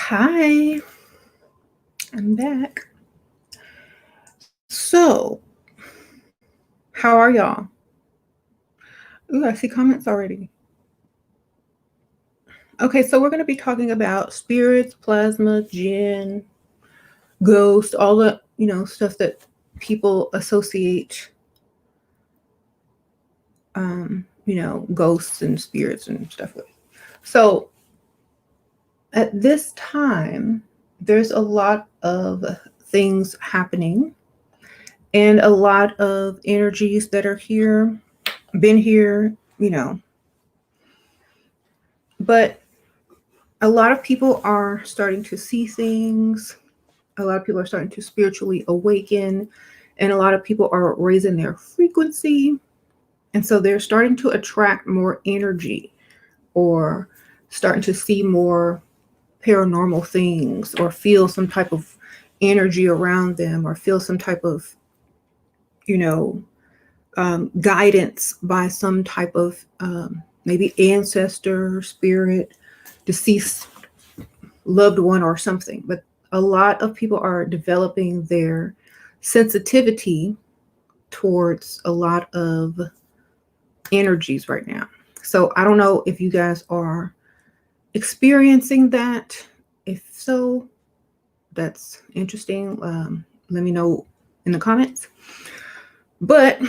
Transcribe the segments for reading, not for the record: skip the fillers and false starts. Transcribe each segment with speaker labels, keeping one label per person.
Speaker 1: Hi, I'm back. So, how are y'all? Ooh, I see comments already. Okay, so we're going to be talking about spirits, plasma, Djinn, ghosts, all the, stuff that people associate, ghosts and spirits and stuff with. So, at this time, there's a lot of things happening and a lot of energies that are here, been here, but a lot of people are starting to see things. A lot of people are starting to spiritually awaken, and a lot of people are raising their frequency. And so they're starting to attract more energy or starting to see more paranormal things or feel some type of energy around them or feel some type of, guidance by some type of maybe ancestor, spirit, deceased loved one or something. But a lot of people are developing their sensitivity towards a lot of energies right now. So I don't know if you guys are experiencing that. If so, that's interesting. Let me know in the comments. But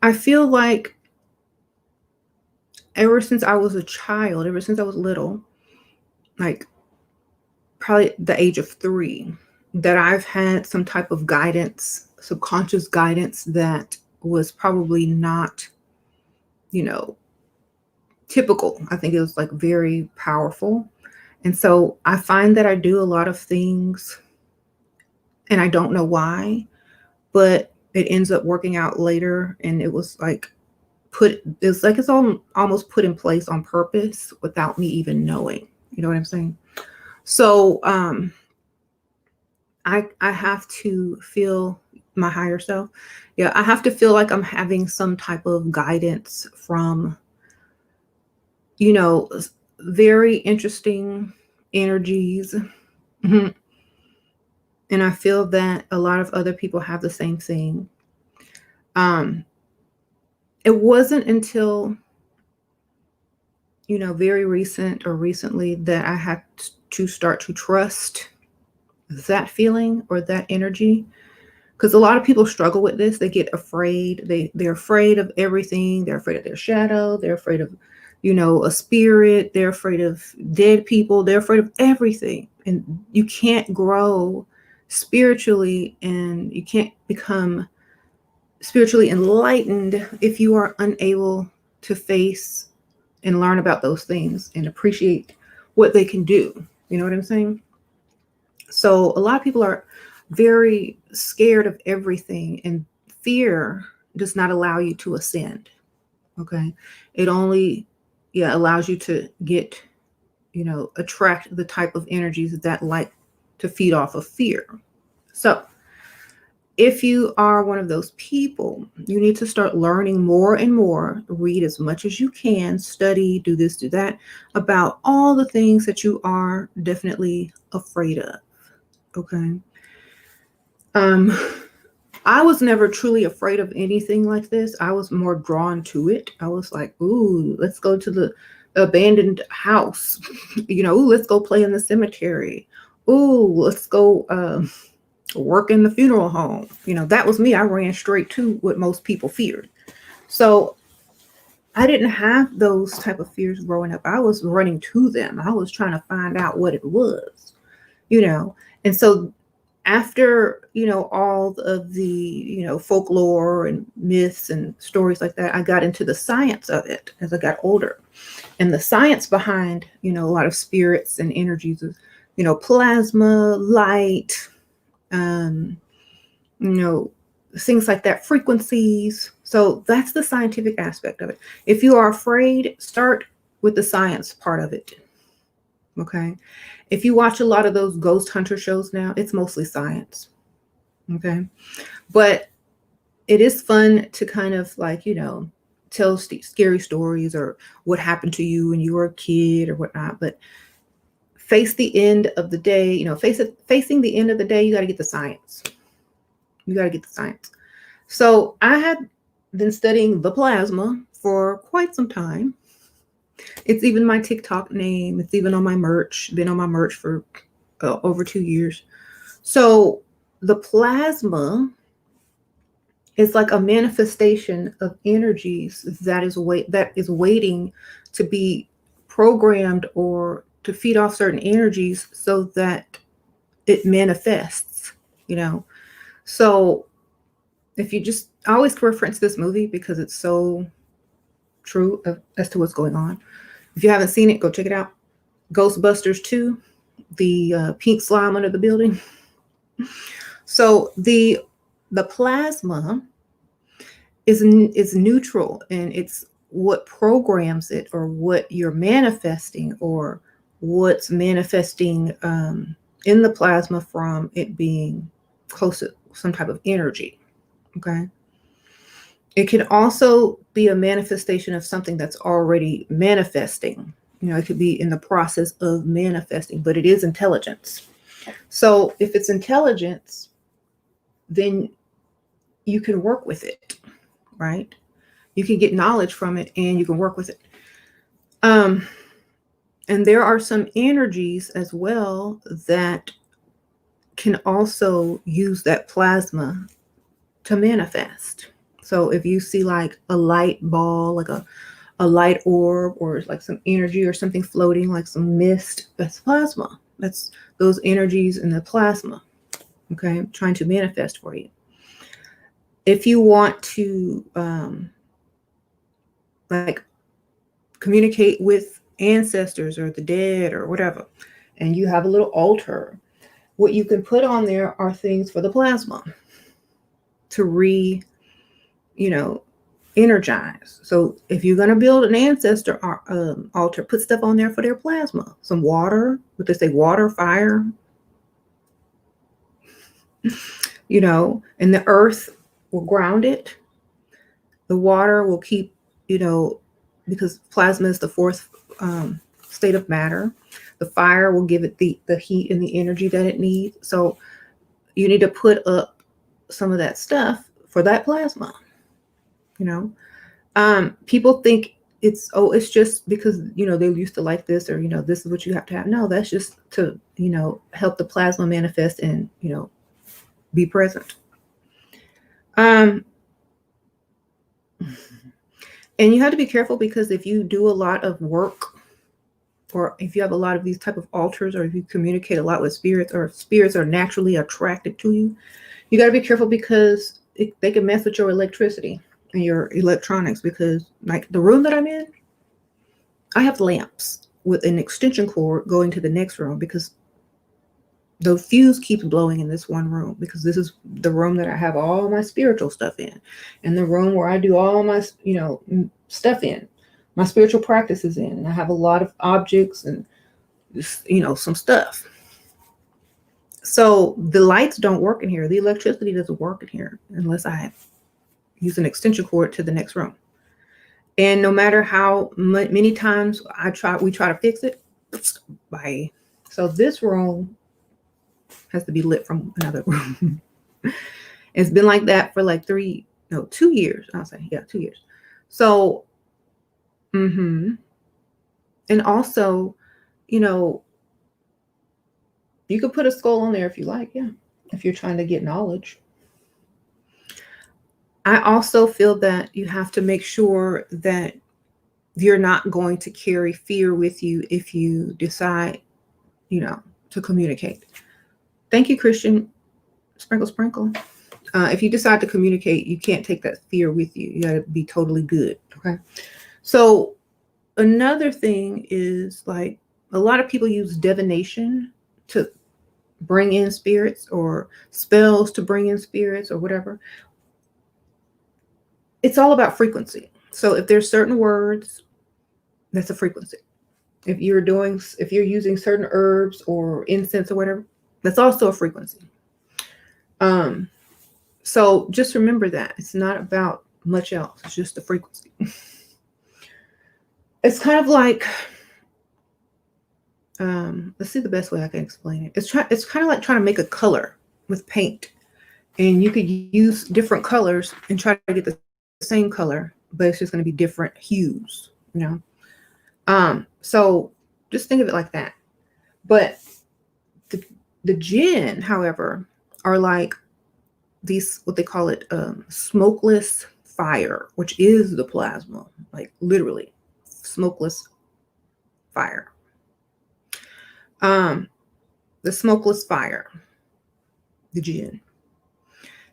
Speaker 1: I feel like ever since I was a child, ever since I was little, like probably the age of 3, that I've had some type of guidance, subconscious guidance that was probably not, typical. I think it was like very powerful. And so I find that I do a lot of things and I don't know why, but it ends up working out later. And it was like it's almost put in place on purpose without me even knowing. You know what I'm saying? So I have to feel my higher self. Yeah, I have to feel like I'm having some type of guidance from, very interesting energies. Mhm. And I feel that a lot of other people have the same thing. It wasn't until, very recently that I had to start to trust that feeling or that energy. Because a lot of people struggle with this. They get afraid. They're afraid of everything. They're afraid of their shadow. They're afraid of, a spirit. They're afraid of dead people. They're afraid of everything. And you can't grow spiritually and you can't become spiritually enlightened if you are unable to face and learn about those things and appreciate what they can do. You know what I'm saying? So a lot of people are very scared of everything, and fear does not allow you to ascend. Okay. It only allows you to get, attract the type of energies that like to feed off of fear. So if you are one of those people, you need to start learning more and more, read as much as you can, study, do this, do that, about all the things that you are definitely afraid of. Okay. I was never truly afraid of anything like this. I was more drawn to it. I was like, ooh, let's go to the abandoned house. Ooh, let's go play in the cemetery. Ooh, let's go work in the funeral home. That was me. I ran straight to what most people feared. So I didn't have those type of fears growing up. I was running to them. I was trying to find out what it was, and so after, all of the, folklore and myths and stories like that, I got into the science of it as I got older. And the science behind, a lot of spirits and energies is, plasma, light, things like that, frequencies. So that's the scientific aspect of it. If you are afraid, start with the science part of it. Okay. If you watch a lot of those ghost hunter shows now, it's mostly science. Okay. But it is fun to kind of like, tell scary stories or what happened to you when you were a kid or whatnot. But face the end of the day, facing the end of the day, you got to get the science. You got to get the science. So I had been studying the plasma for quite some time. It's even my TikTok name. It's even on my merch. Been on my merch for over 2 years. So the plasma is like a manifestation of energies that is waiting to be programmed or to feed off certain energies so that it manifests, So if you I always reference this movie because it's so true as to what's going on. If you haven't seen it, go check it out. Ghostbusters 2, the pink slime under the building. So the plasma is neutral, and it's what programs it, or what you're manifesting, or what's manifesting in the plasma from it being close to some type of energy. Okay. It can also be a manifestation of something that's already manifesting. It could be in the process of manifesting, but it is intelligence. So if it's intelligence, then you can work with it, right? You can get knowledge from it and you can work with it. And there are some energies as well that can also use that plasma to manifest. So if you see like a light ball, like a light orb, or like some energy or something floating, like some mist, that's plasma. That's those energies in the plasma, okay, trying to manifest for you. If you want to like communicate with ancestors or the dead or whatever, and you have a little altar, what you can put on there are things for the plasma to energize. So if you're going to build an ancestor altar, put stuff on there for their plasma. Some water, what they say, water, fire, and the earth will ground it. The water will keep, because plasma is the fourth state of matter. The fire will give it the heat and the energy that it needs. So you need to put up some of that stuff for that plasma. People think it's just because, they used to like this, or, this is what you have to have. No, that's just to, help the plasma manifest and, be present. And you have to be careful, because if you do a lot of work, or if you have a lot of these type of altars, or if you communicate a lot with spirits, or spirits are naturally attracted to you, you got to be careful, because they can mess with your electricity and your electronics. Because like the room that I'm in, I have lamps with an extension cord going to the next room, because the fuse keeps blowing in this one room, because this is the room that I have all my spiritual stuff in, and the room where I do all my, stuff in, my spiritual practices in, and I have a lot of objects and, some stuff. So the lights don't work in here. The electricity doesn't work in here unless I use an extension cord to the next room. And no matter how many times we try to fix it, bye. So this room has to be lit from another room. It's been like that for like 2 years. I'll say, 2 years. So, and also, you could put a skull on there if you like, if you're trying to get knowledge. I also feel that you have to make sure that you're not going to carry fear with you if you decide, to communicate. Thank you, Christian. Sprinkle, sprinkle. If you decide to communicate, you can't take that fear with you. You got to be totally good. Okay. So another thing is, like, a lot of people use divination to bring in spirits, or spells to bring in spirits, or whatever. It's all about frequency. So if there's certain words, that's a frequency. If you're using certain herbs or incense or whatever, that's also a frequency. So just remember that it's not about much else. It's just the frequency. It's kind of like, let's see the best way I can explain it. It's kind of like trying to make a color with paint, and you could use different colors and try to get the same color, but it's just going to be different hues, you know. So just think of it like that. But the Djinn, however, are like these, what they call it, smokeless fire, which is the plasma, like literally smokeless fire. The smokeless fire, the Djinn.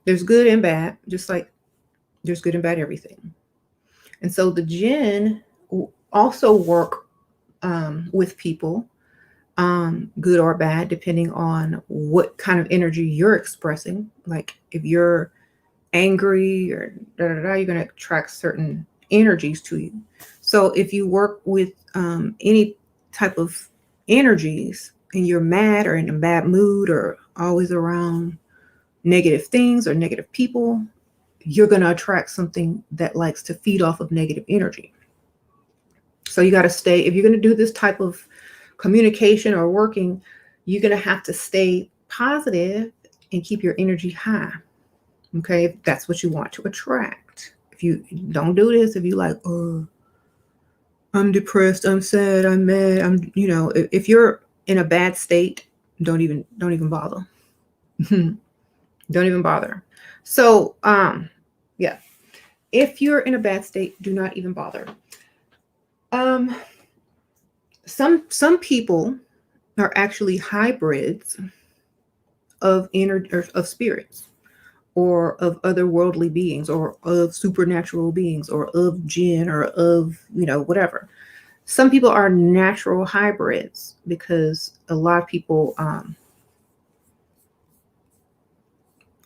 Speaker 1: There's good and bad, just like there's good and bad everything. And so the Djinn also work with people, good or bad, depending on what kind of energy you're expressing. Like if you're angry or you're going to attract certain energies to you. So if you work with any type of energies and you're mad or in a bad mood or always around negative things or negative people, you're going to attract something that likes to feed off of negative energy. So you got to stay, if you're going to do this type of communication or working, you're going to have to stay positive and keep your energy high. Okay, if that's what you want to attract. If you don't do this, if you like, oh, I'm depressed, I'm sad, I'm mad, I'm, you know, if you're in a bad state, don't even bother. Don't even bother. So, yeah, if you're in a bad state, do not even bother. Some people are actually hybrids of of spirits, or of otherworldly beings, or of supernatural beings, or of Djinn, or of, you know, whatever. Some people are natural hybrids because a lot of people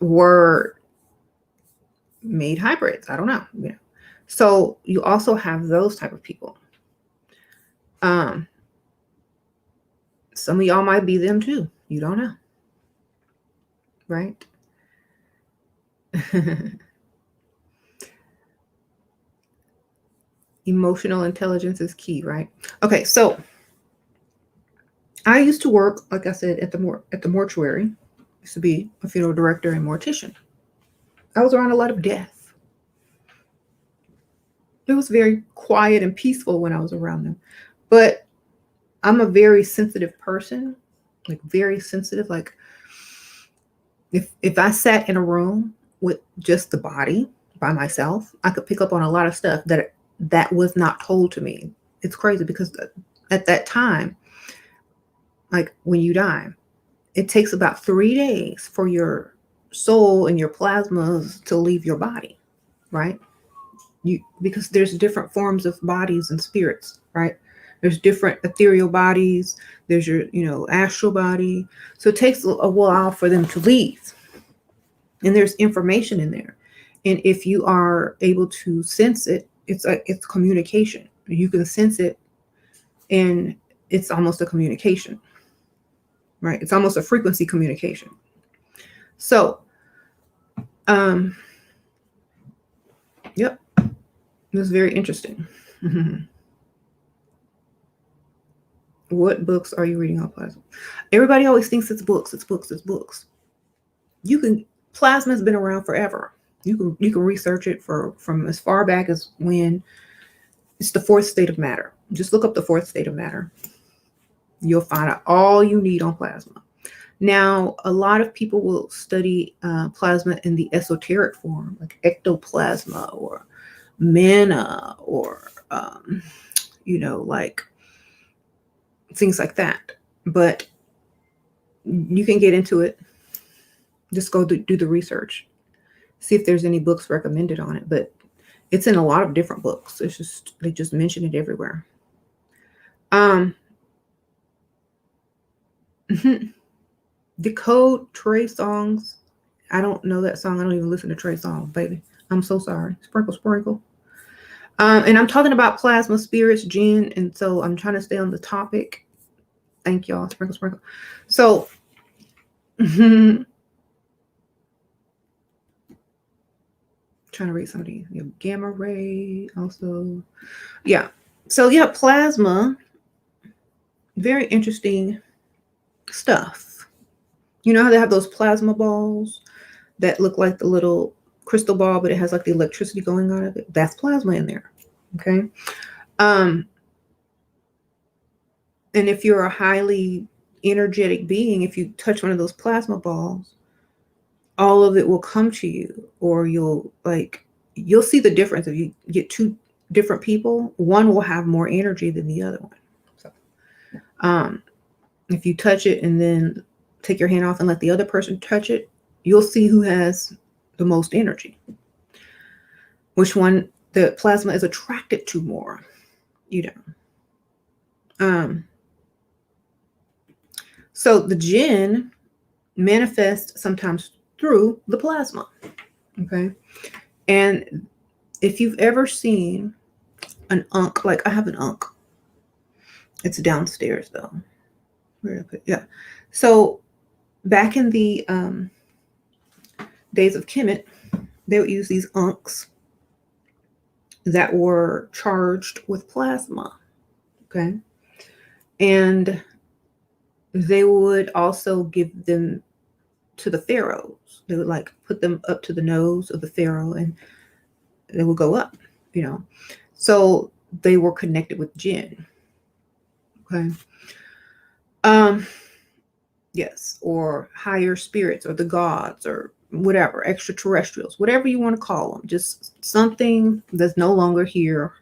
Speaker 1: were made hybrids. I don't know. You know. So you also have those type of people. Some of y'all might be them too. You don't know. Right? Emotional intelligence is key, right? Okay, so I used to work, like I said, at the mortuary. I used to be a funeral director and mortician. I was around a lot of death. It was very quiet and peaceful when I was around them. But I'm a very sensitive person, like very sensitive. Like if I sat in a room with just the body by myself, I could pick up on a lot of stuff that was not told to me. It's crazy because at that time, like when you die, it takes about 3 days for your soul and your plasmas to leave your body, right? Because there's different forms of bodies and spirits, right? There's different ethereal bodies. There's your, you know, astral body. So it takes a while for them to leave. And there's information in there. And if you are able to sense it, it's communication. You can sense it, and it's almost a communication, right? It's almost a frequency communication. So, yep, it was very interesting. What books are you reading on plasma? Everybody always thinks it's books. It's books. It's books. Plasma has been around forever. You can research it from as far back as when it's the fourth state of matter. Just look up the fourth state of matter. You'll find out all you need on plasma. Now, a lot of people will study plasma in the esoteric form, like ectoplasma or mana, or you know, like things like that. But you can get into it. Just go do the research. See if there's any books recommended on it. But it's in a lot of different books. It's just, they just mention it everywhere. Decode Trey songs. I don't know that song. I don't even listen to Trey songs, baby. I'm so sorry. Sprinkle, sprinkle. And I'm talking about plasma spirits, Djinn, and so I'm trying to stay on the topic. Thank y'all. Sprinkle, sprinkle. So, trying trying to read some of these. You have gamma ray also. Yeah. So yeah, plasma, very interesting stuff. You know how they have those plasma balls that look like the little crystal ball, but it has like the electricity going out of it? That's plasma in there. Okay. And if you're a highly energetic being, if you touch one of those plasma balls, all of it will come to you, or you'll see the difference. If you get two different people, one will have more energy than the other one. So if you touch it and then take your hand off and let the other person touch it, you'll see who has the most energy, which one the plasma is attracted to more, so the Djinn manifest sometimes through the plasma. Okay. And if you've ever seen an unk, like I have an unk, it's downstairs though. Where did I put it? Yeah. So back in the days of Kemet, they would use these unks that were charged with plasma. Okay. And they would also give them to the pharaohs. They would like put them up to the nose of the pharaoh and they would go up, So they were connected with Djinn. Okay. Yes, or higher spirits or the gods or whatever, extraterrestrials, whatever you want to call them, just something that's no longer here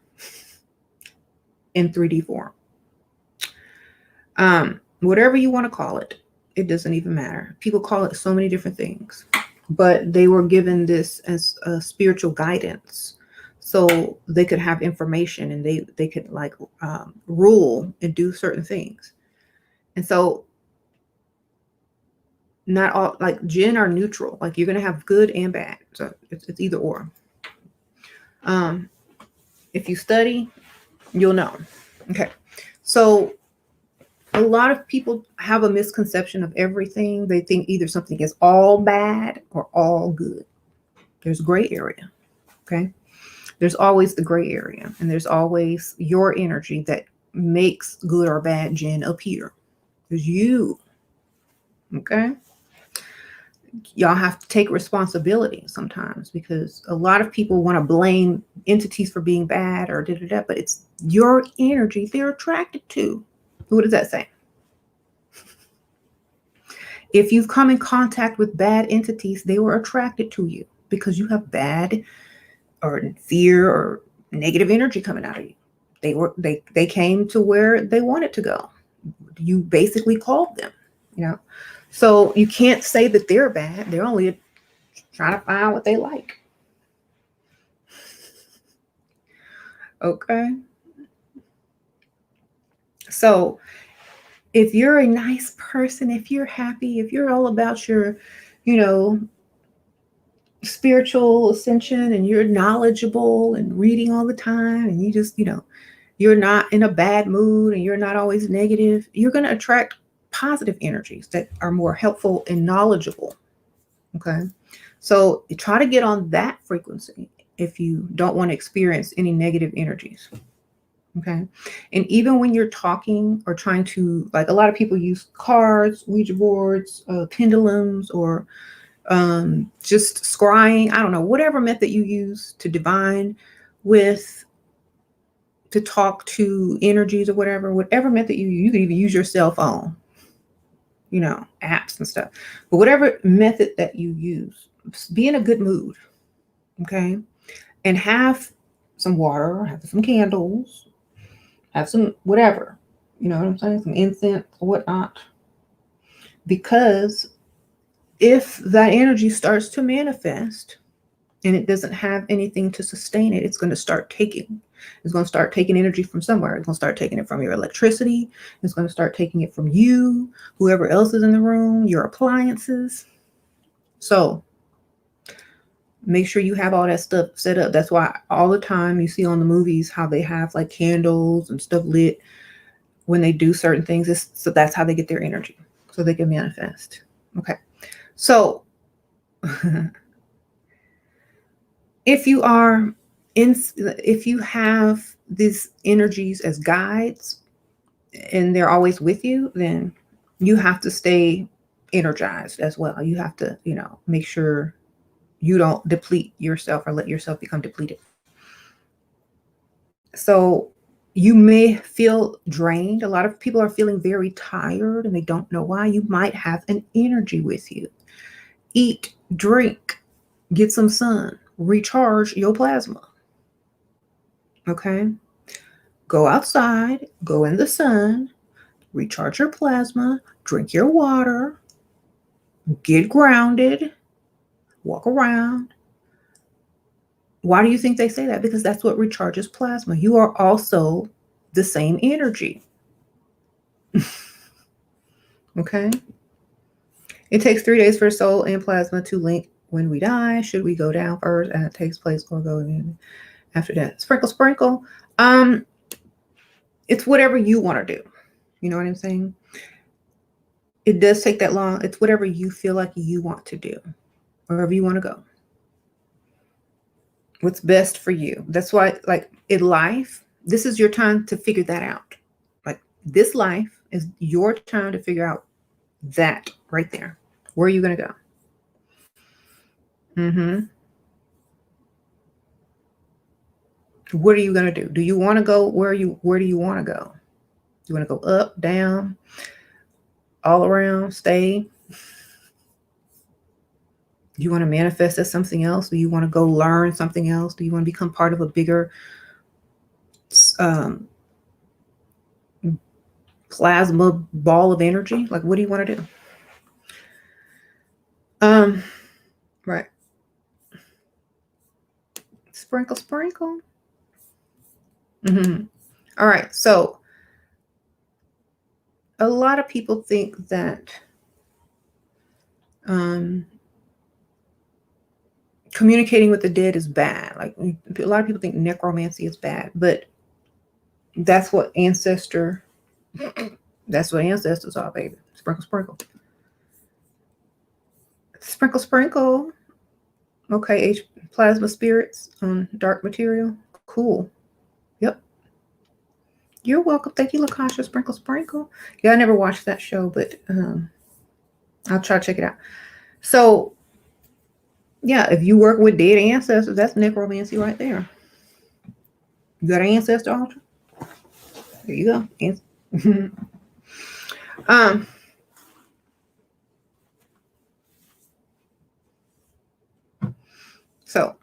Speaker 1: in 3D form. Whatever you want to call it, it doesn't even matter. People call it so many different things, but they were given this as a spiritual guidance so they could have information and they could like rule and do certain things. And so not all, like Djinn are neutral. Like you're going to have good and bad. So it's either or. If you study, you'll know. Okay. So a lot of people have a misconception of everything. They think either something is all bad or all good. There's gray area. Okay. There's always the gray area, and there's always your energy that makes good or bad Djinn appear. There's you. Okay. Y'all have to take responsibility sometimes, because a lot of people want to blame entities for being bad or da-da-da, but it's your energy they're attracted to. What does that say? If you've come in contact with bad entities, they were attracted to you because you have bad or fear or negative energy coming out of you. They came to where they wanted to go. You basically called them, So you can't say that they're bad. They're only trying to find what they like. Okay. So if you're a nice person, if you're happy, if you're all about your, spiritual ascension, and you're knowledgeable and reading all the time, and you just, you're not in a bad mood and you're not always negative, you're going to attract positive energies that are more helpful and knowledgeable. Okay. So you try to get on that frequency if you don't want to experience any negative energies. Okay. And even when you're talking or trying to, like a lot of people use cards, Ouija boards, pendulums, or just scrying, I don't know, whatever method you use to divine with, to talk to energies or whatever method you can even use your cell phone, apps and stuff, but whatever method that you use, be in a good mood. Okay. And have some water, have some candles, have some whatever, you know what I'm saying? Some incense or whatnot. Because if that energy starts to manifest and it doesn't have anything to sustain it, it's going to start taking. It's going to start taking energy from somewhere. It's going to start taking it from your electricity. It's going to start taking it from you, whoever else is in the room, your appliances. So make sure you have all that stuff set up. That's why all the time you see on the movies how they have like candles and stuff lit when they do certain things. So that's how they get their energy, so they can manifest. Okay. So if you are if you have these energies as guides and they're always with you, then you have to stay energized as well. You have to, make sure you don't deplete yourself or let yourself become depleted. So you may feel drained. A lot of people are feeling very tired and they don't know why. You might have an energy with you. Eat, drink, get some sun, recharge your plasma. Okay? Go outside, go in the sun, recharge your plasma, drink your water, get grounded, walk around. Why do you think they say that? Because that's what recharges plasma. You are also the same energy. Okay? It takes 3 days for soul and plasma to link when we die. Should we go down first and it takes place or go in after that? Sprinkle, sprinkle. It's whatever you want to do. You know what I'm saying? It does take that long. It's whatever you feel like you want to do, wherever you want to go. What's best for you. That's why, like in life, this is your time to figure that out. Like this life is your time to figure out that right there. Where are you going to go? What are you going to do? Do you want to go? Where do you want to go? You want to go up, down, all around, stay? Do you want to manifest as something else? Do you want to go learn something else? Do you want to become part of a bigger plasma ball of energy? Like, what do you want to do? Right. Sprinkle, sprinkle. All right. So a lot of people think that communicating with the dead is bad. Like a lot of people think necromancy is bad, but that's what Ancestor, that's what Ancestors are, baby. Sprinkle, sprinkle. Sprinkle, sprinkle. Okay, plasma spirits on dark material. Cool. Yep. You're welcome. Thank you, Lakasha. Sprinkle, sprinkle. Yeah, I never watched that show, but I'll try to check it out. So, yeah, if you work with dead ancestors, that's necromancy right there. You got an ancestor altar? There you go. So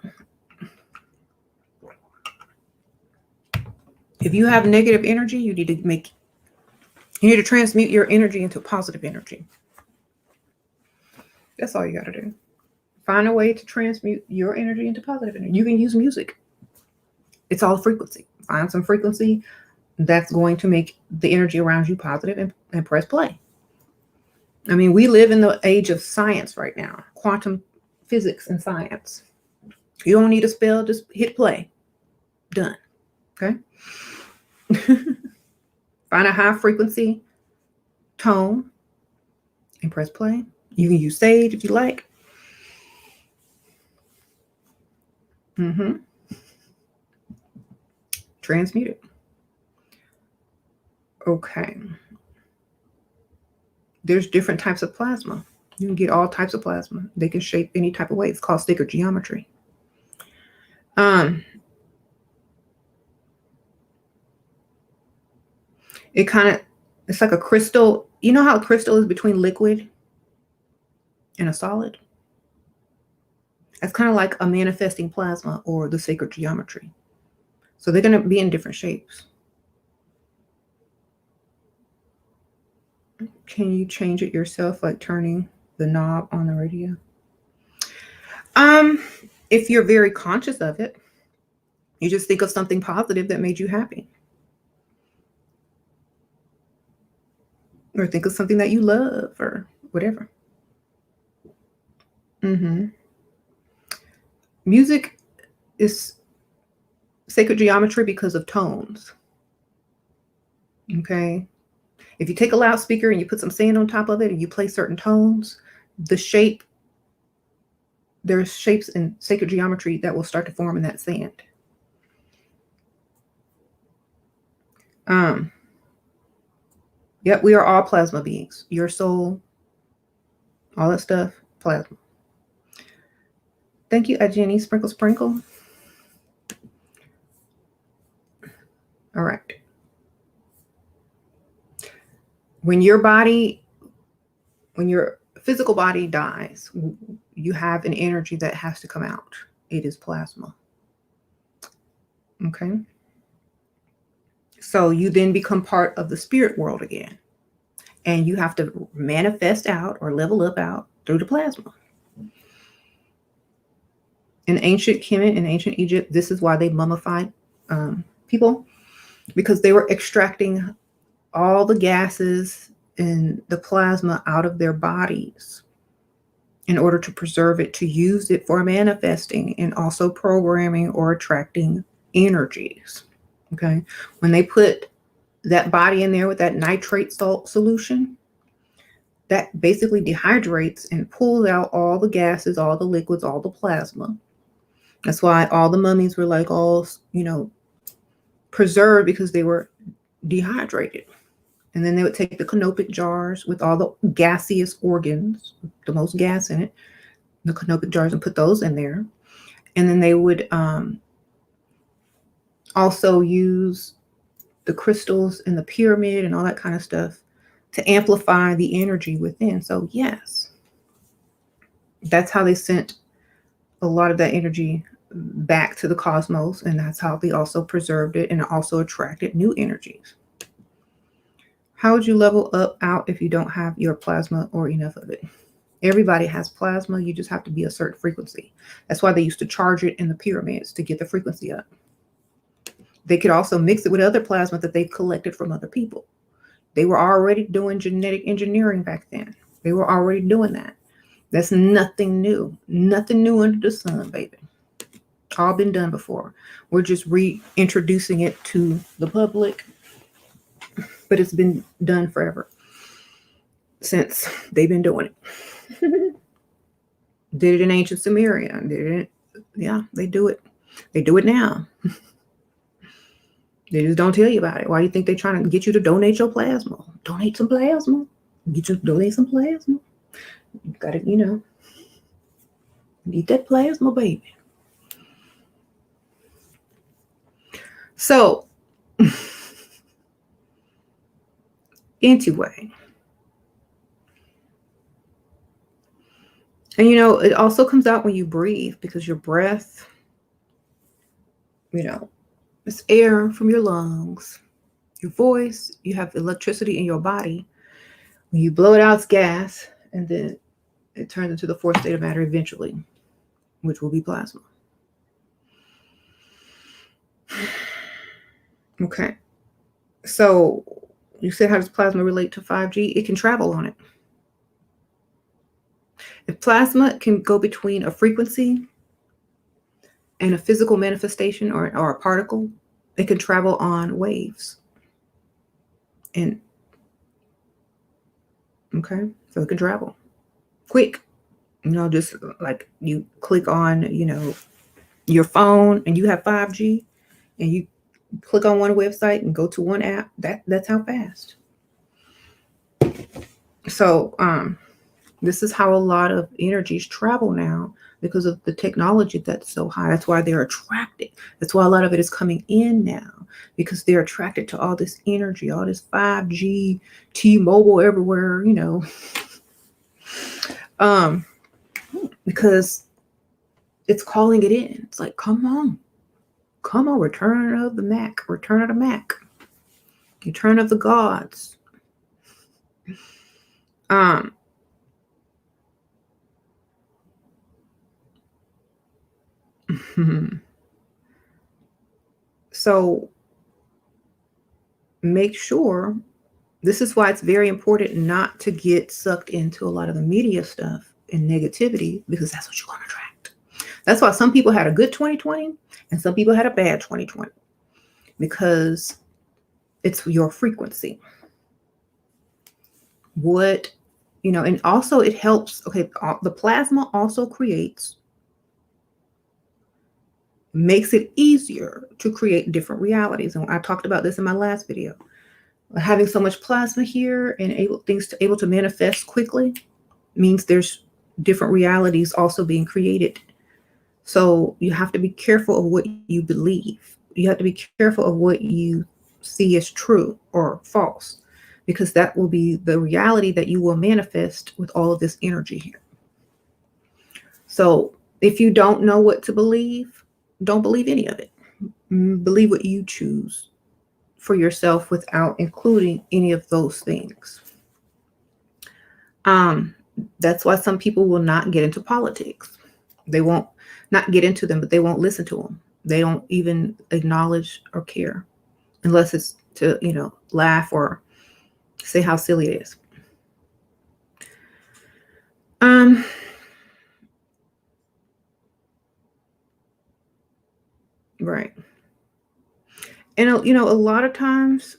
Speaker 1: if you have negative energy, you need to transmute your energy into positive energy. That's all you got to do. Find a way to transmute your energy into positive energy. You can use music. It's all frequency. Find some frequency that's going to make the energy around you positive and press play. I mean, we live in the age of science right now. Quantum physics and science. You don't need a spell, just hit play. Done. Okay? Find a high frequency tone and press play. You can use sage if you like. Transmute it. Okay. There's different types of plasma. You can get all types of plasma. They can shape any type of way. It's called sacred geometry. It's like a crystal. You know how a crystal is between liquid and a solid? That's kind of like a manifesting plasma or the sacred geometry. So they're going to be in different shapes. Can you change it yourself, like turning the knob on the radio? If you're very conscious of it, you just think of something positive that made you happy. Or think of something that you love or whatever. Music is sacred geometry because of tones. Okay. If you take a loudspeaker and you put some sand on top of it and you play certain tones, the shape there's shapes in sacred geometry that will start to form in that sand. Yep, we are all plasma beings. Your soul, all that stuff, plasma. Thank you, Jenny. Sprinkle, sprinkle. All right. When your physical body dies, you have an energy that has to come out. It is plasma. Okay. So you then become part of the spirit world again. And you have to manifest out or level up out through the plasma. In ancient Kemet and ancient Egypt, this is why they mummified people, because they were extracting all the gases and the plasma out of their bodies in order to preserve it, to use it for manifesting and also programming or attracting energies. Okay. When they put that body in there with that nitrate salt solution, that basically dehydrates and pulls out all the gases, all the liquids, all the plasma. That's why all the mummies were like all, preserved, because they were dehydrated. And then they would take the canopic jars with all the gaseous organs, the most gas in it, the canopic jars, and put those in there. And then they would also use the crystals in the pyramid and all that kind of stuff to amplify the energy within. So yes, that's how they sent a lot of that energy back to the cosmos, and that's how they also preserved it and also attracted new energies. How would you level up out if you don't have your plasma or enough of it? Everybody has plasma. You just have to be a certain frequency. That's why they used to charge it in the pyramids, to get the frequency up. They could also mix it with other plasma that they've collected from other people. They were already doing genetic engineering back then. They were already doing that. That's nothing new. Nothing new under the sun, baby. All been done before. We're just reintroducing it to the public, but it's been done forever since they've been doing it. Did it in ancient Sumeria. Did it? Yeah, they do it. They do it now. They just don't tell you about it. Why do you think they're trying to get you to donate your plasma? Donate some plasma. Donate some plasma. You gotta, need that plasma, baby. So, anyway. And, it also comes out when you breathe, because your breath, it's air from your lungs. Your voice, you have electricity in your body. When you blow it out, it's gas, and then it turns into the fourth state of matter eventually, which will be plasma. Okay. So you said, how does plasma relate to 5G? It can travel on it. If plasma can go between a frequency and a physical manifestation or a particle, it can travel on waves. And okay, so it can travel quick. Just like you click on, your phone and you have 5G and you click on one website and go to one app, that's how fast. So this is how a lot of energies travel now, because of the technology that's so high. That's why they're attracted. That's why a lot of it is coming in now, because they're attracted to all this energy, all this 5G, T-Mobile everywhere, because it's calling it in. It's like, come on, return of the Mac, return of the Mac, return of the gods. So make sure, this is why it's very important not to get sucked into a lot of the media stuff and negativity, because that's what you're going to attract. That's why some people had a good 2020 and some people had a bad 2020, because it's your frequency. And also it helps. Okay, the plasma also creates makes it easier to create different realities. And I talked about this in my last video. Having so much plasma here and able to manifest quickly means there's different realities also being created. So you have to be careful of what you believe. You have to be careful of what you see as true or false, because that will be the reality that you will manifest with all of this energy here. So if you don't know what to believe, don't believe any of it. Believe what you choose for yourself without including any of those things. That's why some people will not get into politics. They won't not get into them, but they won't listen to them. They don't even acknowledge or care unless it's to, laugh or say how silly it is. Right. And, a lot of times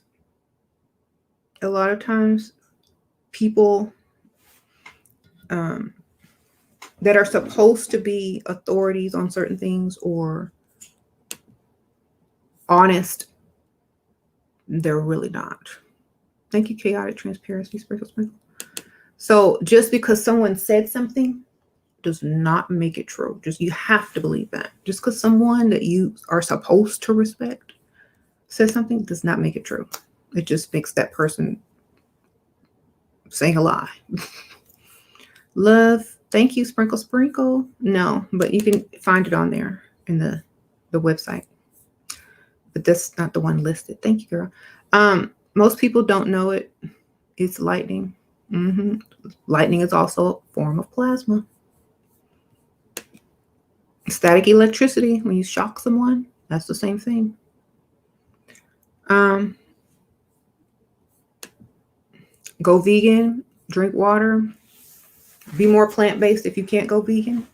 Speaker 1: people that are supposed to be authorities on certain things or honest, they're really not. Thank you, Chaotic Transparency, Sprinkle. So just because someone said something does not make it true. You have to believe that. Just because someone that you are supposed to respect says something does not make it true. It just makes that person saying a lie. Love, thank you, Sprinkle. No, but you can find it on there in the website. But that's not the one listed. Thank you, girl. Most people don't know it. It's lightning. Lightning is also a form of plasma. Static electricity, when you shock someone, that's the same thing. Go vegan, drink water, be more plant-based if you can't go vegan.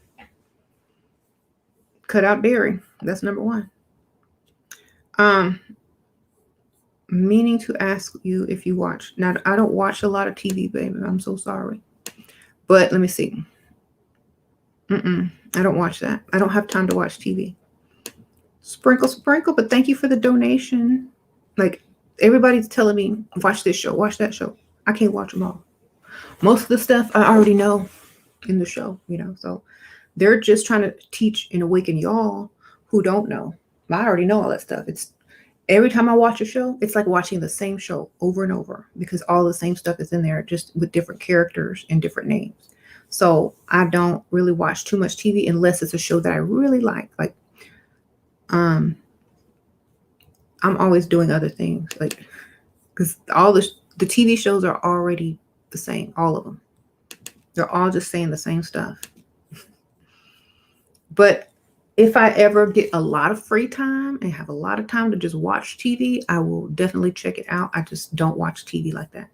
Speaker 1: Cut out dairy. That's number one. Meaning to ask you if you watch. Now, I don't watch a lot of TV, baby. I'm so sorry. But let me see. I don't watch that. I don't have time to watch TV. Sprinkle, but thank you for the donation. Like, everybody's telling me, watch this show, watch that show. I can't watch them all. Most of the stuff I already know in the show, so they're just trying to teach and awaken y'all who don't know. I already know all that stuff. It's every time I watch a show, it's like watching the same show over and over because all the same stuff is in there, just with different characters and different names. So I don't really watch too much TV unless it's a show that I really like. Like, I'm always doing other things, like, because all the TV shows are already the same, all of them. They're all just saying the same stuff. But if I ever get a lot of free time and have a lot of time to just watch TV, I will definitely check it out. I just don't watch TV like that.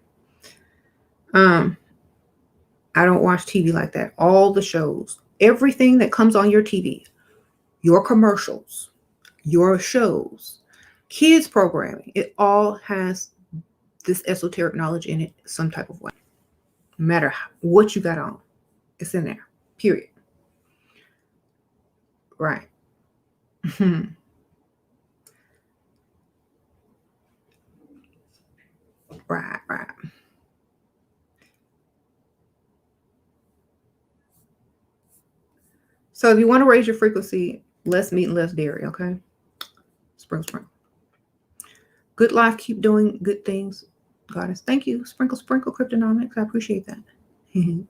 Speaker 1: I don't watch TV like that. All the shows, everything that comes on your TV, your commercials, your shows, kids programming, it all has this esoteric knowledge in it some type of way. No matter what you got on, it's in there, period. Right. Right. So if you want to raise your frequency, less meat and less dairy, okay? Sprinkle. Good life, keep doing good things, goddess. Thank you. Sprinkle, Cryptonomics. I appreciate that. You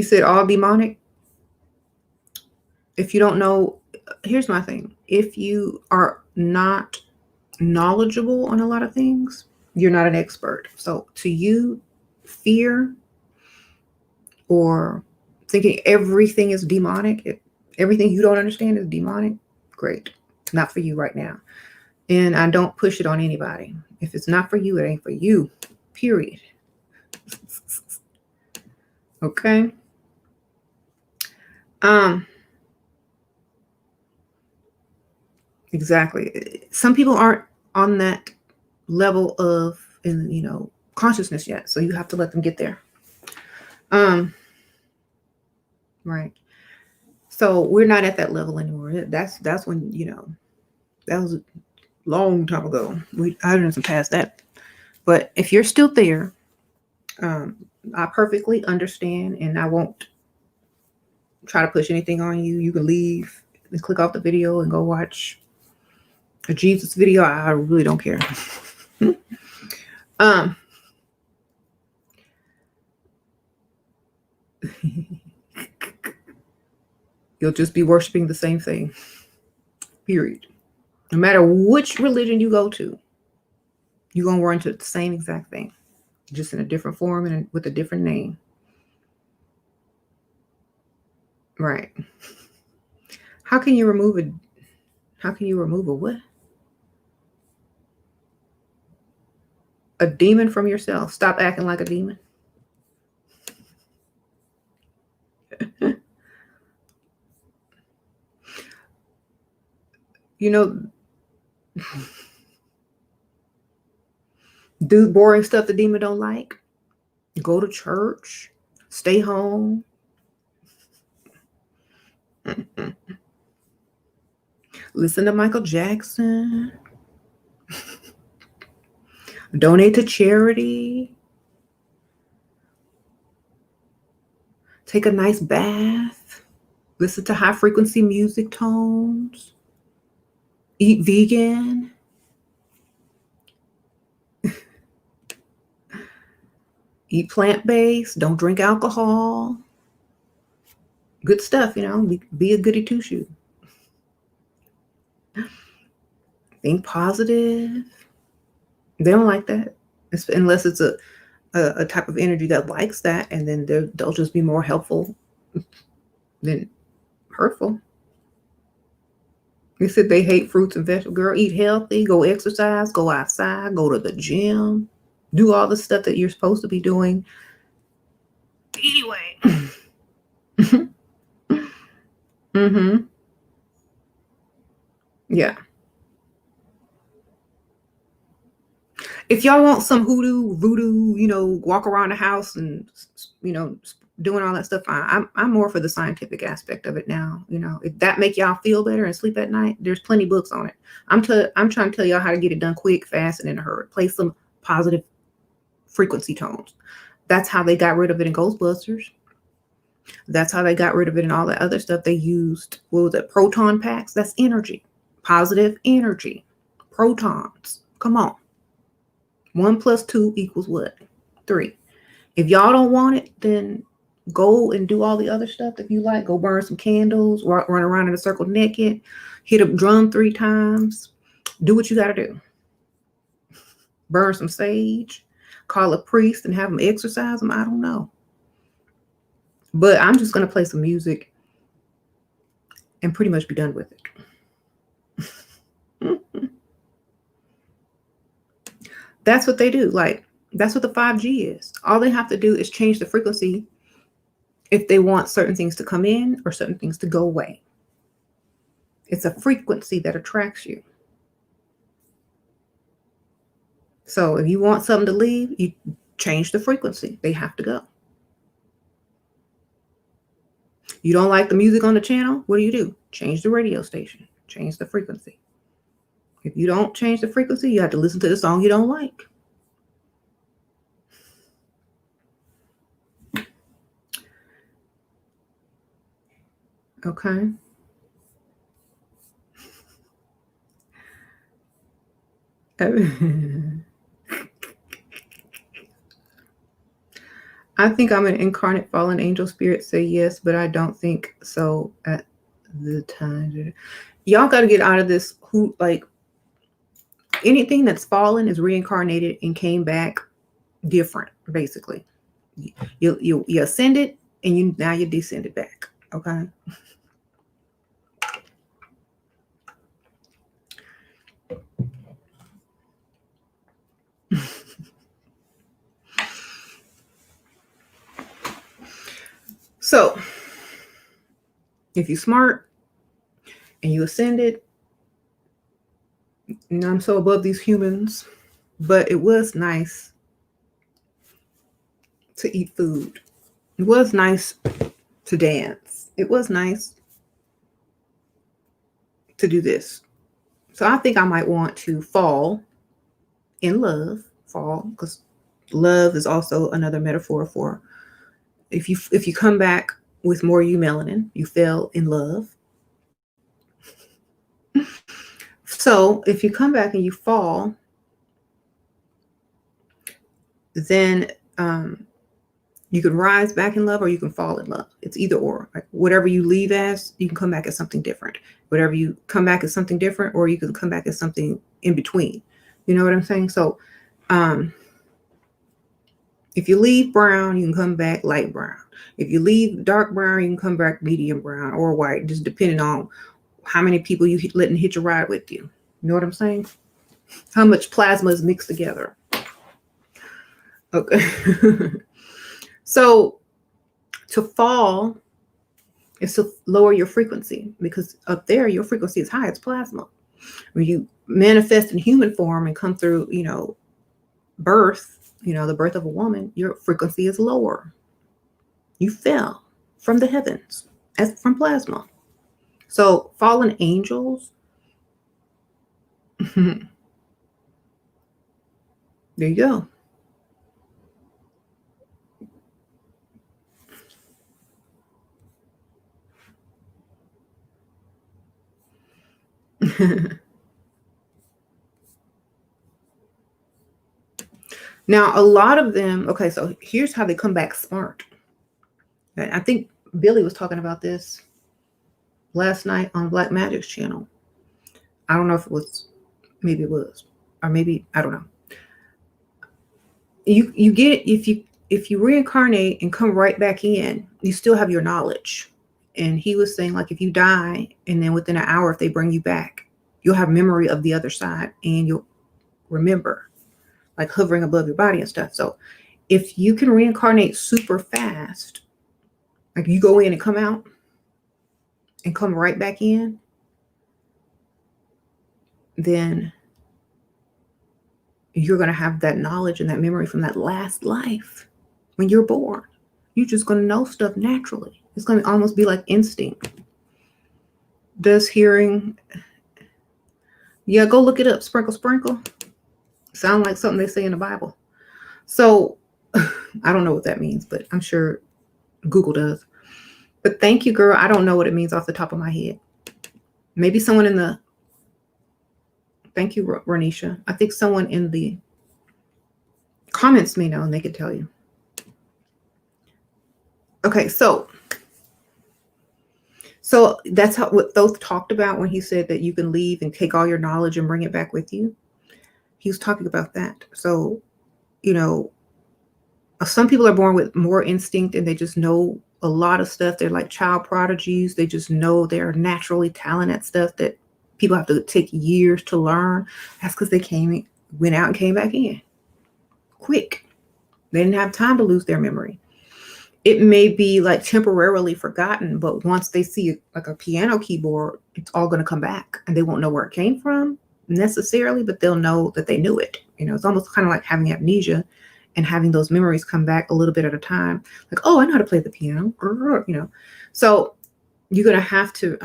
Speaker 1: said all demonic. If you don't know, here's my thing. If you are not knowledgeable on a lot of things, you're not an expert. So to you, fear or thinking everything is demonic, everything you don't understand is demonic, great. Not for you right now. And I don't push it on anybody. If it's not for you, it ain't for you, period. Okay. Exactly. Some people aren't on that level of, consciousness yet. So you have to let them get there. Right. So we're not at that level anymore. That's when, that was a long time ago. I didn't pass that. But if you're still there, I perfectly understand, and I won't try to push anything on you. You can leave and click off the video and go watch a Jesus video. I really don't care. You'll just be worshiping the same thing. Period. No matter which religion you go to, you're going to run into the same exact thing, just in a different form and with a different name. Right. How can you remove a what? A demon from yourself. Stop acting like a demon. Do boring stuff the demon don't like. Go to church. Stay home. Listen to Michael Jackson. Donate to charity. Take a nice bath. Listen to high frequency music tones. Eat vegan. Eat plant-based. Don't drink alcohol. Good stuff, be a goody two-shoe. Think positive. They don't like that, unless it's a type of energy that likes that, and then they'll just be more helpful than hurtful. They said they hate fruits and vegetables. Girl, eat healthy, go exercise, go outside, go to the gym, do all the stuff that you're supposed to be doing anyway. Yeah. If y'all want some voodoo, walk around the house and, doing all that stuff, I'm more for the scientific aspect of it now. If that make y'all feel better and sleep at night, there's plenty of books on it. I'm trying to tell y'all how to get it done quick, fast, and in a hurry. Play some positive frequency tones. That's how they got rid of it in Ghostbusters. That's how they got rid of it in all that other stuff they used. What was it? Proton packs? That's energy. Positive energy. Protons. Come on. 1 + 2 = what? 3. If y'all don't want it, then go and do all the other stuff that you like. Go burn some candles, run around in a circle naked, hit a drum 3 times. Do what you got to do. Burn some sage, call a priest and have them exorcise them. I don't know. But I'm just going to play some music and pretty much be done with it. That's what they do. That's what the 5G is. All they have to do is change the frequency if they want certain things to come in or certain things to go away. It's a frequency that attracts you. So if you want something to leave, you change the frequency. They have to go. You don't like the music on the channel? What do? Change the radio station. Change the frequency. If you don't change the frequency, you have to listen to the song you don't like. Okay. I think I'm an incarnate fallen angel spirit. Say yes, but I don't think so at the time. Y'all got to get out of this. Anything that's fallen is reincarnated and came back different, basically. You ascended and now you descended back. Okay. So if you're smart and you ascended, and I'm so above these humans, but it was nice to eat food. It was nice to dance. It was nice to do this. So I think I might want to fall in love, because love is also another metaphor for if you come back with more eumelanin, you fell in love. So if you come back and you fall, then you can rise back in love or you can fall in love. It's either or. Like whatever you leave as, you can come back as something different. Whatever you come back as something different, or you can come back as something in between. You know what I'm saying? So if you leave brown, you can come back light brown. If you leave dark brown, you can come back medium brown or white, just depending on how many people you letting hitch a ride with you. You know what I'm saying? How much plasma is mixed together. Okay. So to fall is to lower your frequency, because up there your frequency is high. It's plasma. When you manifest in human form and come through, birth, the birth of a woman, your frequency is lower. You fell from the heavens as from plasma. So fallen angels, there you go. Now, a lot of them, okay, so here's how they come back smart. I think Billy was talking about this last night on Black Magic's channel. I don't know if it was, maybe it was, or maybe, I don't know. You get, if you reincarnate and come right back in, you still have your knowledge. And he was saying, like, if you die and then within an hour, if they bring you back, you'll have memory of the other side and you'll remember, like hovering above your body and stuff. So if you can reincarnate super fast, like you go in and come out and come right back in, then you're going to have that knowledge and that memory from that last life when you're born. You're just going to know stuff naturally. It's going to almost be like instinct. Does hearing, yeah, go look it up. Sprinkle, sprinkle. Sound like something they say in the Bible. So I don't know what that means, but I'm sure Google does. But thank you, girl. I don't know what it means off the top of my head. Maybe someone in the, thank you, Ranisha. I think someone in the comments may know and they could tell you. Okay, so that's what Thoth talked about when he said that you can leave and take all your knowledge and bring it back with you. He was talking about that. So, some people are born with more instinct and they just know a lot of stuff. They're like child prodigies. They just know they're naturally talented at stuff that people have to take years to learn. That's because they went out and came back in quick. They didn't have time to lose their memory. It may be like temporarily forgotten, but once they see like a piano keyboard, it's all going to come back and they won't know where it came from necessarily, but they'll know that they knew it. It's almost kind of like having amnesia and having those memories come back a little bit at a time. Like, oh, I know how to play the piano, So you're going to have to,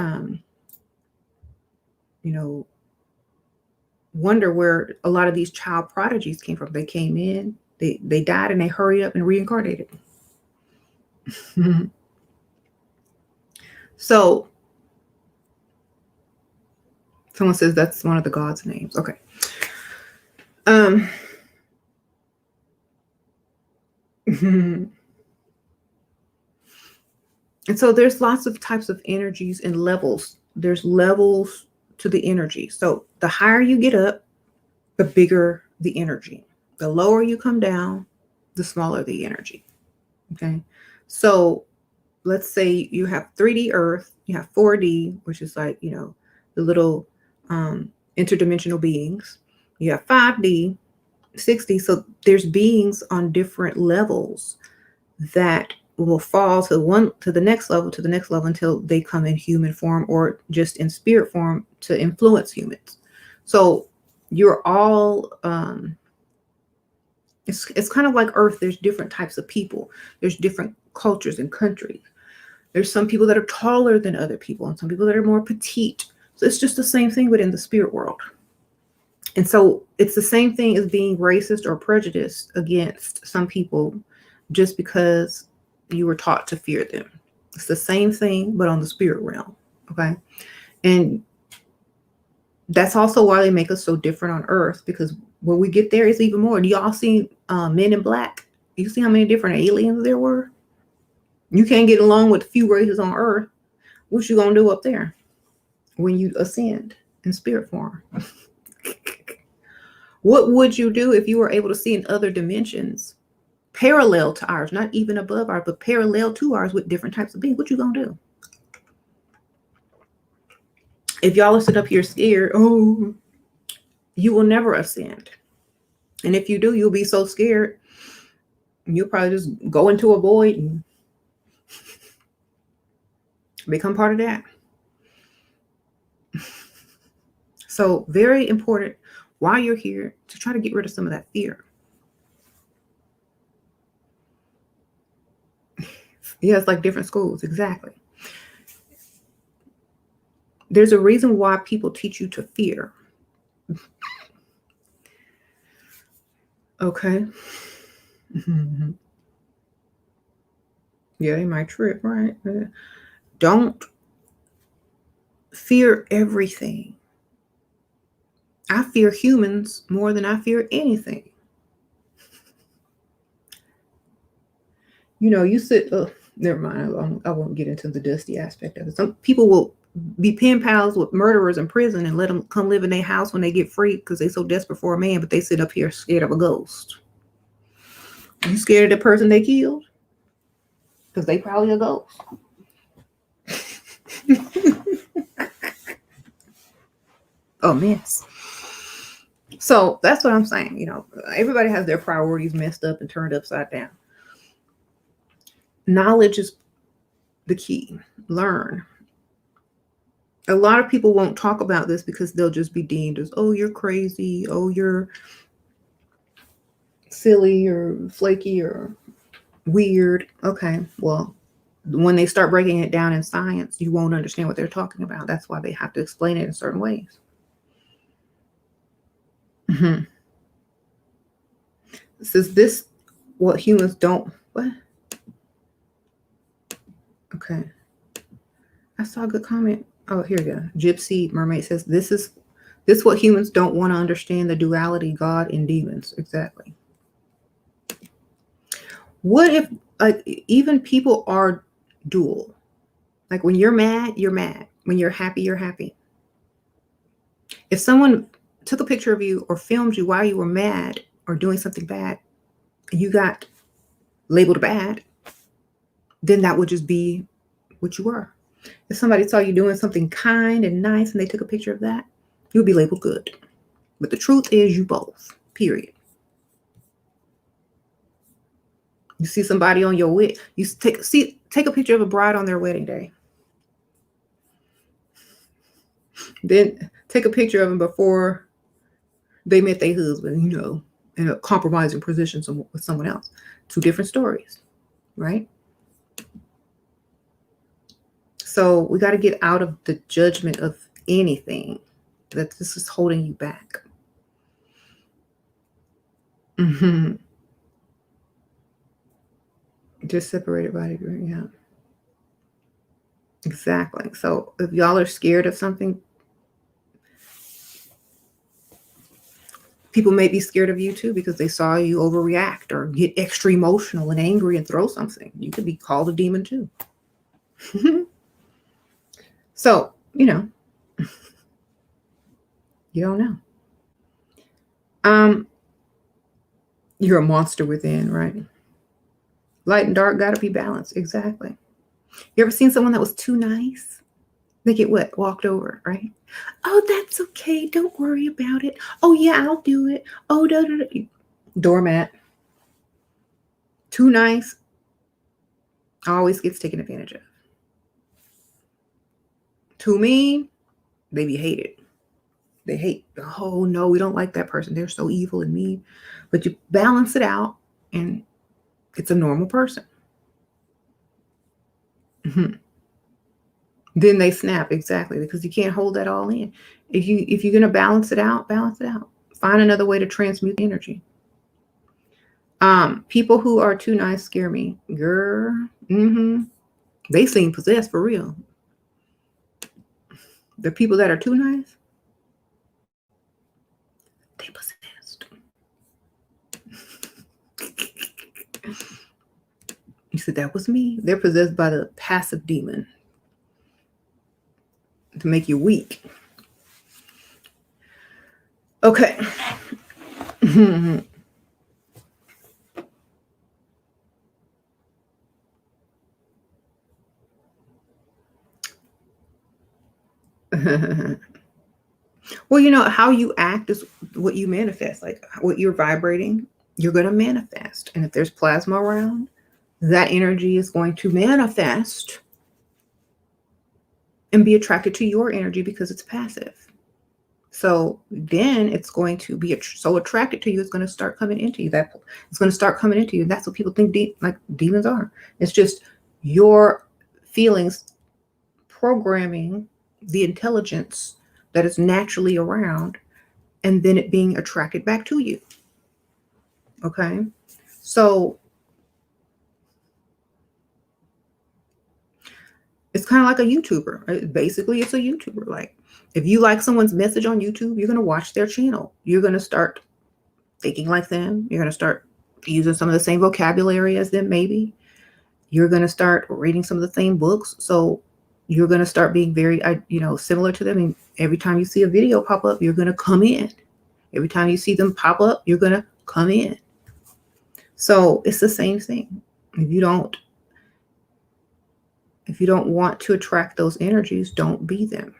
Speaker 1: wonder where a lot of these child prodigies came from. They came in, they died, and they hurried up and reincarnated. So someone says that's one of the gods' names. Okay. And so there's lots of types of energies and levels. There's levels to the energy. So the higher you get up, the bigger the energy. The lower you come down, the smaller the energy. Okay. So let's say you have 3D Earth, you have 4D, which is like, the little interdimensional beings. You have 5D, 6D. So there's beings on different levels that will fall to the next level, until they come in human form or just in spirit form to influence humans. So you're all, it's kind of like Earth. There's different types of people. There's different cultures and countries. There's some people that are taller than other people and some people that are more petite. So it's just the same thing within the spirit world. And so it's the same thing as being racist or prejudiced against some people just because you were taught to fear them. It's the same thing, but on the spirit realm. Okay. And that's also why they make us so different on Earth, because when we get there, it's even more. Do y'all see Men in Black? You see how many different aliens there were? You can't get along with a few races on Earth. What you gonna do up there when you ascend in spirit form? What would you do if you were able to see in other dimensions parallel to ours, not even above ours, but parallel to ours with different types of beings? What you gonna do? If y'all are sitting up here scared, oh, you will never ascend. And if you do, you'll be so scared, you'll probably just go into a void and become part of that. So very important while you're here to try to get rid of some of that fear. Yeah, it's like different schools. Exactly. There's a reason why people teach you to fear. Okay. Mm-hmm. Yeah, they might trip, right? Don't fear everything. I fear humans more than I fear anything. You know, you sit, never mind. I won't get into the dusty aspect of it. Some people will be pen pals with murderers in prison and let them come live in their house when they get free because they're so desperate for a man, but they sit up here scared of a ghost. You scared of the person they killed? Because they probably a ghost. A mess. So that's what I'm saying. You know, everybody has their priorities messed up and turned upside down. Knowledge is the key. Learn. A lot of people won't talk about this because they'll just be deemed as, oh, you're crazy. Oh, you're silly or flaky or weird. Okay, well, when they start breaking it down in science, you won't understand what they're talking about. That's why they have to explain it in certain ways. Mm-hmm. Says this, what humans don't, what? Okay. I saw a good comment. Oh, here we go. Gypsy Mermaid says, this what humans don't want to understand, the duality, God and demons. Exactly. What if even people are dual? Like when you're mad, you're mad. When you're happy, you're happy. If someone took a picture of you or filmed you while you were mad or doing something bad, and you got labeled bad, then that would just be what you were. If somebody saw you doing something kind and nice and they took a picture of that, you'll be labeled good. But the truth is you both, period. You see somebody on your wedding, you take a picture of a bride on their wedding day. Then take a picture of them before they met their husband, you know, in a compromising position with someone else. Two different stories, right? So we got to get out of the judgment of anything that this is holding you back. Mm-hmm. Just separated by degree, yeah. Exactly. So if y'all are scared of something, people may be scared of you too because they saw you overreact or get extra emotional and angry and throw something. You could be called a demon too. So, you know, you don't know. You're a monster within, right? Light and dark got to be balanced. Exactly. You ever seen someone that was too nice? They get what? Walked over, right? Oh, that's okay. Don't worry about it. Oh, yeah, I'll do it. Oh, doormat. Too nice. Always gets taken advantage of. Too mean. They be hated. They hate. Oh, no, we don't like that person. They're so evil and mean. But you balance it out and it's a normal person. Mm-hmm. Then they snap, exactly, because you can't hold that all in. If you're gonna balance it out, balance it out. Find another way to transmute energy. People who are too nice scare me. Girl, they seem possessed for real. The people that are too nice, they possessed. You said that was me. They're possessed by the passive demon to make you weak. Okay. Well, you know, how you act is what you manifest. Like what you're vibrating, you're going to manifest. And if there's plasma around, that energy is going to manifest and be attracted to your energy because it's passive. So then it's going to be so attracted to you, it's going to start coming into you. That it's going to start coming into you. That's what people think like demons are. It's just your feelings programming the intelligence that is naturally around, and then it being attracted back to you. Okay, so it's kind of like a YouTuber. Right? Basically, it's a YouTuber. Like if you like someone's message on YouTube, you're going to watch their channel. You're going to start thinking like them. You're going to start using some of the same vocabulary as them, maybe. You're going to start reading some of the same books. So you're going to start being very, similar to them. And every time you see a video pop up, you're going to come in. Every time you see them pop up, you're going to come in. So it's the same thing. If you don't want to attract those energies, don't be them.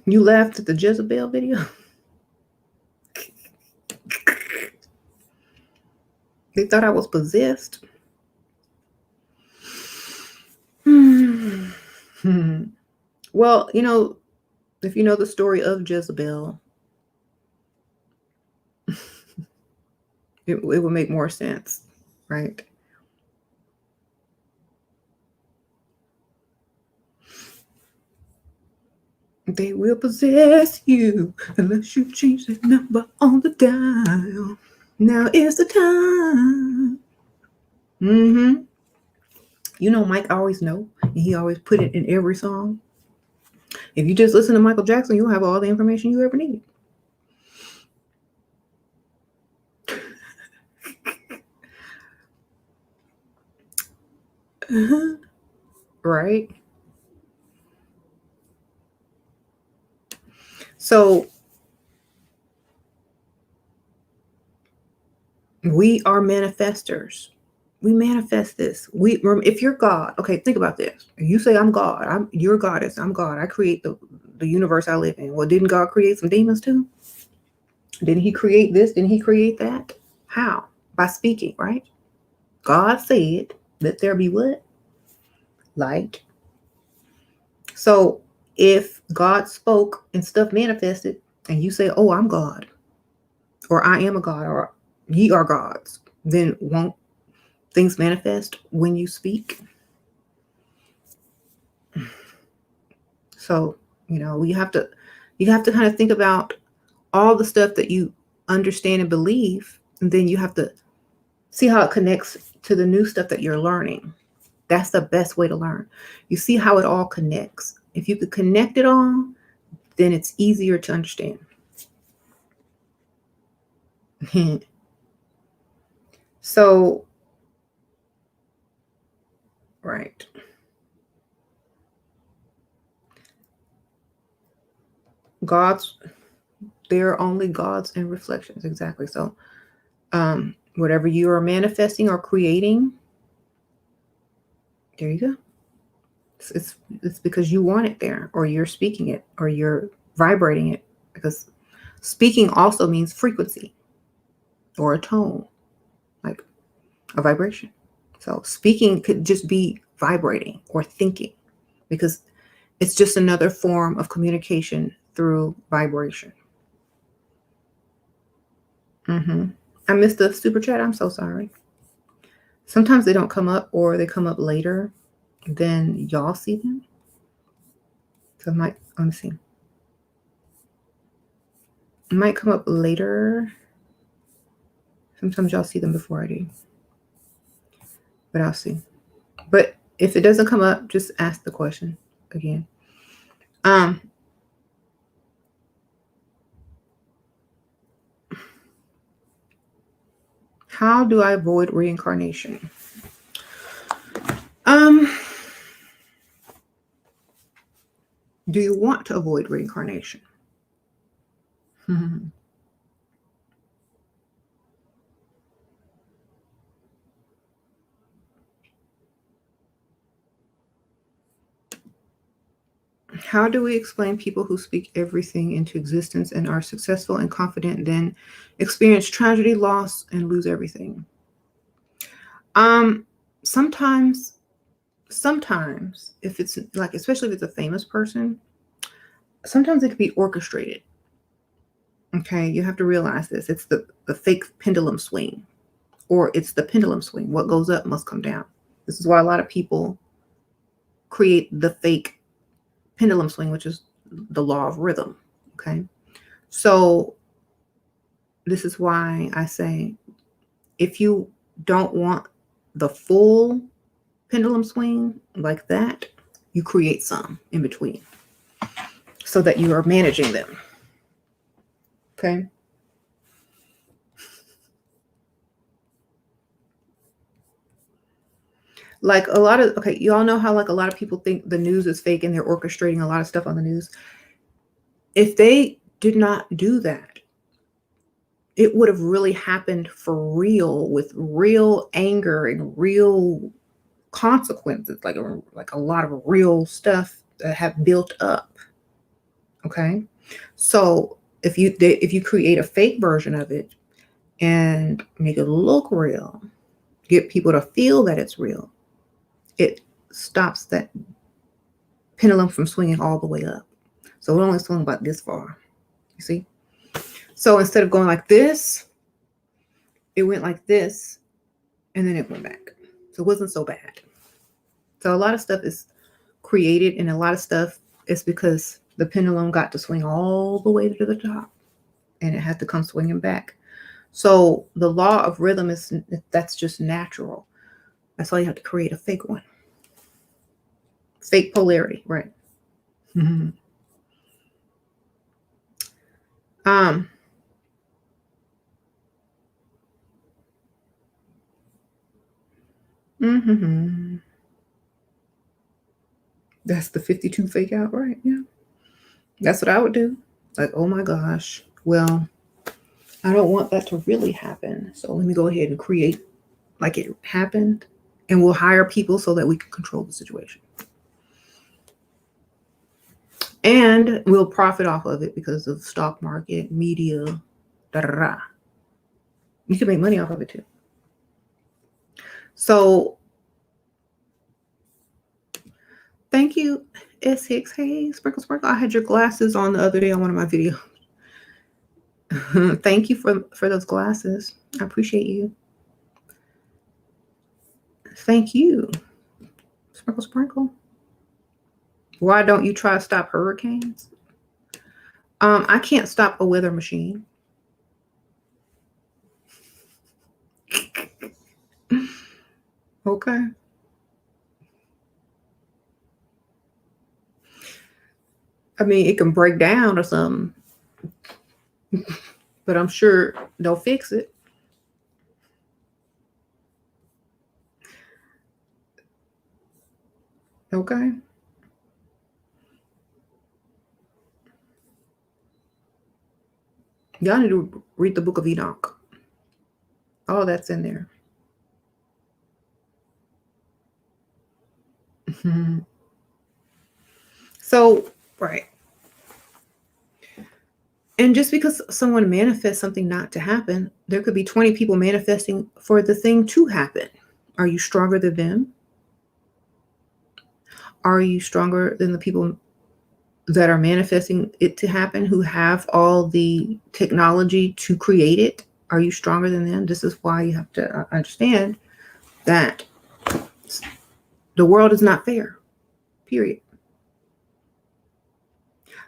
Speaker 1: You laughed at the Jezebel video? They thought I was possessed. Well, if you know the story of Jezebel, it would make more sense, right? They will possess you unless you change the number on the dial. Now is the time. You know, Mike always know, and he always put it in every song. If you just listen to Michael Jackson, you'll have all the information you ever need. Right? So we are manifestors. We manifest this. If you're God, okay, think about this. You say I'm God. You're goddess. I'm God. I create the universe I live in. Well, didn't God create some demons too? Didn't he create this? Didn't he create that? How? By speaking, right? God said, let there be what? Light. So if God spoke and stuff manifested, and you say, oh, I'm God, or I am a God, or ye are gods, then won't things manifest when you speak? So, you have to kind of think about all the stuff that you understand and believe, and then you have to see how it connects to the new stuff that you're learning. That's the best way to learn. You see how it all connects. If you could connect it all, then it's easier to understand. So, right. They're only gods and reflections. Exactly. So, whatever you are manifesting or creating, there you go. It's because you want it there, or you're speaking it, or you're vibrating it, because speaking also means frequency or a tone, like a vibration. So speaking could just be vibrating or thinking, because it's just another form of communication through vibration. I missed the super chat. I'm so sorry. Sometimes they don't come up, or they come up later than y'all see them. So let me see. It might come up later. Sometimes y'all see them before I do. But I'll see. But if it doesn't come up, just ask the question again. How do I avoid reincarnation? Do you want to avoid reincarnation? How do we explain people who speak everything into existence and are successful and confident, then experience tragedy, loss, and lose everything? Sometimes if it's like, especially if it's a famous person, sometimes it can be orchestrated. Okay, you have to realize this. It's the fake pendulum swing, or it's the pendulum swing. What goes up must come down. This is why a lot of people create the fake pendulum swing, which is the law of rhythm. Okay, so this is why I say, if you don't want the full pendulum swing like that, you create some in between so that you are managing them. Okay. Like a lot of, okay, you all know how like a lot of people think the news is fake and they're orchestrating a lot of stuff on the news. If they did not do that, it would have really happened for real, with real anger and real consequences, like a lot of real stuff that have built up. Okay, so if you create a fake version of it and make it look real, get people to feel that it's real, it stops that pendulum from swinging all the way up. So it only swung about this far. You see? So instead of going like this, it went like this, and then it went back. So it wasn't so bad. So a lot of stuff is created, and a lot of stuff is because the pendulum got to swing all the way to the top, and it had to come swinging back. So the law of rhythm that's just natural. That's why you have to create a fake one. Fake polarity, right? That's the 52 fake out, right? Yeah. That's what I would do. Like, oh my gosh. Well, I don't want that to really happen. So let me go ahead and create like it happened, and we'll hire people so that we can control the situation. And we'll profit off of it because of stock market, media, da-da-da. You can make money off of it too. So thank you, S. Hicks. Hey, Sprinkle Sprinkle. I had your glasses on the other day on one of my videos. Thank you for those glasses. I appreciate you. Thank you, Sprinkle Sprinkle. Why don't you try to stop hurricanes? I can't stop a weather machine. Okay. I mean, it can break down or something, but I'm sure they'll fix it. Okay. Y'all need to read the book of Enoch. All that's in there. So, right. And just because someone manifests something not to happen, there could be 20 people manifesting for the thing to happen. Are you stronger than them? Are you stronger than the people that are manifesting it to happen, who have all the technology to create it Are you stronger than them? This is why you have to understand that the world is not fair, period.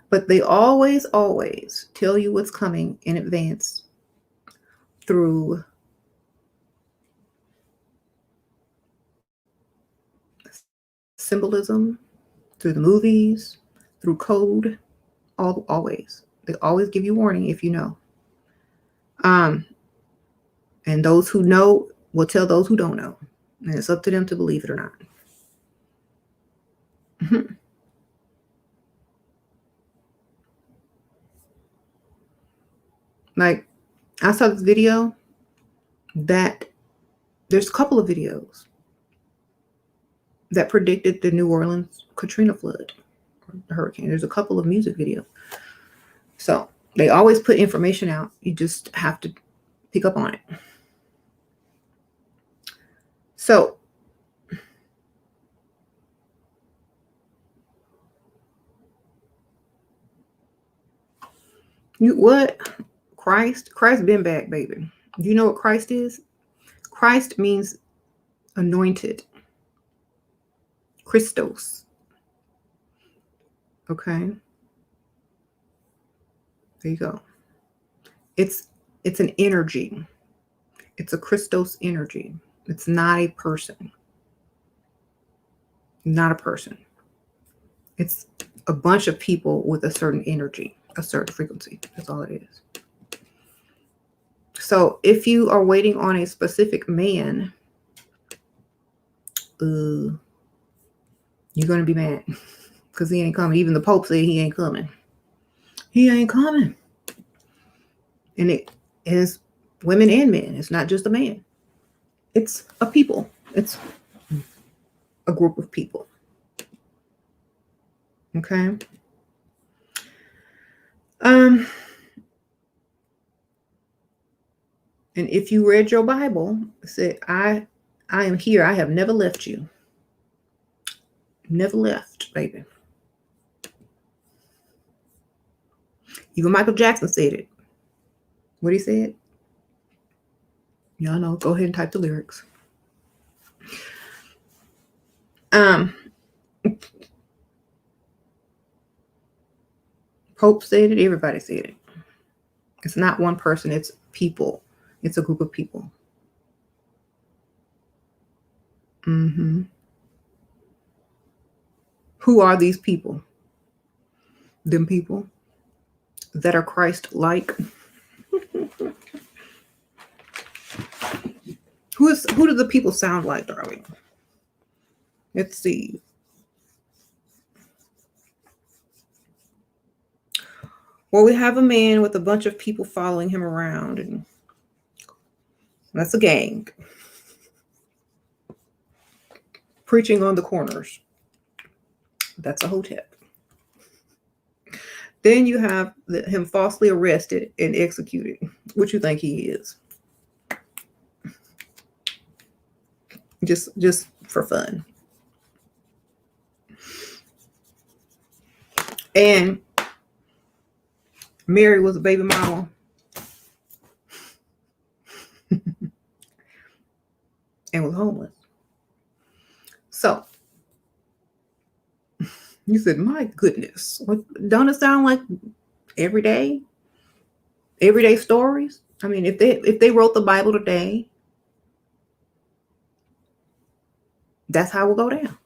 Speaker 1: But they always, always tell you what's coming in advance through symbolism, through the movies, through code, always. They always give you warning if you know. And those who know will tell those who don't know. And it's up to them to believe it or not. Mm-hmm. Like, I saw this video that there's a couple of videos that predicted the New Orleans Katrina flood, the hurricane. There's a couple of music videos. So they always put information out. You just have to pick up on it. So what? Christ been back, baby. Do you know what Christ is? Christ means anointed. Christos. Okay. There you go. It's an energy. It's a Christos energy. It's not a person. Not a person. It's a bunch of people with a certain energy, a certain frequency. That's all it is. So if you are waiting on a specific man, you're going to be mad because he ain't coming. Even the Pope said he ain't coming. He ain't coming. And it is women and men. It's not just a man. It's a people. It's a group of people. Okay. And if you read your Bible, it said, I am here. I have never left you. Never left, baby. Even Michael Jackson said it. What he said? Y'all know. Go ahead and type the lyrics. Pope said it. Everybody said it. It's not one person. It's people. It's a group of people. Mm-hmm. Who are these people? Them people that are Christ-like. Who do the people sound like, darling? Let's see. Well, we have a man with a bunch of people following him around, and that's a gang. Preaching on the corners. That's a hotep. Then you have him falsely arrested and executed. What you think he is? Just for fun. And Mary was a baby mama. And was homeless. So you said, my goodness, don't it sound like everyday stories? I mean, if they wrote the Bible today, that's how it will go down.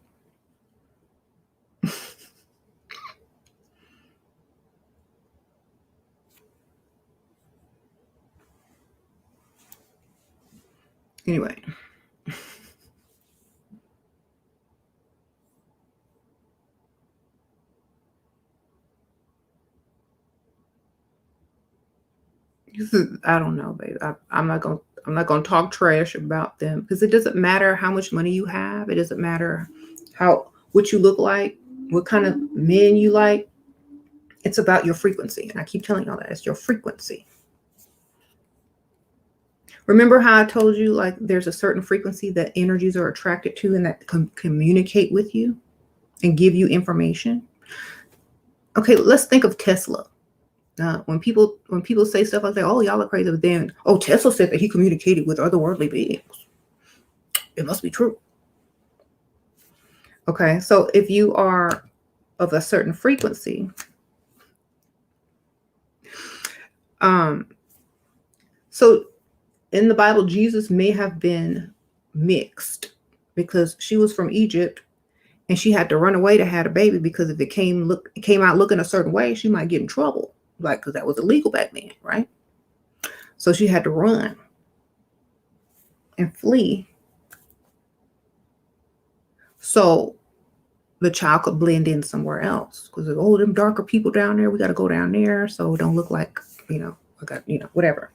Speaker 1: Anyway. I don't know, babe. I'm not gonna talk trash about them because it doesn't matter how much money you have. It doesn't matter what you look like, what kind of men you like. It's about your frequency, and I keep telling y'all that it's your frequency. Remember how I told you, like, there's a certain frequency that energies are attracted to and that communicate with you and give you information? Okay, let's think of Tesla. When people say stuff like that, oh, y'all are crazy. But then, oh, Tesla said that he communicated with otherworldly beings. It must be true. Okay, so if you are of a certain frequency, so in the Bible, Jesus may have been mixed because she was from Egypt and she had to run away to have a baby, because if it came out looking a certain way, she might get in trouble, like, because that was illegal back then, right? So she had to run and flee so the child could blend in somewhere else, because oh, them darker people down there, we got to go down there so it don't look like, I got, whatever.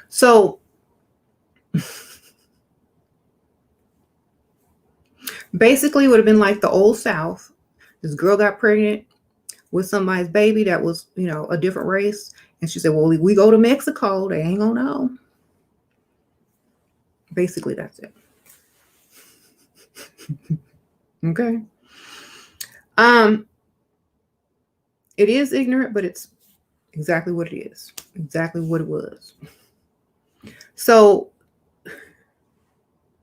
Speaker 1: So basically it would have been like the old South. This girl got pregnant with somebody's baby that was, a different race. And she said, well, we go to Mexico, they ain't gonna know. Basically, that's it. Okay. It is ignorant, but it's exactly what it is. Exactly what it was. So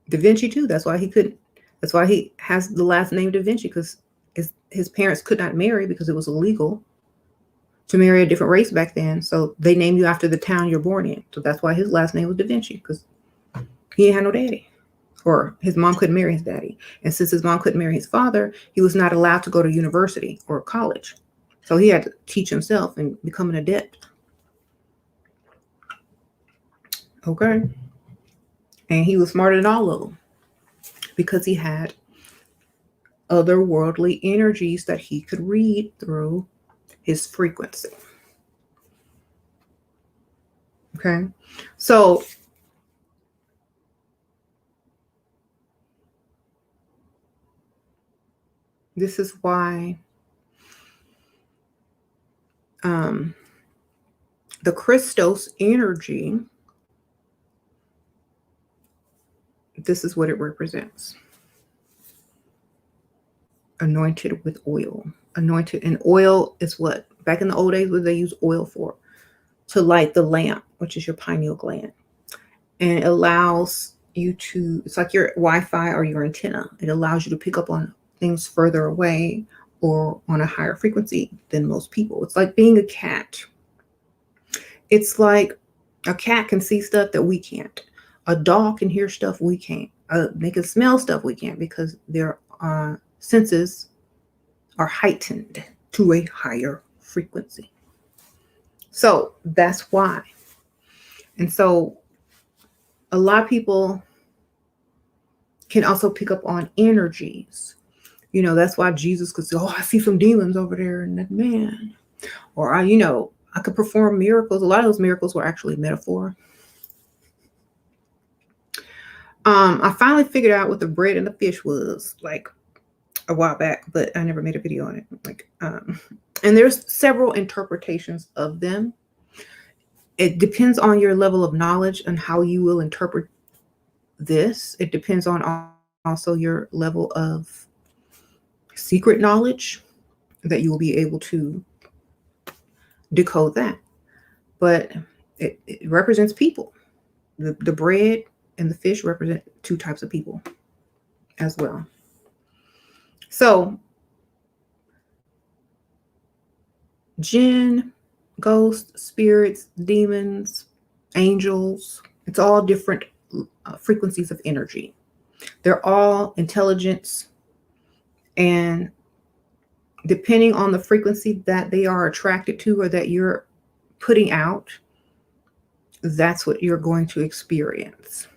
Speaker 1: Da Vinci too, that's why he has the last name Da Vinci, because his parents could not marry because it was illegal to marry a different race back then. So they named you after the town you're born in. So that's why his last name was Da Vinci, because he didn't have no daddy, or his mom couldn't marry his daddy. And since his mom couldn't marry his father, he was not allowed to go to university or college. So he had to teach himself and become an adept. Okay. And he was smarter than all of them because he had otherworldly energies that he could read through his frequency. Okay. So this is why the Christos energy, this is what it represents. Anointed with oil. Anointed, and oil is what? Back in the old days, what they use oil for? To light the lamp, which is your pineal gland. And it allows you to, it's like your Wi-Fi or your antenna. It allows you to pick up on things further away or on a higher frequency than most people. It's like being a cat. It's like a cat can see stuff that we can't. A dog can hear stuff we can't. They can smell stuff we can't, because their senses are heightened to a higher frequency. So that's why. And so a lot of people can also pick up on energies. That's why Jesus could say, oh, I see some demons over there in that man. Or, I could perform miracles. A lot of those miracles were actually metaphor. I finally figured out what the bread and the fish was, like a while back, but I never made a video on it. And there's several interpretations of them. It depends on your level of knowledge and how you will interpret this. It depends on also your level of secret knowledge that you will be able to decode that. But it represents people. The bread and the fish represent two types of people as well. So Djinn, ghosts, spirits, demons, angels, it's all different frequencies of energy. They're all intelligence, and depending on the frequency that they are attracted to or that you're putting out, that's what you're going to experience.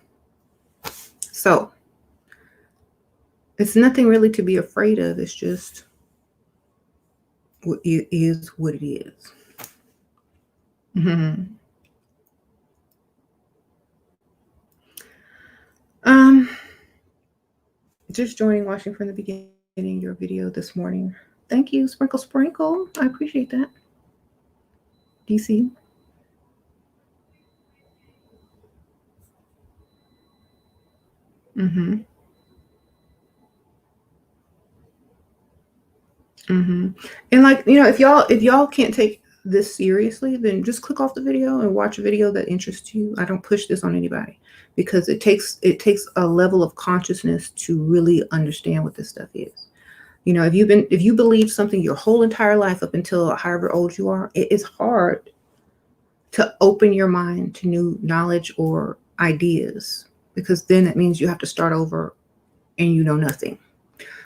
Speaker 1: So it's nothing really to be afraid of. It's just it is what it is. Mm-hmm. Just joining, watching from the beginning, your video this morning. Thank you, Sprinkle Sprinkle. I appreciate that. DC. Mm-hmm. Mm-hmm. And if y'all can't take this seriously, then just click off the video and watch a video that interests you. I don't push this on anybody because it takes a level of consciousness to really understand what this stuff is. You know, if you believe something your whole entire life up until however old you are, it is hard to open your mind to new knowledge or ideas, because then it means you have to start over and you know nothing.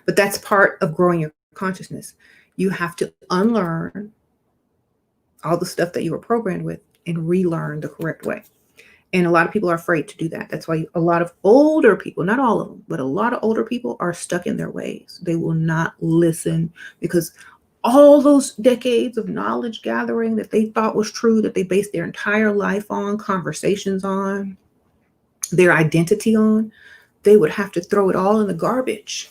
Speaker 1: But that's part of growing your consciousness. You have to unlearn all the stuff that you were programmed with and relearn the correct way. And a lot of people are afraid to do that. That's why a lot of older people, not all of them, but a lot of older people are stuck in their ways. They will not listen because all those decades of knowledge gathering that they thought was true, that they based their entire life on, conversations on, their identity on, they would have to throw it all in the garbage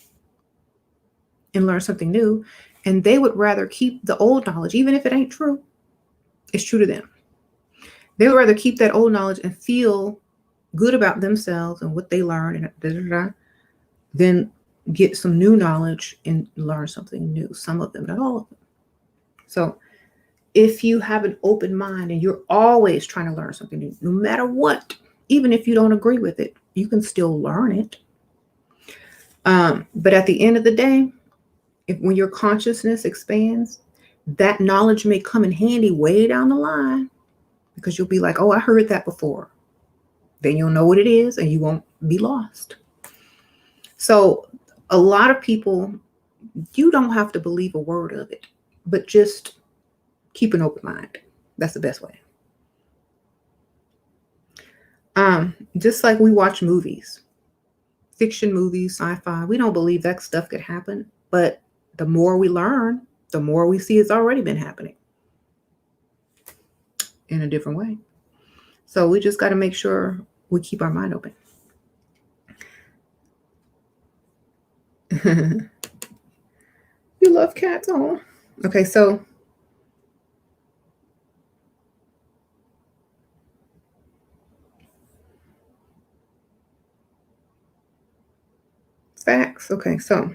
Speaker 1: and learn something new. And they would rather keep the old knowledge, even if it ain't true, it's true to them. They would rather keep that old knowledge and feel good about themselves and what they learned and than get some new knowledge and learn something new. Some of them, not all of them. So if you have an open mind and you're always trying to learn something new, no matter what, even if you don't agree with it, you can still learn it. But at the end of the day, when your consciousness expands, that knowledge may come in handy way down the line, because you'll be like, oh, I heard that before. Then you'll know what it is and you won't be lost. So a lot of people, you don't have to believe a word of it, but just keep an open mind. That's the best way. Just like we watch movies, fiction movies, sci-fi, we don't believe that stuff could happen, but the more we learn, the more we see it's already been happening in a different way. So we just got to make sure we keep our mind open. You love cats, oh. Okay, so facts. Okay, so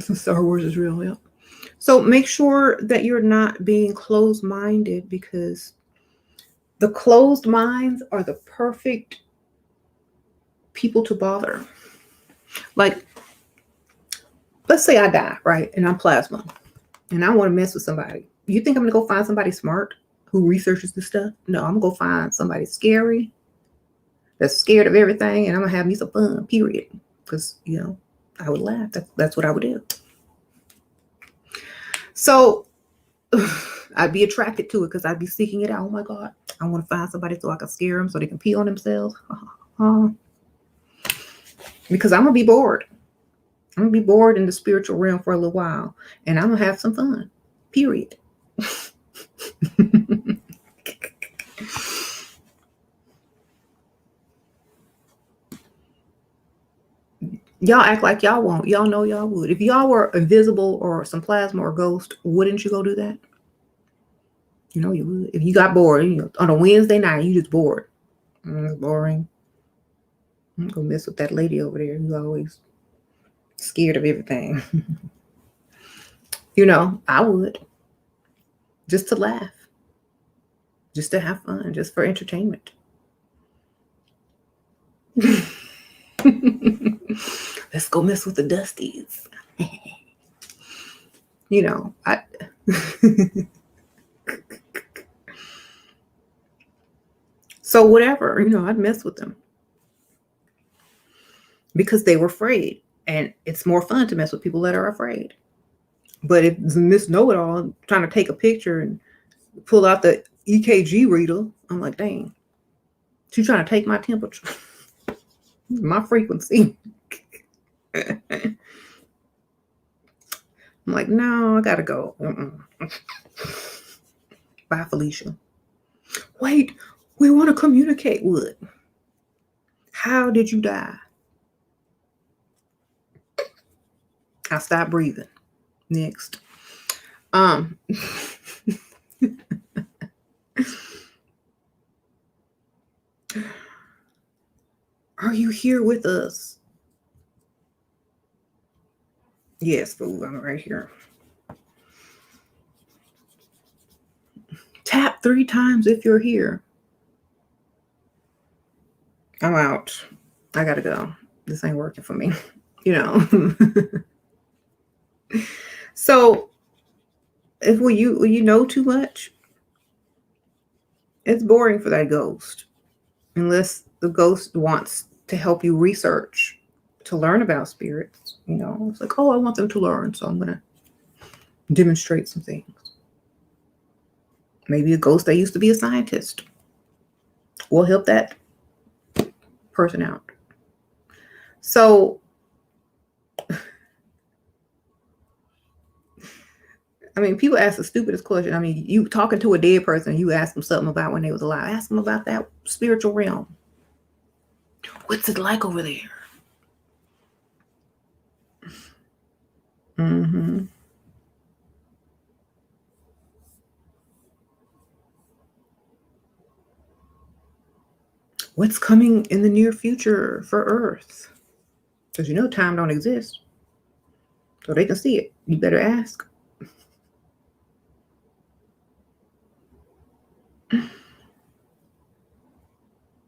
Speaker 1: Star Wars is real, yeah. So make sure that you're not being closed-minded, because the closed minds are the perfect people to bother. Like, let's say I die, right? And I'm plasma and I want to mess with somebody. You think I'm going to go find somebody smart who researches this stuff? No, I'm going to go find somebody scary that's scared of everything, and I'm going to have me some fun, period. Because, you know, I would laugh. That's what I would do. So I'd be attracted to it because I'd be seeking it out. Oh my God, I want to find somebody so I can scare them so they can pee on themselves. Because I'm going to be bored. I'm going to be bored in the spiritual realm for a little while, and I'm going to have some fun, period. Y'all act like y'all won't. Y'all know y'all would. If y'all were invisible or some plasma or ghost, wouldn't you go do that? You know you would. If you got bored, you know, on a Wednesday night, you just bored. Boring. I'm gonna mess with that lady over there who's always scared of everything. You know, I would. Just to laugh. Just to have fun. Just for entertainment. Let's go mess with the Dusties. You know, so whatever, you know, I'd mess with them because they were afraid, and it's more fun to mess with people that are afraid. But if Miss Know-It-All trying to take a picture and pull out the EKG reader, I'm like, dang, she's trying to take my temperature, my frequency. I'm like, no, I gotta go. Bye, Felicia. Wait, we want to communicate. What? How did you die? I stopped breathing. Next. Are you here with us? Yes, boo, I'm right here. Tap 3 times if you're here. I'm out. I gotta go. This ain't working for me. You know. So if when you know too much, it's boring for that ghost. Unless the ghost wants to help you research to learn about spirits. You know, it's like, oh, I want them to learn, so I'm gonna demonstrate some things. Maybe a ghost that used to be a scientist will help that person out. So, I mean, people ask the stupidest question. I mean, you talking to a dead person, you ask them something about when they was alive. Ask them about that spiritual realm. What's it like over there? Mm-hmm. What's coming in the near future for Earth? Because you know time don't exist. So they can see it. You better ask.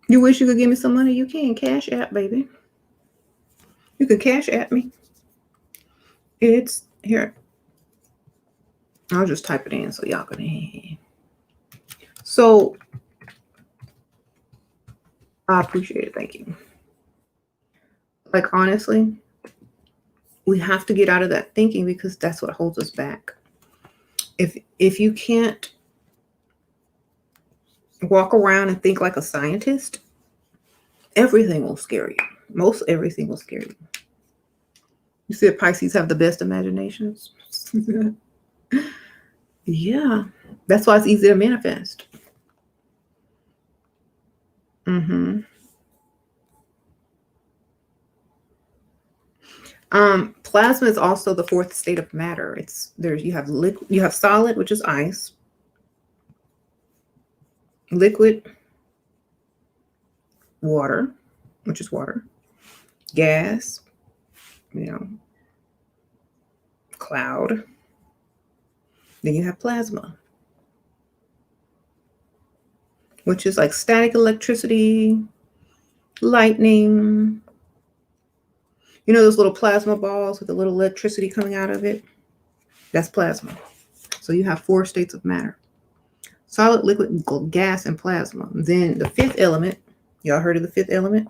Speaker 1: You wish you could give me some money? You can. Cash App, baby. You can Cash App me. It's here. I'll just type it in so y'all can hear. So I appreciate it. Thank you. Like, honestly, we have to get out of that thinking because that's what holds us back. If you can't walk around and think like a scientist, everything will scare you. Most everything will scare you. You see, Pisces have the best imaginations. Yeah, that's why it's easy to manifest. Mm-hmm. Plasma is also the fourth state of matter. You have liquid, you have solid, which is ice, liquid, water, which is water, gas, cloud. Then you have plasma, which is like static electricity, lightning. You know those little plasma balls with the little electricity coming out of it? That's plasma. So you have 4 states of matter: solid, liquid, gas, and plasma. Then the 5th element, y'all heard of the 5th element?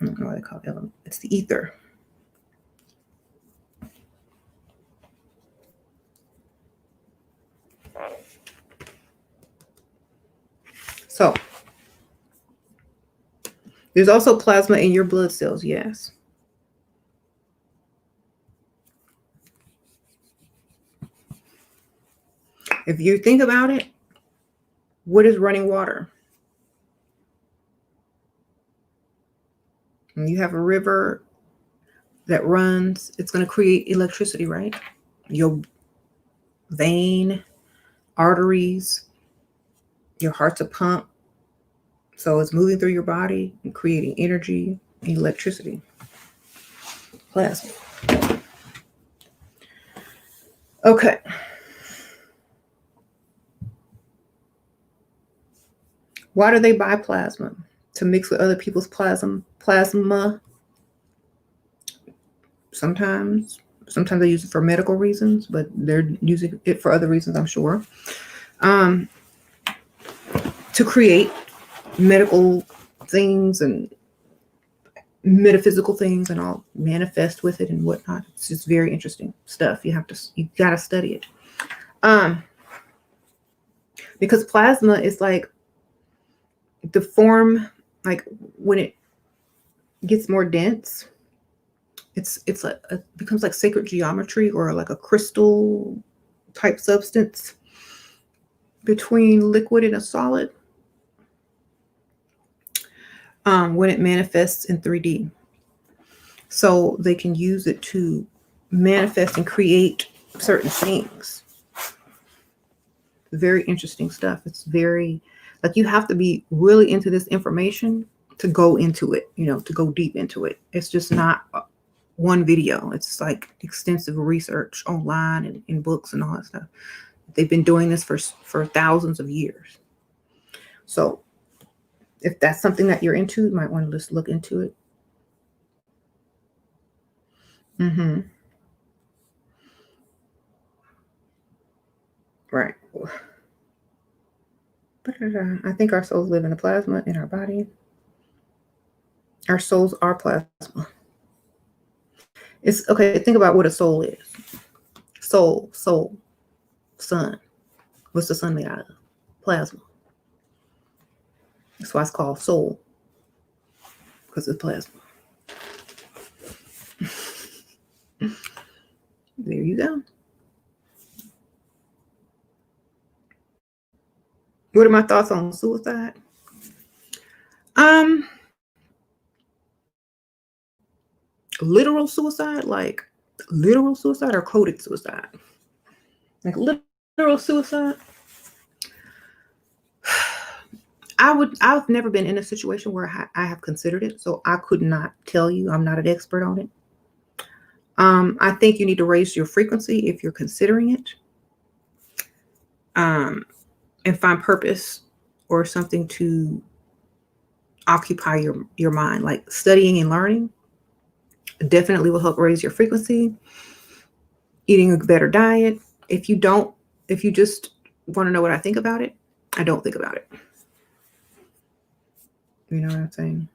Speaker 1: I don't know why they call it element. It's the ether. So there's also plasma in your blood cells, yes. If you think about it, what is running water? When you have a river that runs, it's going to create electricity, right? Your vein, arteries, your heart's a pump. So it's moving through your body and creating energy and electricity. Plasma. Okay. Why do they buy plasma? To mix with other people's plasma. Sometimes they use it for medical reasons, but they're using it for other reasons, I'm sure. To create medical things and metaphysical things and all, manifest with it and whatnot. It's just very interesting stuff. You gotta study it. Because plasma is like the form, like when it gets more dense, it's like it becomes like sacred geometry or like a crystal type substance between liquid and a solid. When it manifests in 3D. So they can use it to manifest and create certain things. Very interesting stuff. It's very, like, you have to be really into this information to go into it, to go deep into it. It's just not one video. It's like extensive research online and in books and all that stuff. They've been doing this for thousands of years. So if that's something that you're into, you might want to just look into it. Right. I think our souls live in the plasma in our body. Our souls are plasma. It's okay. Think about what a soul is. Soul, sun. What's the sun made out of? Plasma. That's why it's called soul, because it's plasma. There you go. What are my thoughts on suicide? Literal suicide, like literal suicide, or coded suicide? Like literal suicide. I've never been in a situation where I have considered it, so I could not tell you. I'm not an expert on it. I think you need to raise your frequency if you're considering it, and find purpose or something to occupy your mind. Like studying and learning definitely will help raise your frequency. Eating a better diet. If you just want to know what I think about it, I don't think about it. You know what I'm saying?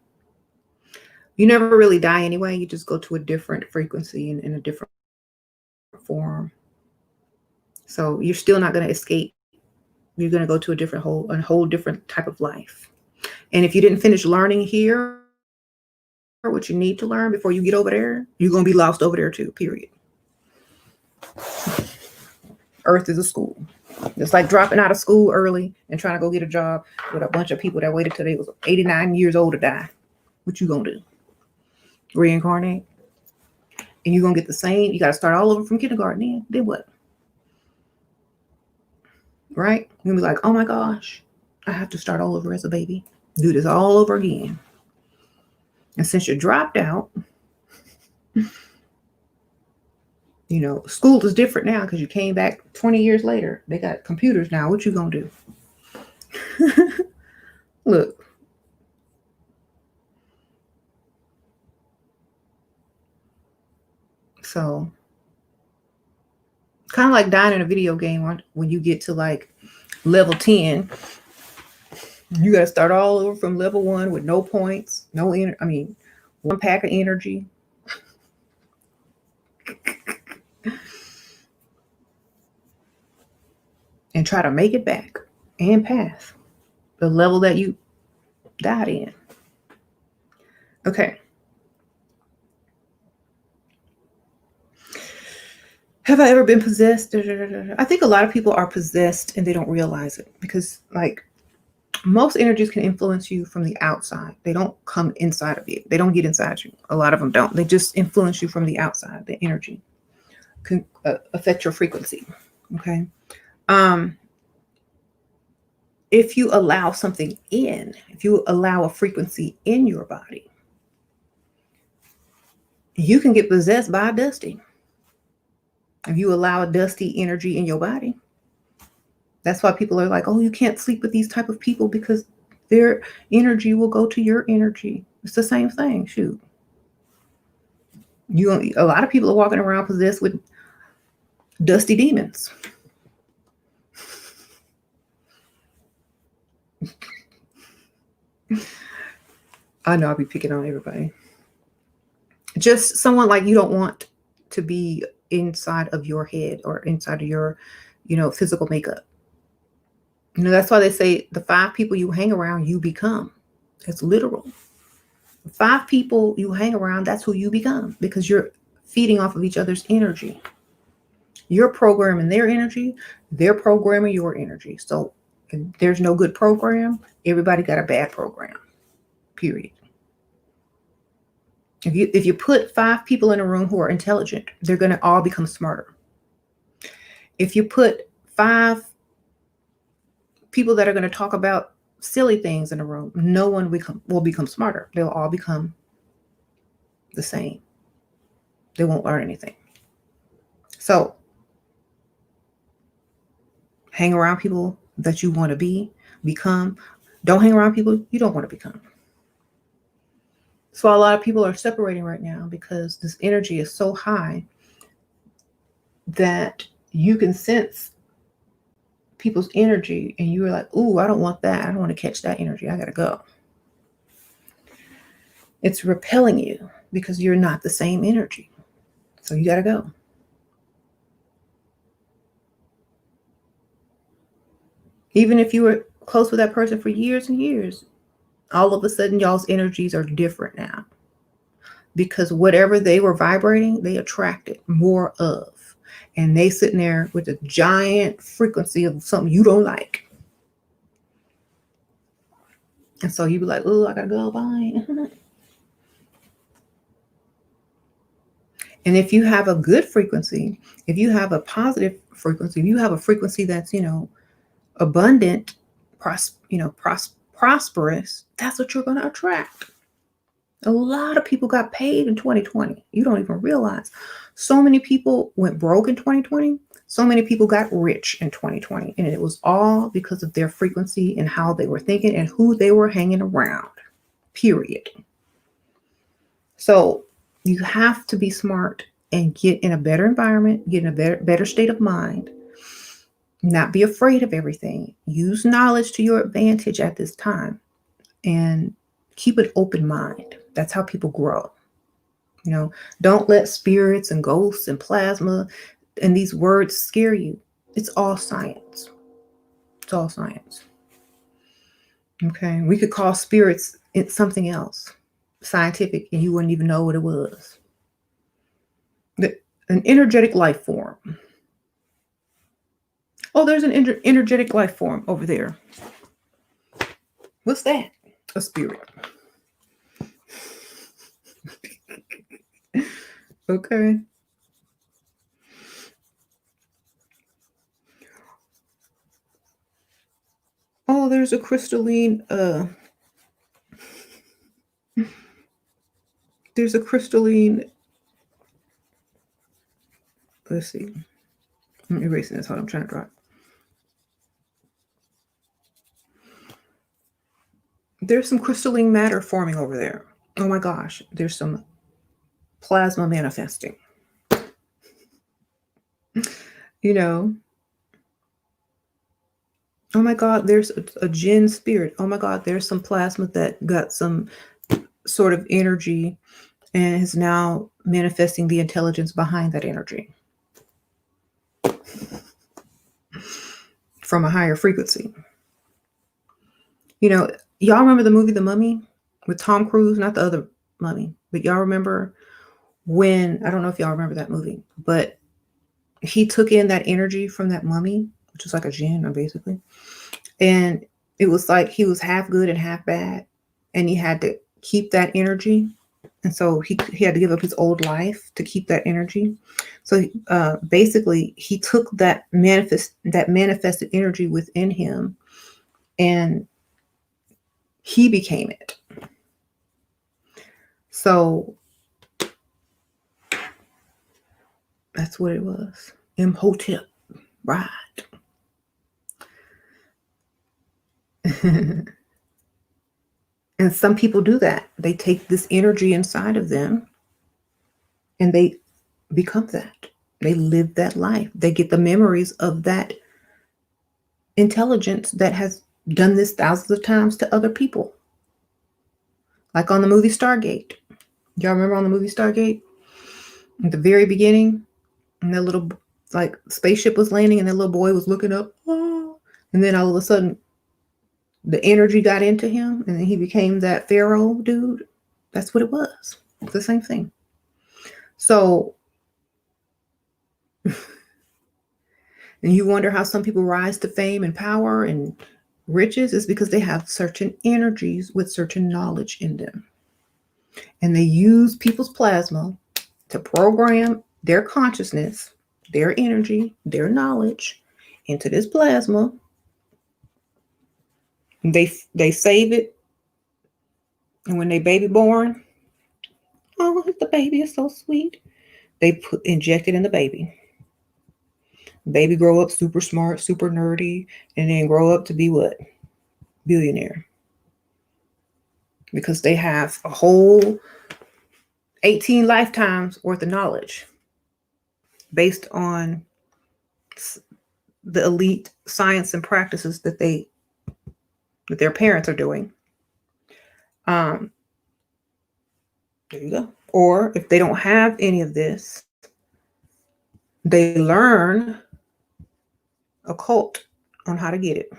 Speaker 1: You never really die anyway. You just go to a different frequency in a different form. So you're still not going to escape. You're going to go to a whole different type of life. And if you didn't finish learning here, what you need to learn before you get over there, you're going to be lost over there too, period. Earth is a school. It's like dropping out of school early and trying to go get a job with a bunch of people that waited till they was 89 years old to die. What you going to do? Reincarnate? And you're going to get the same. You got to start all over from kindergarten then what? Right? You're going to be like, oh my gosh, I have to start all over as a baby. Do this all over again. And since you dropped out, you know, school is different now because you came back 20 years later. They got computers now. What you going to do? Look. So, kind of like dying in a video game when you get to like level 10. You got to start all over from level 1 with no points, one pack of energy. And try to make it back and pass the level that you died in. Okay. Have I ever been possessed? I think a lot of people are possessed and they don't realize it because, like, most energies can influence you from the outside. They don't come inside of you. They don't get inside you. A lot of them don't. They just influence you from the outside. The energy can affect your frequency. Okay. If you allow something in, if you allow a frequency in your body, you can get possessed by a dusty. If you allow a dusty energy in your body, that's why people are like, oh, you can't sleep with these type of people because their energy will go to your energy. It's the same thing. Shoot. A lot of people are walking around possessed with dusty demons. I know I'll be picking on everybody. Just someone like you don't want to be inside of your head or inside of your, physical makeup. That's why they say the 5 people you hang around, you become. It's literal. The 5 people you hang around, that's who you become because you're feeding off of each other's energy. You're programming their energy. They're programming your energy. So if there's no good program, everybody got a bad program, period. If you put 5 people in a room who are intelligent, they're going to all become smarter. If you put 5 people that are going to talk about silly things in a room, no one will become smarter. They'll all become the same. They won't learn anything. So hang around people that you want to become. Don't hang around people you don't want to become. So a lot of people are separating right now because this energy is so high that you can sense people's energy and you're like, ooh, I don't want that. I don't want to catch that energy. I got to go. It's repelling you because you're not the same energy. So you got to go. Even if you were close with that person for years and years, all of a sudden y'all's energies are different now. Because whatever they were vibrating, they attracted more of. And they sitting there with a giant frequency of something you don't like. And so you be like, oh, I gotta go, bye. And if you have a good frequency, if you have a positive frequency, if you have a frequency that's, abundant, prosperous, that's what you're going to attract. A lot of people got paid in 2020. You don't even realize. So many people went broke in 2020. So many people got rich in 2020. And it was all because of their frequency and how they were thinking and who they were hanging around. Period. So you have to be smart and get in a better environment, get in a better state of mind. Not be afraid of everything. Use knowledge to your advantage at this time. And keep an open mind. That's how people grow. Don't let spirits and ghosts and plasma and these words scare you. It's all science. It's all science. Okay. We could call spirits something else, scientific, and you wouldn't even know what it was. An energetic life form. Oh, there's an energetic life form over there. What's that? A spirit. Okay. Oh, there's a crystalline, let's see. I'm erasing this. Hold on, I'm trying to draw it. There's some crystalline matter forming over there. Oh my gosh, there's some plasma manifesting. Oh my God, there's a Djinn spirit. Oh my God, there's some plasma that got some sort of energy and is now manifesting the intelligence behind that energy from a higher frequency. Y'all remember the movie The Mummy with Tom Cruise? Not the other mummy, but y'all remember when, I don't know if y'all remember that movie, but he took in that energy from that mummy, which was like a Djinn, basically. And it was like he was half good and half bad. And he had to keep that energy. And so he had to give up his old life to keep that energy. So basically, he took that manifested energy within him and he became it. So that's what it was. Imhotep. Right. And some people do that. They take this energy inside of them and they become that. They live that life. They get the memories of that intelligence that has done this thousands of times to other people. Like on the movie Stargate. Y'all remember on the movie Stargate? At the very beginning, and that little spaceship was landing and that little boy was looking up. Oh, and then all of a sudden, the energy got into him and then he became that pharaoh dude. That's what it was. It's the same thing. So, and you wonder how some people rise to fame and power and riches is because they have certain energies with certain knowledge in them. And they use people's plasma to program their consciousness, their energy, their knowledge into this plasma. They save it. And when they baby born, oh, the baby is so sweet. they inject it in the baby. Baby grow up super smart, super nerdy, and then grow up to be what? Billionaire. Because they have a whole 18 lifetimes worth of knowledge based on the elite science and practices that their parents are doing. There you go. Or if they don't have any of this, they learn occult on how to get it.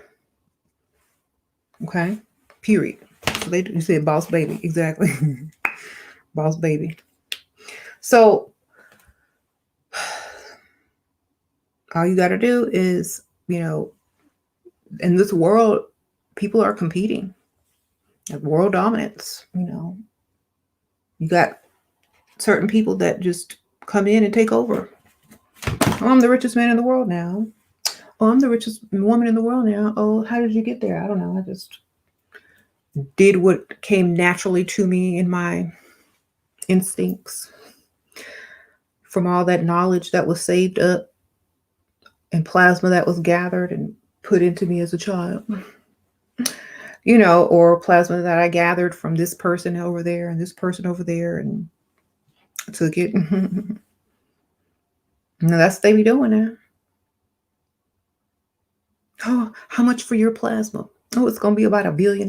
Speaker 1: Okay? Period. So you said boss baby. Exactly. Boss baby. So all you got to do is, in this world, people are competing. Like world dominance, You got certain people that just come in and take over. Oh, I'm the richest man in the world now. Oh, I'm the richest woman in the world now. Oh, how did you get there? I don't know. I just did what came naturally to me in my instincts from all that knowledge that was saved up and plasma that was gathered and put into me as a child. Or plasma that I gathered from this person over there and this person over there and took it. No, that's what they be doing now. Oh, how much for your plasma? Oh, it's going to be about $1 billion.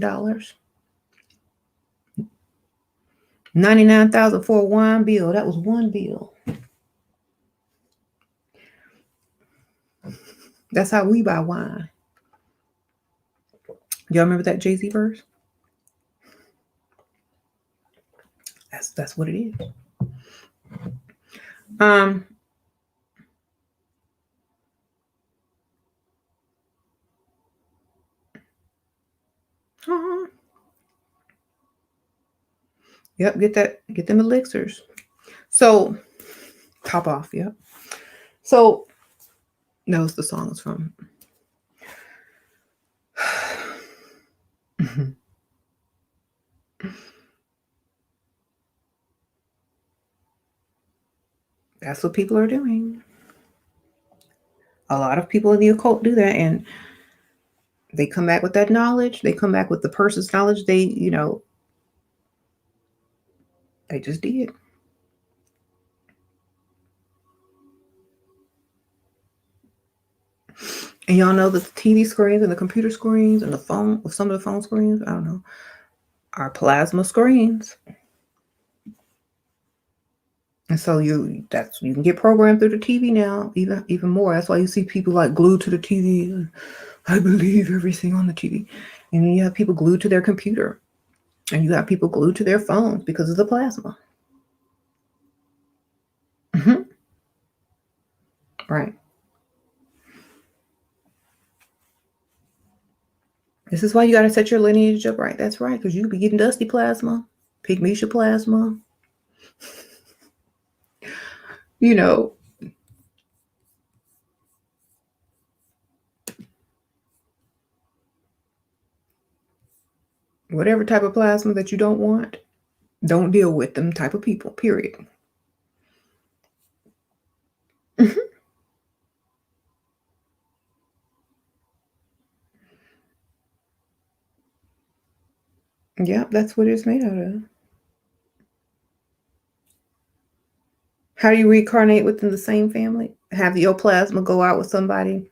Speaker 1: 99,000 for a wine bill. That was one bill. That's how we buy wine. Y'all remember that Jay-Z verse? That's what it is. Yep, get them elixirs. So top off, yep. So that was the song it's from. That's what people are doing. A lot of people in the occult do that, and they come back with that knowledge. They come back with the person's knowledge. They just did. And y'all know the TV screens and the computer screens and the phone, some of the phone screens, I don't know, are plasma screens. And so you can get programmed through the TV now, even more. That's why you see people like glued to the TV. I believe everything on the TV. And then you have people glued to their computer. And you have people glued to their phones because of the plasma. Mm-hmm. Right. This is why you got to set your lineage up right. That's right, because you could be getting dusty plasma, pygmesia plasma. Whatever type of plasma that you don't want, don't deal with them type of people, period. Yep, that's what it's made out of. How do you reincarnate within the same family? Have your plasma go out with somebody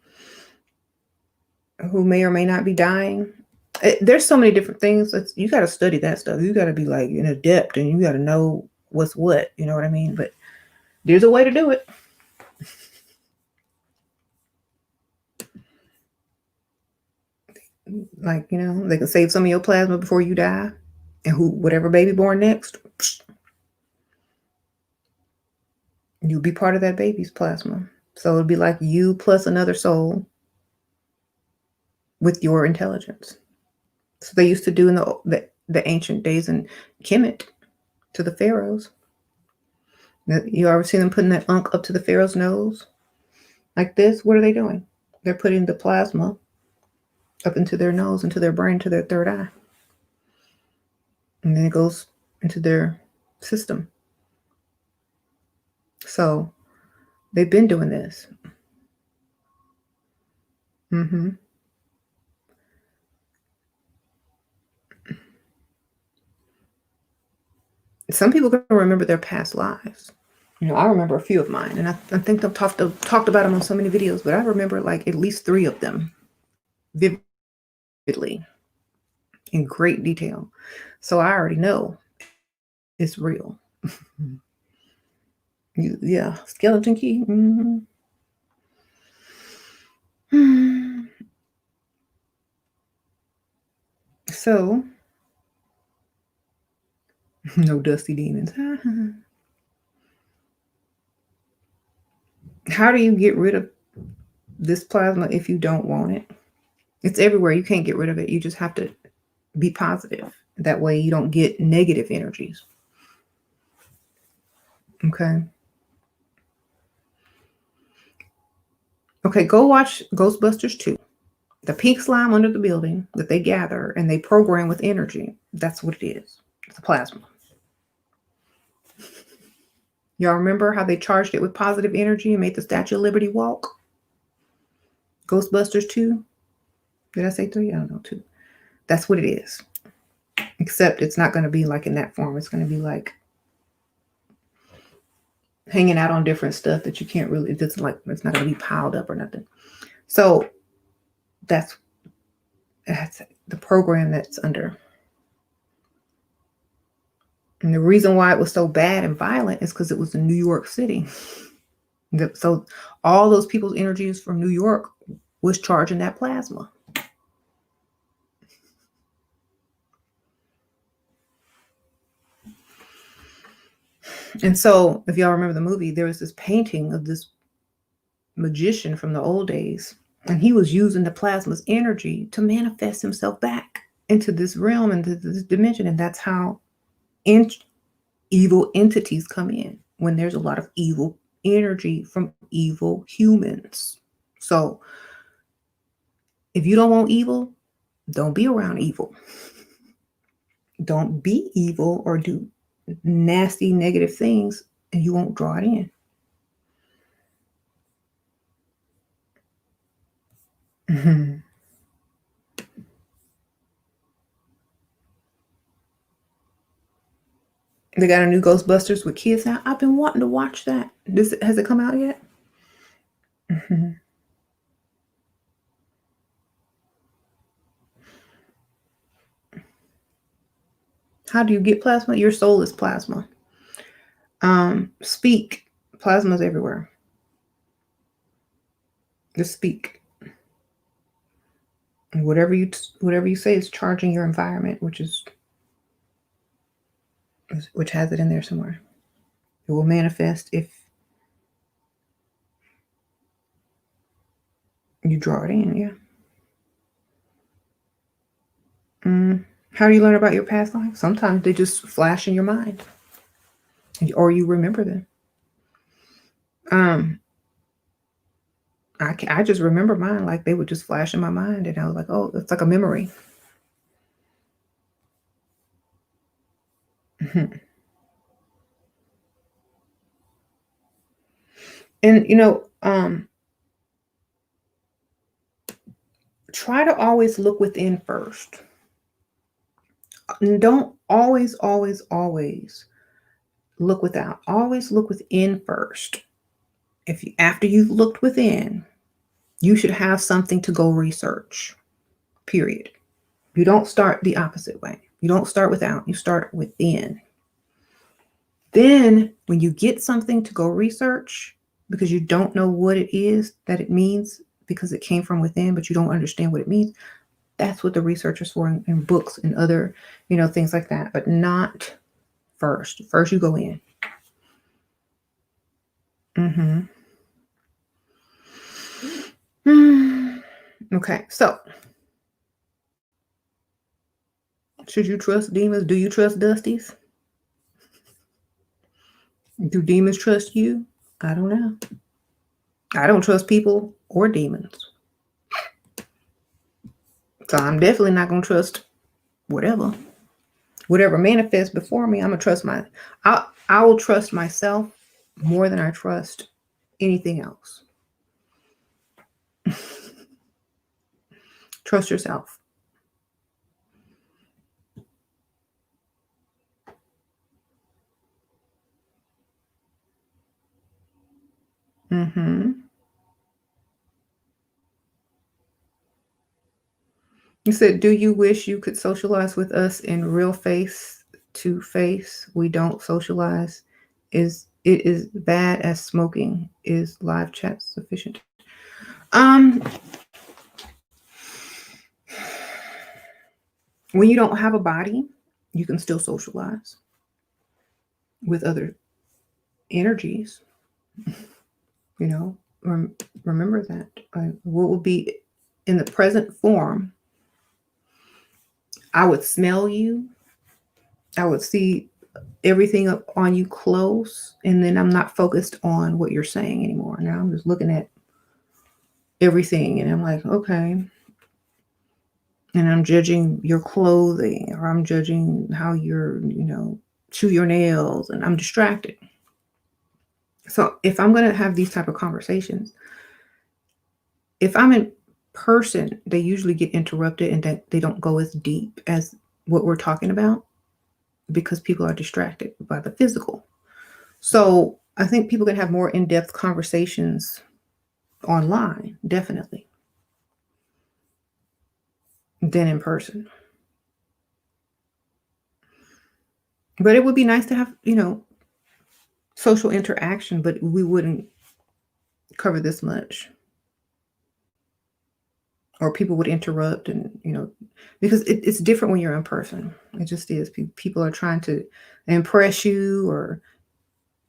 Speaker 1: who may or may not be dying? There's so many different things. You got to study that stuff. You got to be like an adept, and you got to know what's what. You know what I mean? But there's a way to do it. Like, they can save some of your plasma before you die, and whatever baby born next, you'll be part of that baby's plasma. So it'll be like you plus another soul with your intelligence. So they used to do in the ancient days in Kemet to the pharaohs. You ever see them putting that unk up to the pharaoh's nose? Like this? What are they doing? They're putting the plasma up into their nose, into their brain, to their third eye. And then it goes into their system. So they've been doing this. Some people can remember their past lives. I remember a few of mine, and I think I've talked about them on so many videos, but I remember like at least 3 of them vividly in great detail. So I already know it's real. Yeah, skeleton key. So, no dusty demons. How do you get rid of this plasma if you don't want it? It's everywhere. You can't get rid of it. You just have to be positive. That way you don't get negative energies. Okay. Okay, go watch Ghostbusters 2. The pink slime under the building that they gather and they program with energy. That's what it is. It's a plasma. Y'all remember how they charged it with positive energy and made the Statue of Liberty walk? Ghostbusters 2? Did I say 3? I don't know, 2. That's what it is. Except it's not going to be like in that form. It's going to be like hanging out on different stuff that you can't really, it's not going to be piled up or nothing. So that's the program that's under. And the reason why it was so bad and violent is because it was in New York City. So all those people's energies from New York was charging that plasma. And so if y'all remember the movie, there was this painting of this magician from the old days, and he was using the plasma's energy to manifest himself back into this realm, into this dimension. And that's how evil entities come in, when there's a lot of evil energy from evil humans. So if you don't want evil, don't be around evil. Don't be evil or do nasty negative things, and you won't draw it in. They got a new Ghostbusters with kids now. I've been wanting to watch that. Has it come out yet? How do you get plasma? Your soul is plasma. Speak. Plasma's everywhere. Just speak. And whatever you say is charging your environment, which has it in there somewhere. It will manifest if you draw it in. Yeah. How do you learn about your past life? Sometimes they just flash in your mind, or you remember them. I just remember mine, like they would just flash in my mind, and I was like, oh, it's like a memory. And try to always look within first. Don't always look without. Always look within first. After you've looked within, you should have something to go research. Period. You don't start the opposite way. You don't start without. You start within. Then when you get something to go research, because you don't know what it is that it means, because it came from within, but you don't understand what it means, that's what the researchers for in books and other, things like that, but not first. First you go in. Okay, so should you trust demons? Do you trust Dusties? Do demons trust you? I don't know. I don't trust people or demons. So I'm definitely not going to trust whatever manifests before me. I'm going to trust I will trust myself more than I trust anything else. Trust yourself. Mm-hmm. You said, do you wish you could socialize with us in real face to face? We don't socialize. It is bad as smoking. Is live chat sufficient? When you don't have a body, you can still socialize with other energies. You know, remember that. What would be in the present form? I would smell you. I would see everything up on you close, and then I'm not focused on what you're saying anymore. Now I'm just looking at everything, and I'm like, okay. And I'm judging your clothing, or I'm judging how you're, chew your nails, and I'm distracted. So if I'm going to have these type of conversations, if I'm in person, they usually get interrupted and they don't go as deep as what we're talking about because people are distracted by the physical. So I think people can have more in-depth conversations online, definitely, than in person. But it would be nice to have, social interaction, but we wouldn't cover this much. Or people would interrupt and, because it's different when you're in person. It just is. People are trying to impress you or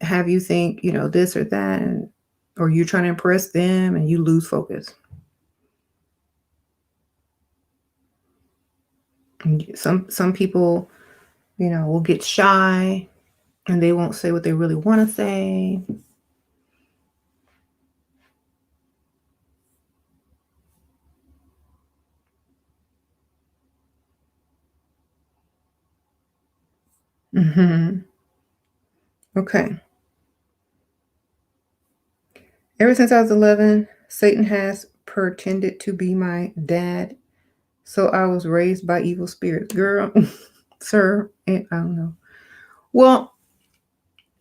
Speaker 1: have you think, this or that, or you're trying to impress them and you lose focus. And some people, will get shy and they won't say what they really want to say. Mm-hmm. Okay. Ever since I was 11, Satan has pretended to be my dad. So I was raised by evil spirits. Girl, sir, I don't know. Well,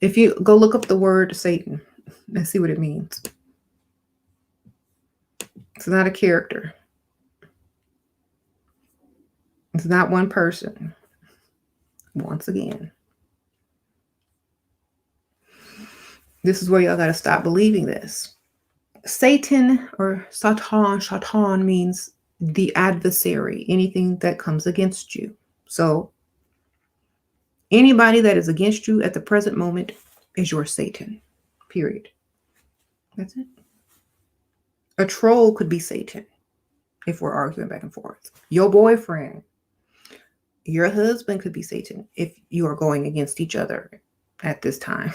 Speaker 1: if you go look up the word Satan and see what it means. It's not a character. It's not one person. Once again. This is where y'all got to stop believing this. Satan or Satan means the adversary, anything that comes against you. So anybody that is against you at the present moment is your Satan, period. That's it. A troll could be Satan if we're arguing back and forth. Your boyfriend, your husband could be Satan if you are going against each other at this time.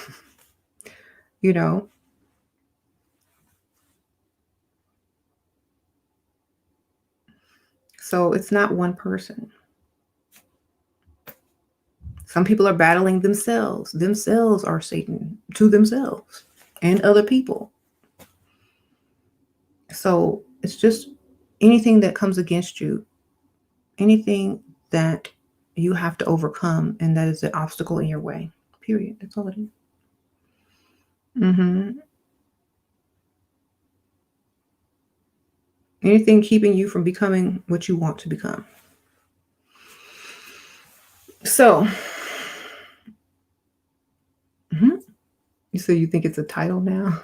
Speaker 1: So it's not one person. Some people are battling themselves. Themselves are Satan to themselves and other people. So it's just anything that comes against you, anything that you have to overcome, and that is an obstacle in your way. Period. That's all it is. Mm-hmm. Anything keeping you from becoming what you want to become. So, so you think it's a title now?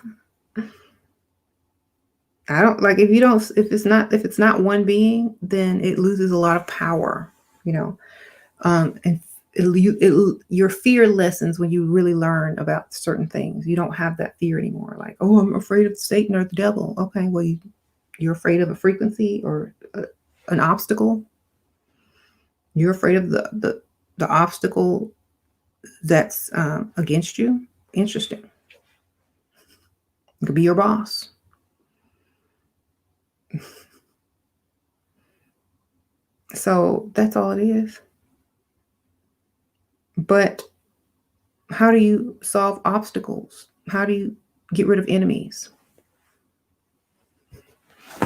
Speaker 1: I don't like if it's not one being, then it loses a lot of power, and your fear lessens when you really learn about certain things. You don't have that fear anymore. Like, oh, I'm afraid of Satan or the devil. Okay, well, you're afraid of a frequency or an obstacle. You're afraid of the obstacle that's against you. Interesting. It could be your boss. So that's all it is. But how do you solve obstacles? How do you get rid of enemies?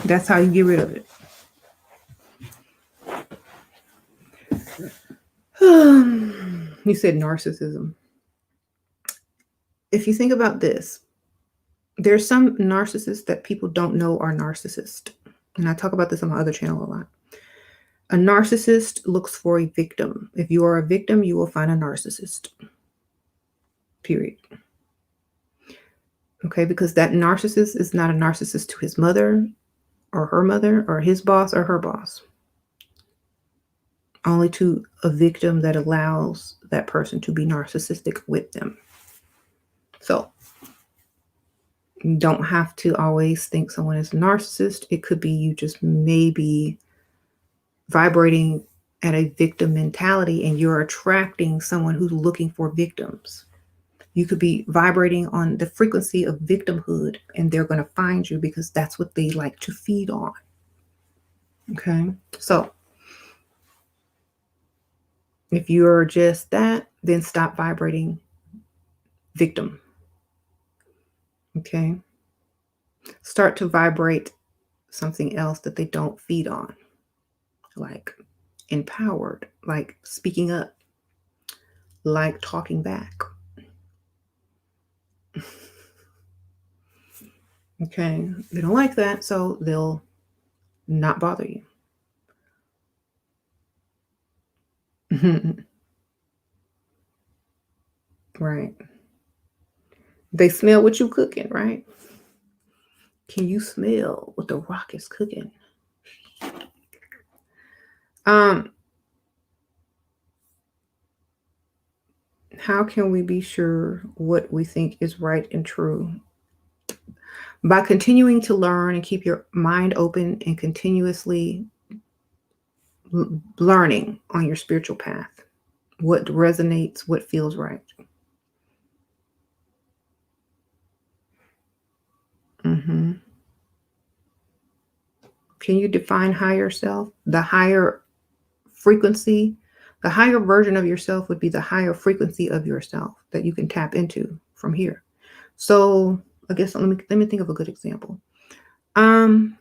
Speaker 1: That's how you get rid of it. You said narcissism. If you think about this, there's some narcissists that people don't know are narcissists. And I talk about this on my other channel a lot. A narcissist looks for a victim. If you are a victim, you will find a narcissist. Period. Okay, because that narcissist is not a narcissist to his mother or her mother or his boss or her boss. Only to a victim that allows that person to be narcissistic with them. So you don't have to always think someone is a narcissist. It could be you just maybe vibrating at a victim mentality and you're attracting someone who's looking for victims. You could be vibrating on the frequency of victimhood and they're going to find you because that's what they like to feed on. Okay, so if you're just that, then stop vibrating victim. Okay, start to vibrate something else that they don't feed on, like empowered, like speaking up, like talking back. Okay, they don't like that, so they'll not bother you. Right. They smell what you cooking, right? Can you smell what the rock is cooking? How can we be sure what we think is right and true? By continuing to learn and keep your mind open and continuously learning on your spiritual path. What resonates, what feels right. Can you define higher self? The higher frequency, the higher version of yourself would be the higher frequency of yourself that you can tap into from here. So I guess let me think of a good example. A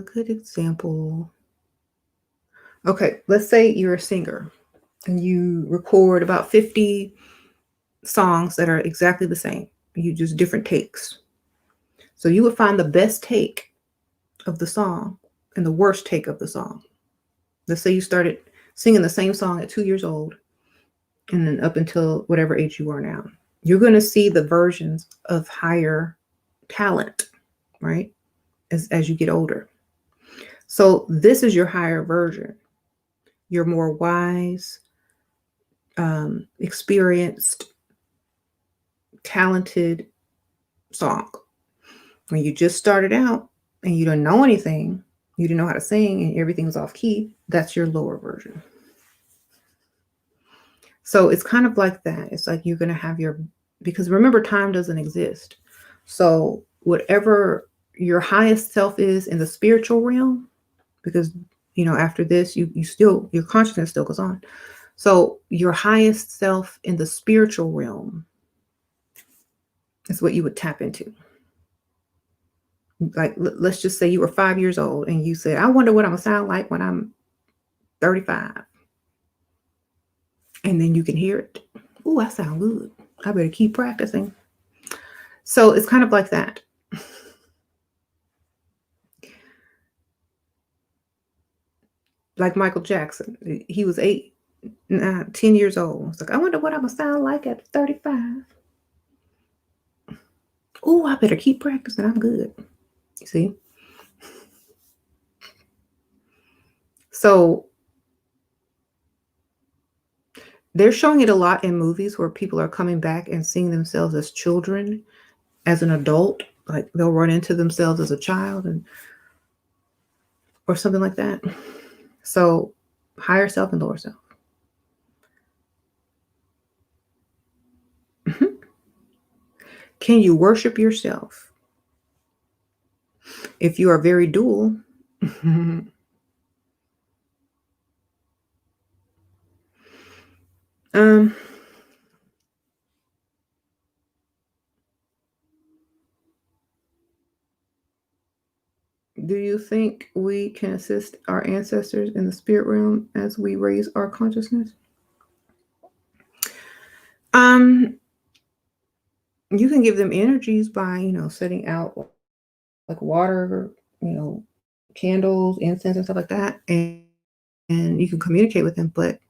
Speaker 1: good example. Okay, let's say you're a singer and you record about 50 songs that are exactly the same. You just different takes. So you would find the best take of the song and the worst take of the song. Let's say you started singing the same song at 2 years old and then up until whatever age you are now. You're going to see the versions of higher talent, right? As you get older. So this is your higher version. You're more wise, experienced, talented song. When you just started out and you don't know anything, you didn't know how to sing and everything's off key, that's your lower version. So it's kind of like that. It's like you're going to have because remember, time doesn't exist. So whatever your highest self is in the spiritual realm, because, after this, your consciousness still goes on. So your highest self in the spiritual realm is what you would tap into. Like, let's just say you were 5 years old and you said, I wonder what I'm going to sound like when I'm 35. And then you can hear it. Oh, I sound good. I better keep practicing. So it's kind of like that. Like Michael Jackson. He was 10 years old. It's like, I wonder what I'm going to sound like at 35. Oh, I better keep practicing. I'm good. You see? So they're showing it a lot in movies where people are coming back and seeing themselves as children, as an adult. Like they'll run into themselves as a child or something like that. So higher self and lower self. Can you worship yourself? If you are very dual, Um, do you think we can assist our ancestors in the spirit realm as we raise our consciousness? You can give them energies by, setting out like water, candles, incense, and stuff like that, and you can communicate with them. But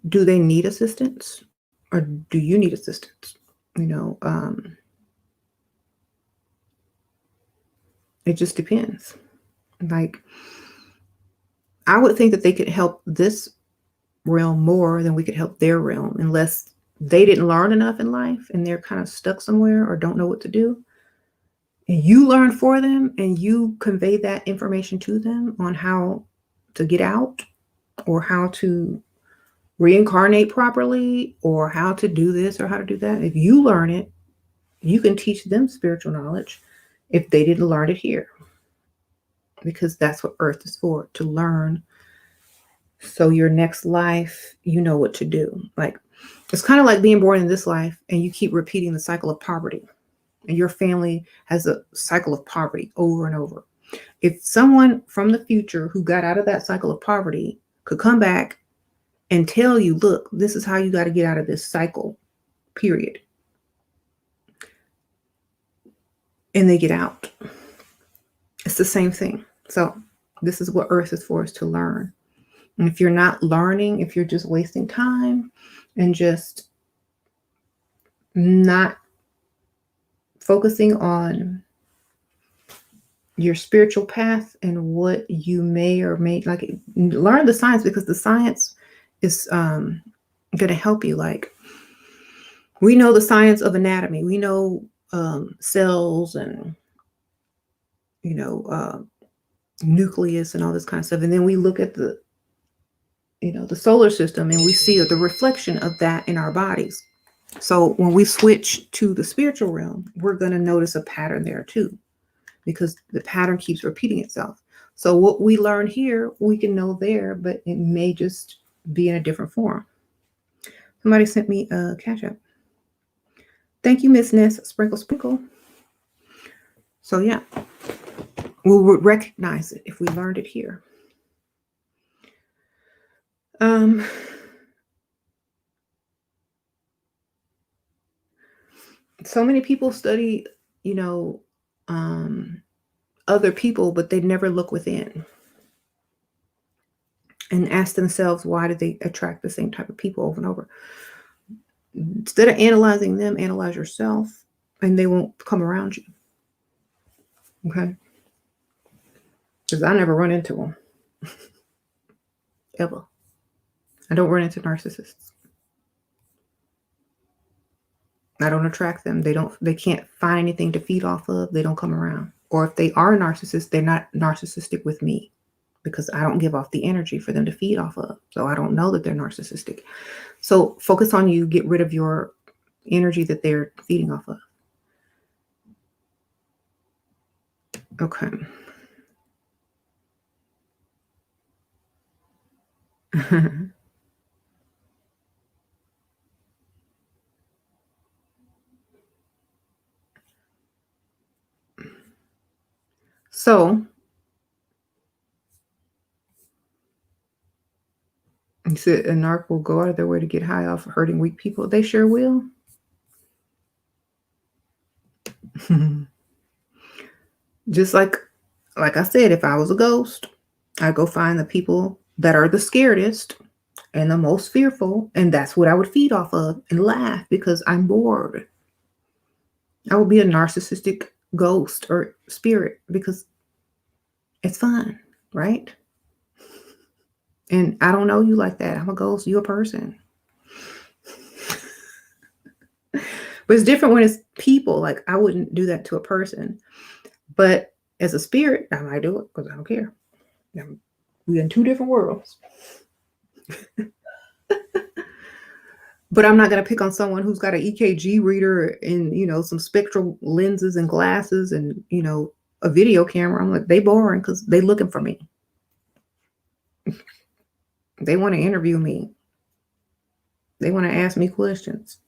Speaker 1: do they need assistance, or do you need assistance? It just depends. Like, I would think that they could help this realm more than we could help their realm, unless they didn't learn enough in life and they're kind of stuck somewhere or don't know what to do. And you learn for them and you convey that information to them on how to get out, or how to reincarnate properly, or how to do this or how to do that. If you learn it, you can teach them spiritual knowledge if they didn't learn it here. Because that's what Earth is for, to learn. So your next life, you know what to do. Like, it's kind of like being born in this life and you keep repeating the cycle of poverty. And your family has a cycle of poverty over and over. If someone from the future who got out of that cycle of poverty could come back and tell you, look, this is how you got to get out of this cycle, period. And they get out. It's the same thing. So this is what Earth is for, is to learn. And if you're not learning, if you're just wasting time and just not focusing on your spiritual path and what you may or may like, learn the science, because the science is going to help you. Like, we know the science of anatomy. We know cells and, nucleus and all this kind of stuff. And then we look at the solar system and we see the reflection of that in our bodies. So when we switch to the spiritual realm, we're going to notice a pattern there too, because the pattern keeps repeating itself. So what we learn here, we can know there, but it may just be in a different form. Somebody sent me a Cash App. Thank you, Miss Ness. Sprinkle, sprinkle. So yeah, we would recognize it if we learned it here. So many people study, other people, but they never look within and ask themselves, why do they attract the same type of people over and over? Instead of analyzing them, analyze yourself, and they won't come around you. Okay? Because I never run into them. Ever. I don't run into narcissists. I don't attract them. They can't find anything to feed off of. They don't come around. Or if they are narcissists, they're not narcissistic with me, because I don't give off the energy for them to feed off of. So I don't know that they're narcissistic. So focus on you. Get rid of your energy that they're feeding off of. Okay. So you said a narc will go out of their way to get high off of hurting weak people. They sure will. Just like I said, if I was a ghost, I'd go find the people that are the scaredest and the most fearful, and that's what I would feed off of and laugh because I'm bored. I would be a narcissistic ghost or spirit because it's fun, right? And I don't know you like that. I'm a ghost, you a person. But it's different when it's people. Like, I wouldn't do that to a person. But as a spirit, I might do it because I don't care. We're in two different worlds. But I'm not going to pick on someone who's got an EKG reader and, some spectral lenses and glasses and, a video camera. I'm like, they boring because they looking for me. They want to interview me. They want to ask me questions.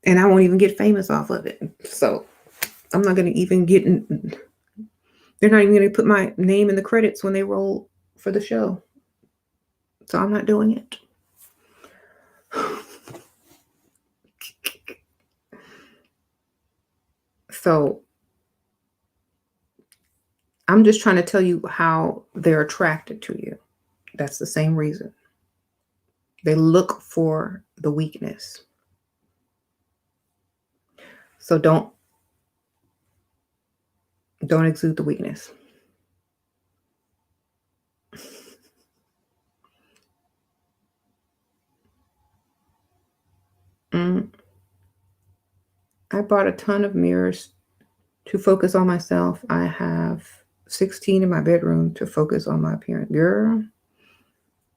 Speaker 1: And I won't even get famous off of it. So I'm not going to even get in. They're not even going to put my name in the credits when they roll for the show. So I'm not doing it. So I'm just trying to tell you how they're attracted to you. That's the same reason. They look for the weakness. So don't exude the weakness. I bought a ton of mirrors to focus on myself. I have 16 in my bedroom to focus on my appearance. Girl,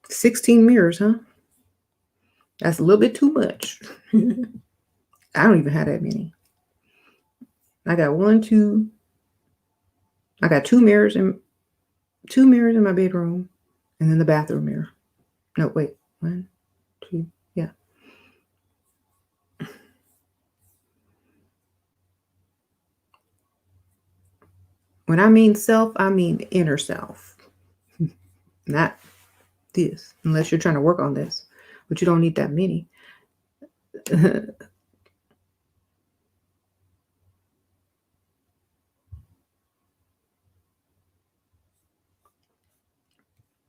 Speaker 1: 16 mirrors, huh? That's a little bit too much. I don't even have that many. I got I got two mirrors in my bedroom, and then the bathroom mirror. No, wait, 1, 2, yeah. When I mean self, I mean inner self. Not this, unless you're trying to work on this, but you don't need that many.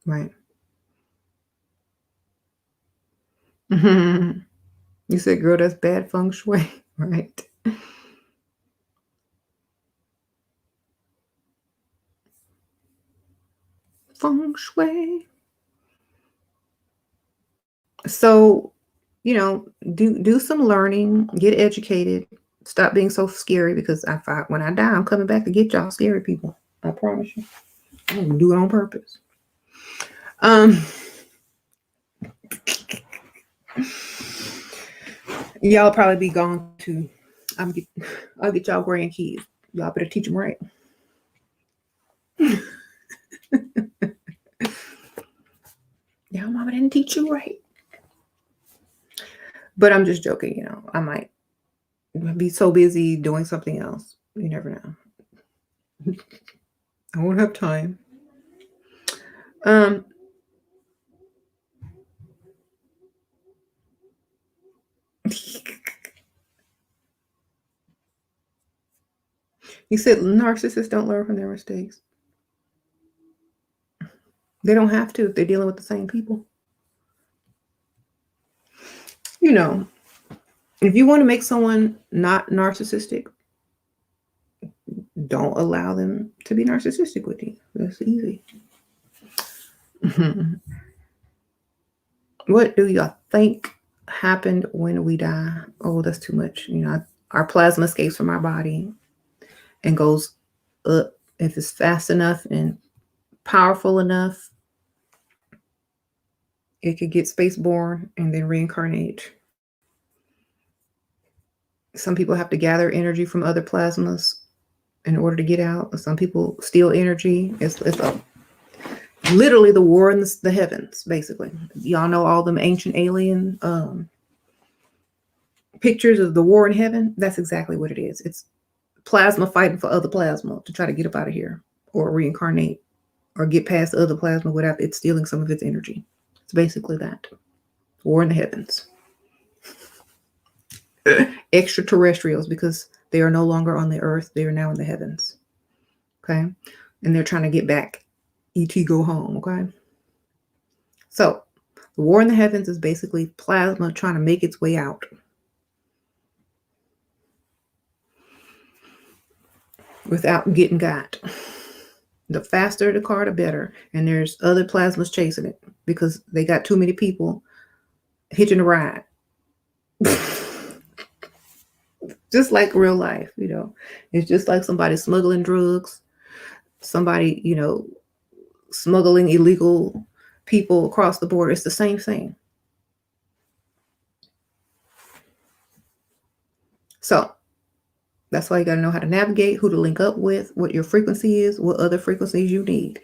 Speaker 1: Right. You said, girl, that's bad feng shui, right? Feng shui. So, do some learning, get educated, stop being so scary, because when I die, I'm coming back to get y'all scary people. I promise you. I'm gonna do it on purpose. Y'all probably be gone too. I'll get y'all grandkids. Y'all better teach them right. Y'all mama didn't teach you right. But I'm just joking, I might be so busy doing something else. You never know. I won't have time. You said narcissists don't learn from their mistakes. They don't have to if they're dealing with the same people. If you want to make someone not narcissistic, don't allow them to be narcissistic with you. That's easy. What do y'all think happened when we die? Oh, that's too much. Our plasma escapes from our body and goes up. If it's fast enough and powerful enough, it could get spaceborne and then reincarnate. Some people have to gather energy from other plasmas in order to get out. Some people steal energy. It's literally the war in the heavens, basically. Y'all know all them ancient alien pictures of the war in heaven? That's exactly what it is. It's plasma fighting for other plasma to try to get up out of here or reincarnate or get past the other plasma without it stealing some of its energy. It's basically that. War in the heavens. Extraterrestrials, because they are no longer on the earth. They are now in the heavens. Okay? And they're trying to get back. E.T. go home. Okay? So, the war in the heavens is basically plasma trying to make its way out. Without getting got. The faster the car, the better. And there's other plasmas chasing it because they got too many people hitching a ride. Just like real life, It's just like somebody smuggling drugs, somebody, smuggling illegal people across the border. It's the same thing. So that's why you got to know how to navigate, who to link up with, what your frequency is, what other frequencies you need.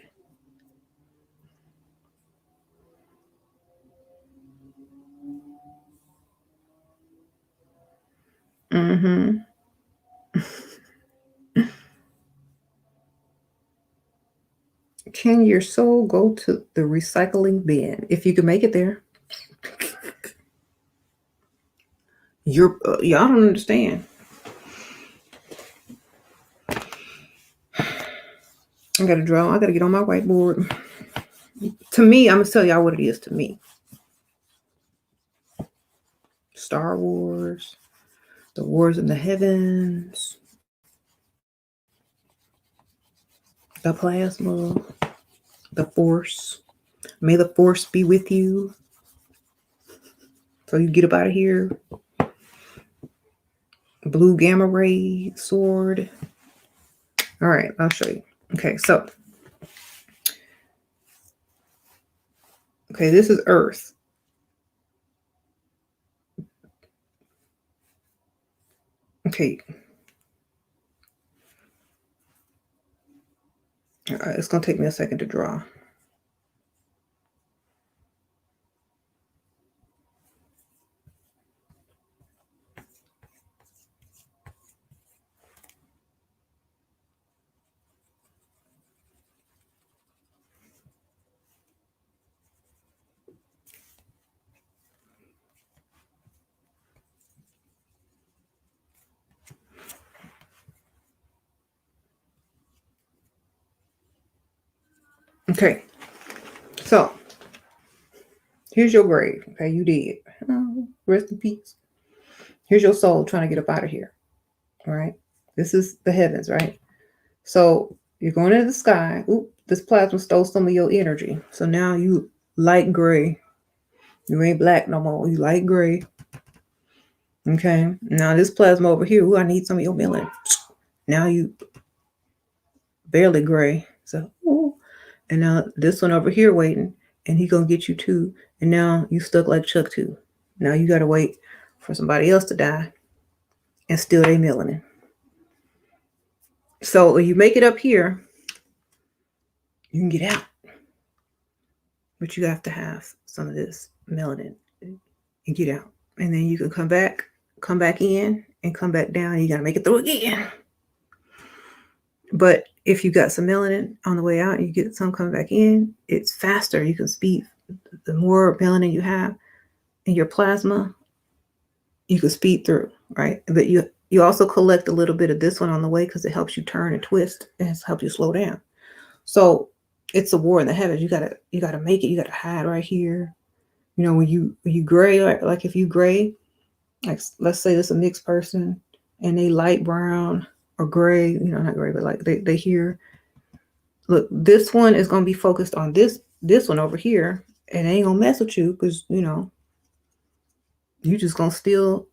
Speaker 1: Mm-hmm. Can your soul go to the recycling bin if you can make it there? Y'all don't understand. I gotta draw. I gotta get on my whiteboard. To me, I'm gonna tell y'all what it is to me. Star Wars, the wars in the heavens, the plasma, the force. May the force be with you. So you get up out of here. Blue gamma ray sword. All right, I'll show you. Okay, so. Okay, this is Earth. Okay. It's going to take me a second to draw. Okay, so here's your grave. Okay, you did. Oh, rest in peace. Here's your soul trying to get up out of here. All right, this is the heavens, right? So you're going into the sky. Oop, this plasma stole some of your energy. So now you light gray. You ain't black no more. You light gray. Okay, now this plasma over here. Ooh, I need some of your melanin. Now you barely gray. So, ooh. And now this one over here waiting, and he gonna get you too. And now you stuck like Chuck too. Now you gotta wait for somebody else to die and still they melanin. So when you make it up here, you can get out. But you have to have some of this melanin and get out. And then you can come back in, and come back down. You gotta make it through again. But if you got some melanin on the way out, you get some coming back in, it's faster. You can speed. The more melanin you have in your plasma, you can speed through, right? But you also collect a little bit of this one on the way because it helps you turn and twist and it helps you slow down. So it's a war in the heavens. You gotta make it. You gotta hide right here. You know, when you gray, like if you gray, like let's say this is a mixed person and they light brown or gray, you know, not gray, but like they hear, look, this one is going to be focused on this one over here, and they ain't going to mess with you because, you know, you just going to steal.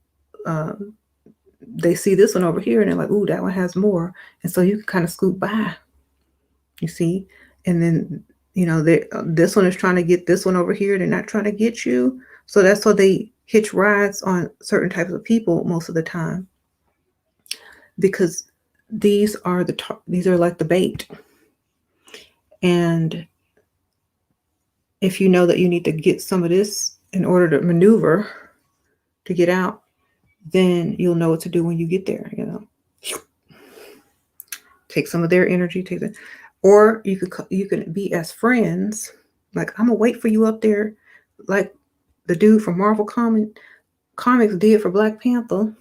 Speaker 1: They see this one over here and they're like, ooh, that one has more. And so you can kind of scoot by, you see? And then, you know, this one is trying to get this one over here. They're not trying to get you. So that's why they hitch rides on certain types of people most of the time, because these are like the bait. And if you know that you need to get some of this in order to maneuver to get out, then you'll know what to do when you get there, you know. Take some of their energy, or you can be as friends, like, I'm gonna wait for you up there, like the dude from Marvel Comics did for Black Panther.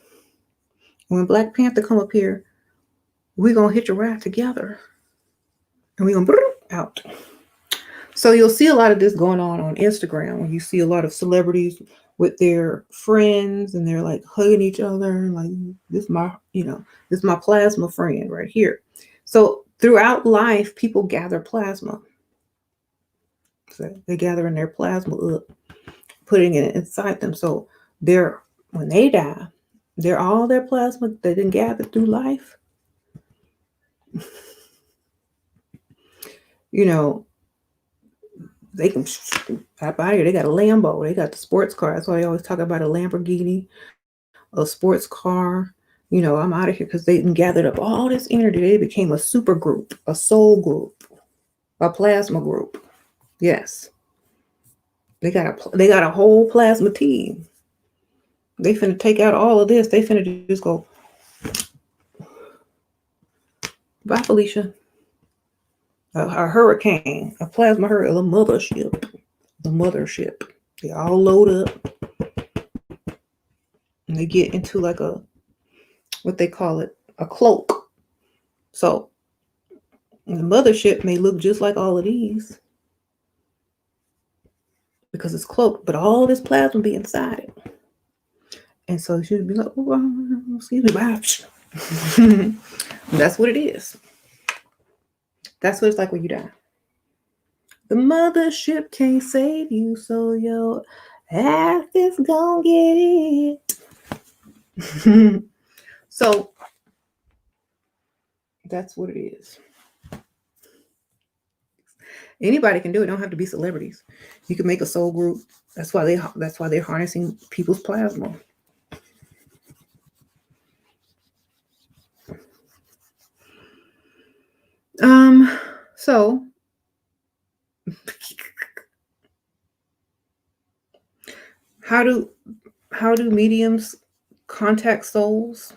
Speaker 1: When Black Panther come up here, we're gonna hit your ride together. And we're gonna out. So you'll see a lot of this going on Instagram, when you see a lot of celebrities with their friends and they're like hugging each other, like, this is my plasma friend right here. So throughout life, people gather plasma. So they gather in their plasma up, putting it inside them. So when they die, they're all their plasma they didn't gather through life. You know, they can pop out here. They got a Lambo. They got the sports car. That's why they always talk about a Lamborghini, a sports car. You know, I'm out of here because they gathered up all this energy. They became a super group, a soul group, a plasma group. Yes, they got a whole plasma team. They finna take out all of this. They finna just go, bye, Felicia. A hurricane, a plasma hurricane, the mothership. The mothership. They all load up. And they get into like a, what they call it, a cloak. So the mothership may look just like all of these because it's cloaked, but all this plasma be inside it. And so she'd be like, oh, excuse me, bye. That's what it is. That's what it's like when you die. The mothership can't save you, so your ass is gonna get it. So that's what it is. Anybody can do it. Don't have to be celebrities. You can make a soul group. That's why they're harnessing people's plasma. So how do mediums contact souls?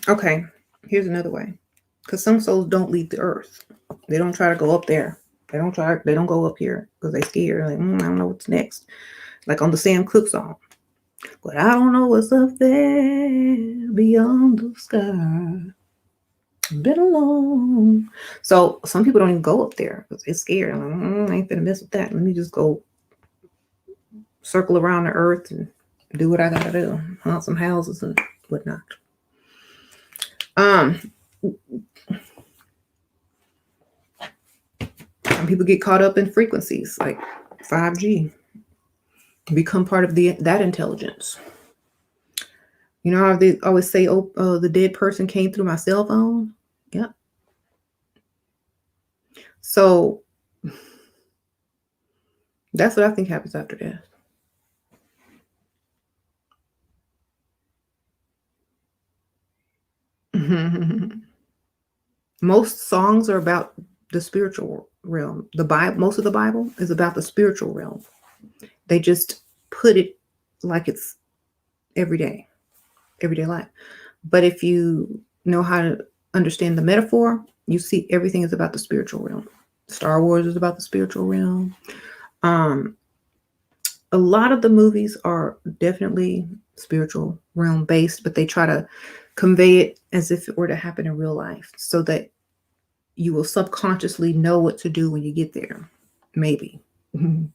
Speaker 1: Okay, here's another way. Because some souls don't leave the earth. They don't try to go up there. They don't go up here because they're scared. Like, I don't know what's next. Like on the Sam Cooke song. But I don't know what's up there beyond the sky. Been alone. So some people don't even go up there because they're scared. I'm like, I ain't gonna mess with that. Let me just go circle around the earth and do what I gotta do. Hunt some houses and whatnot. Some people get caught up in frequencies like 5G. Become part of that intelligence. You know how they always say, oh, the dead person came through my cell phone? Yep. So that's what I think happens after death. Most songs are about the spiritual realm. The Bible, most of the Bible is about the spiritual realm. They just put it like it's everyday life. But if you know how to understand the metaphor, you see everything is about the spiritual realm. Star Wars is about the spiritual realm. A lot of the movies are definitely spiritual realm based, but they try to convey it as if it were to happen in real life so that you will subconsciously know what to do when you get there. Maybe. Mm-hmm.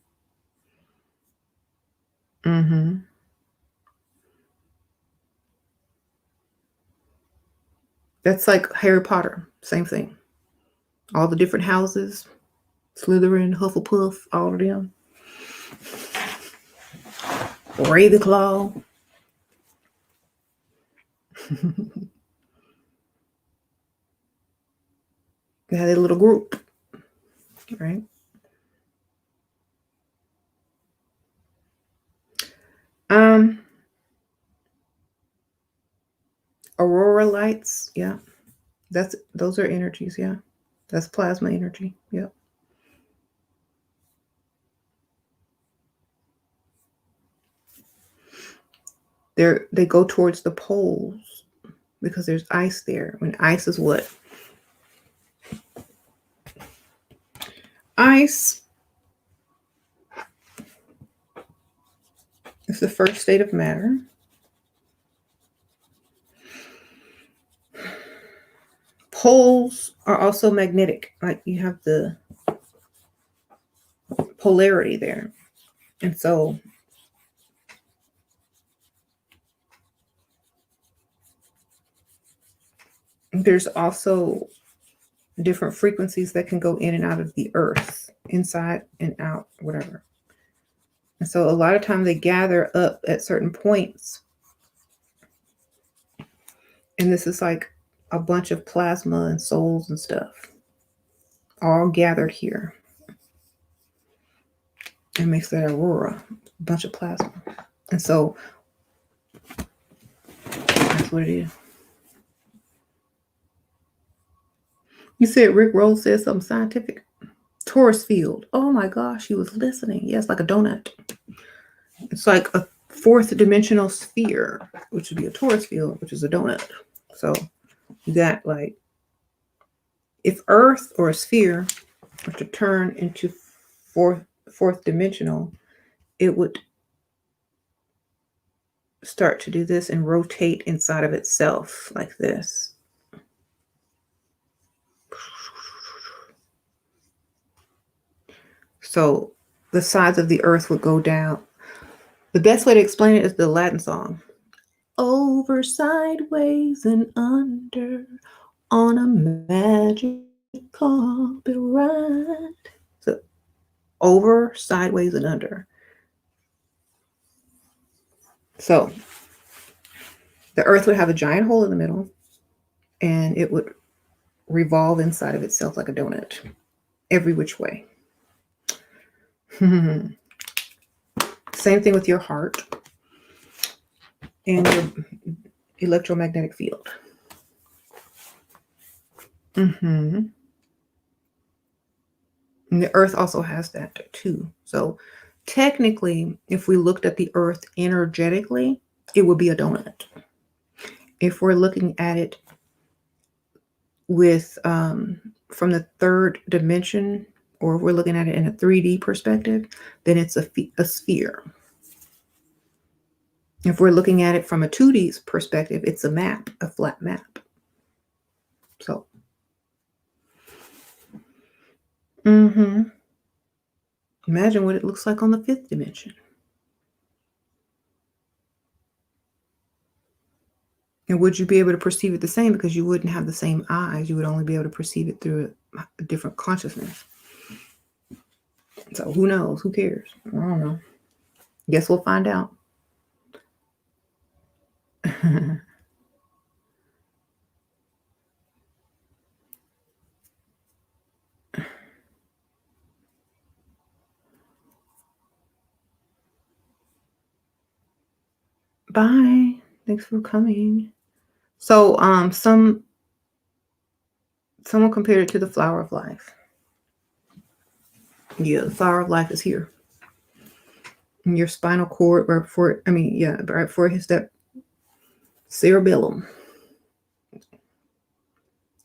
Speaker 1: That's like Harry Potter. Same thing. All the different houses, Slytherin, Hufflepuff, all of them. Ravenclaw. They had a little group, right? Aurora lights, yeah. Those are energies, yeah. That's plasma energy, yep. They go towards the poles because there's ice there. When ice is what? Ice is the first state of matter. Poles are also magnetic. Like you have the polarity there. And so there's also different frequencies that can go in and out of the earth, inside and out, whatever. And so a lot of times they gather up at certain points. And this is like a bunch of plasma and souls and stuff all gathered here. It makes that aurora, a bunch of plasma. And so that's what it is. You said Rick Rose said something scientific. Taurus field. Oh my gosh, he was listening. Yes, like a donut. It's like fourth dimensional sphere, which would be a Taurus field, which is a donut. So you got like, if Earth or a sphere were to turn into fourth dimensional, it would start to do this and rotate inside of itself like this. So the sides of the earth would go down. The best way to explain it is the Latin song. Over, sideways, and under on a magic carpet ride. So over, sideways, and under. So the earth would have a giant hole in the middle, and it would revolve inside of itself like a donut, every which way. Same thing with your heart and your electromagnetic field. And the earth also has that too. So technically, if we looked at the earth energetically, it would be a donut. If we're looking at it with from the third dimension, or if we're looking at it in a 3D perspective, then it's a sphere. If we're looking at it from a 2D perspective, it's a map, a flat map. So, imagine what it looks like on the fifth dimension. And would you be able to perceive it the same? Because you wouldn't have the same eyes. You would only be able to perceive it through a different consciousness. So who knows? Who cares? I don't know. Guess we'll find out. Bye. Thanks for coming. So someone compared it to the flower of life. Yeah, the flower of life is here. In your spinal cord, right before, right before it hits that cerebellum.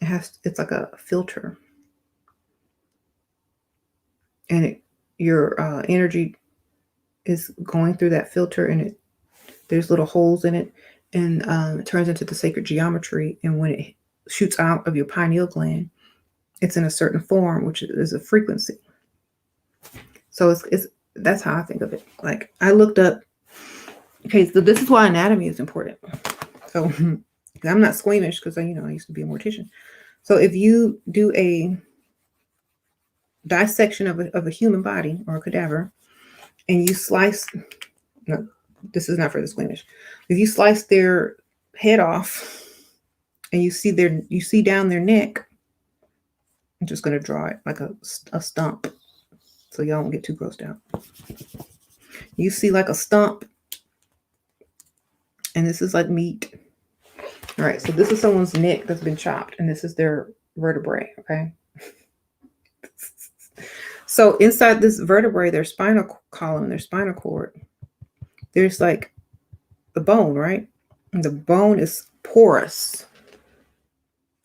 Speaker 1: It's like a filter. And your energy is going through that filter, and there's little holes in it, and it turns into the sacred geometry. And when it shoots out of your pineal gland, it's in a certain form, which is a frequency. So that's how I think of it. Like, I looked up, okay, so this is why anatomy is important. So I'm not squeamish because I used to be a mortician. So if you do a dissection of a human body or a cadaver, and you slice, no, this is not for the squeamish. If you slice their head off and you see down their neck, I'm just going to draw it like a stump so y'all don't get too grossed out. You see like a stump, and this is like meat. All right, so this is someone's neck that's been chopped, and this is their vertebrae, okay? So inside this vertebrae, their spinal column, their spinal cord, there's like the bone, right? And the bone is porous.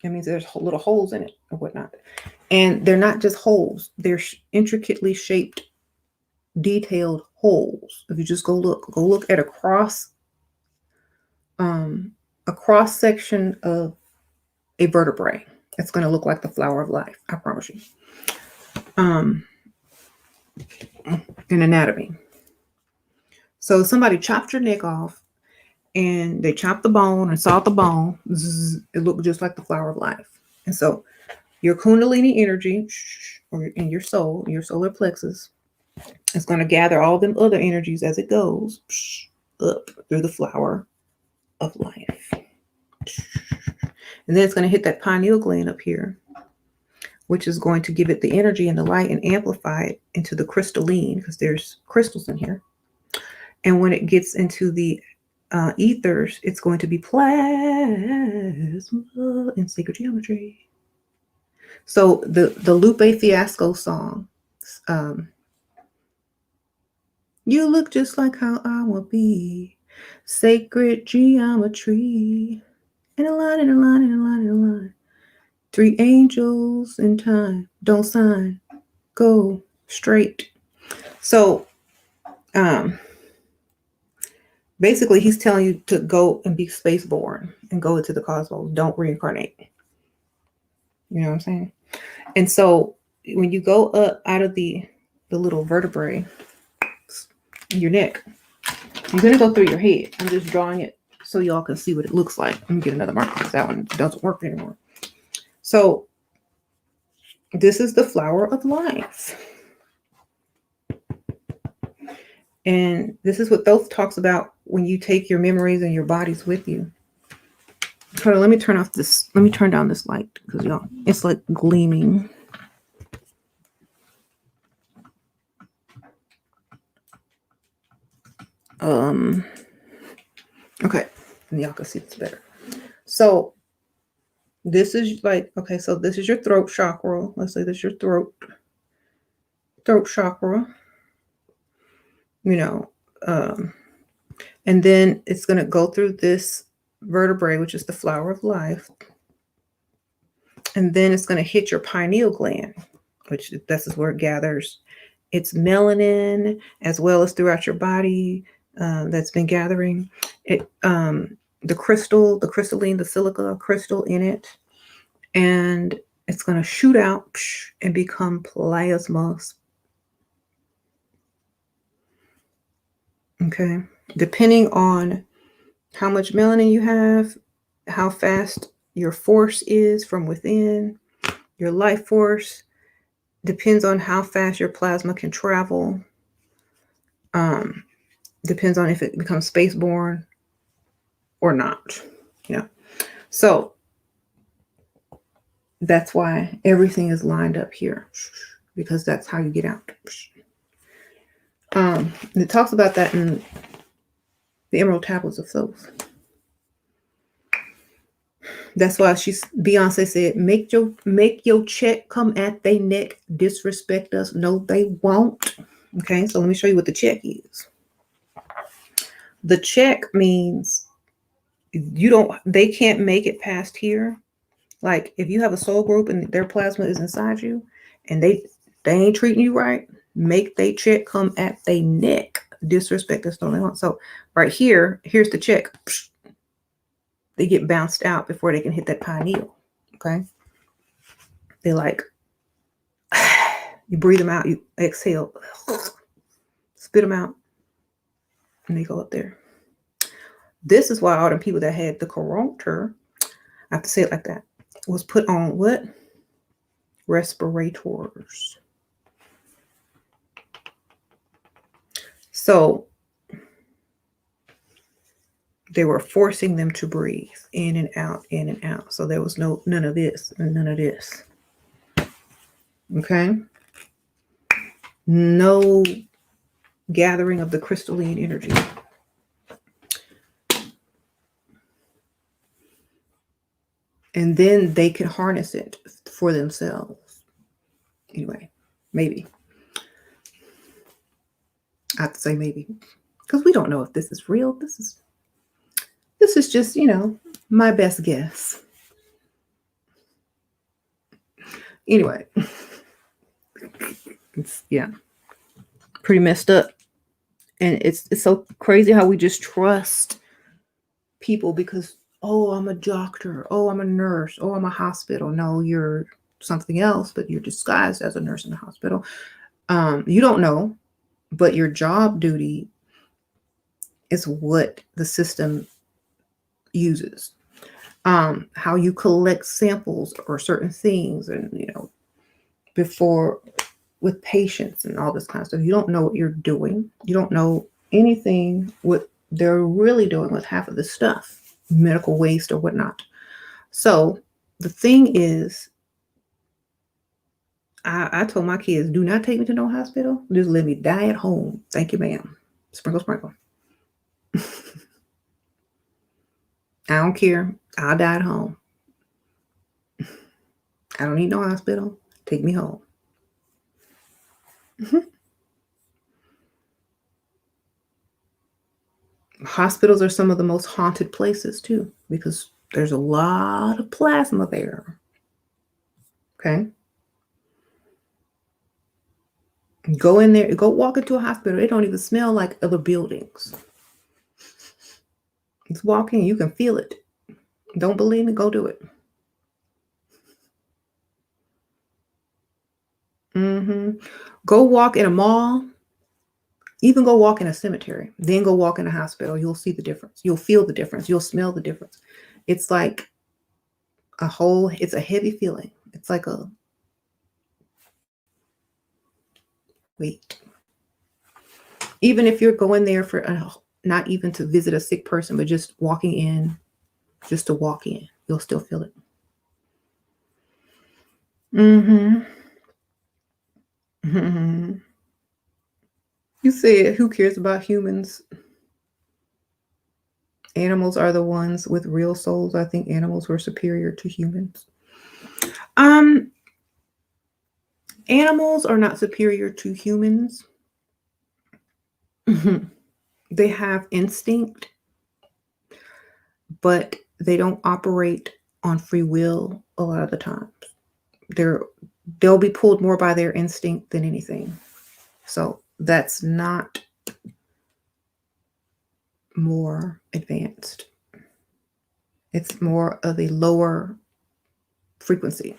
Speaker 1: That means there's little holes in it or whatnot. And they're not just holes. They're intricately shaped, detailed holes. If you just go look at a cross section of a vertebrae. It's going to look like the flower of life. I promise you. In anatomy. So somebody chopped your neck off, and they chopped the bone and sawed the bone. It looked just like the flower of life. And so your Kundalini energy, or in your soul, your solar plexus, is going to gather all them other energies as it goes up through the flower of life. And then it's going to hit that pineal gland up here, which is going to give it the energy and the light and amplify it into the crystalline, because there's crystals in here. And when it gets into the ethers, it's going to be plasma in sacred geometry. So the Lupe Fiasco song, You look just like how I will be. Sacred geometry. In a line, in a line, in a line, in a line. 3 angels in time. Don't sign. Go straight. So, basically, he's telling you to go and be spaceborn and go into the cosmos. Don't reincarnate. You know what I'm saying? And so, when you go up out of the little vertebrae in your neck, you're going to go through your head. I'm just drawing it so y'all can see what it looks like. Let me get another marker because that one doesn't work anymore. So, this is the flower of life. And this is what Thoth talks about when you take your memories and your bodies with you. Hold on, let me turn off this. Let me turn down this light because y'all, it's like gleaming. Okay, and y'all can see this better. So this is like, okay, so this is your throat chakra. Let's say this is your throat chakra. You know, and then it's going to go through this vertebrae, which is the flower of life. And then it's going to hit your pineal gland, which this is where it gathers its melanin, as well as throughout your body that's been gathering it. The crystal, the crystalline, the silica crystal in it. And it's going to shoot out and become plasma. Okay. Depending on how much melanin you have, how fast your force is from within, your life force depends on how fast your plasma can travel. Depends on if it becomes spaceborne or not. Yeah. So that's why everything is lined up here, because that's how you get out. It talks about that in the Emerald Tablets of Thoth. That's why Beyonce said, make your check come at they neck, disrespect us. No, they won't. Okay, so let me show you what the check is. The check means they can't make it past here. Like if you have a soul group and their plasma is inside you and they ain't treating you right, make they check come at they neck, disrespect us. Don't they want? So right here, here's the check. They get bounced out before they can hit that pineal. Okay. They like, you breathe them out, you exhale, spit them out, and they go up there. This is why all the people that had the corona, I have to say it like that, was put on what? Respirators. So they were forcing them to breathe in and out, in and out. So there was none of this and none of this. Okay. No gathering of the crystalline energy. And then they can harness it for themselves. Anyway, maybe. I have to say maybe. Because we don't know if this is real. This is just, my best guess. Anyway. It's pretty messed up. And it's so crazy how we just trust people because, oh, I'm a doctor. Oh, I'm a nurse. Oh, I'm a hospital. No, you're something else, but you're disguised as a nurse in the hospital. You don't know, but your job duty is what the system uses. How you collect samples or certain things and, before with patients and all this kind of stuff. You don't know what you're doing. You don't know anything what they're really doing with half of this stuff, medical waste or whatnot. So the thing is, I told my kids, do not take me to no hospital. Just let me die at home. Thank you, ma'am. Sprinkle, sprinkle. I don't care. I'll die at home. I don't need no hospital. Take me home. Hospitals are some of the most haunted places too, because there's a lot of plasma there. Okay. Go in there, go walk into a hospital. They don't even smell like other buildings. It's walking, you can feel it. Don't believe me? Go do it. Go walk in a mall. Even go walk in a cemetery. Then go walk in a hospital. You'll see the difference. You'll feel the difference. You'll smell the difference. It's like it's a heavy feeling. It's like a weight. Even if you're going there for not even to visit a sick person, but just walking in, just to walk in, you'll still feel it. You said, who cares about humans? Animals are the ones with real souls. I think animals were superior to humans. Animals are not superior to humans. They have instinct, but they don't operate on free will a lot of the times. They'll be pulled more by their instinct than anything. So that's not more advanced. It's more of a lower frequency.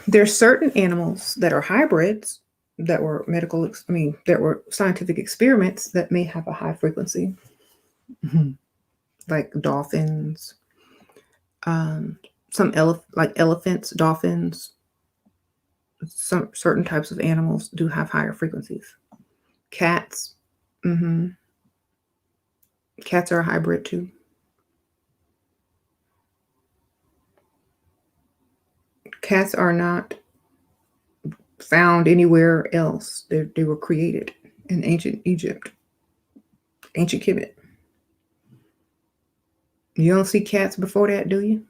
Speaker 1: There's certain animals that are hybrids that were that were scientific experiments that may have a high frequency, like dolphins, some elephants, dolphins, some certain types of animals do have higher frequencies. Cats, cats are a hybrid too. Cats are not found anywhere else. They were created in ancient Egypt, ancient Kemet. You don't see cats before that, do you?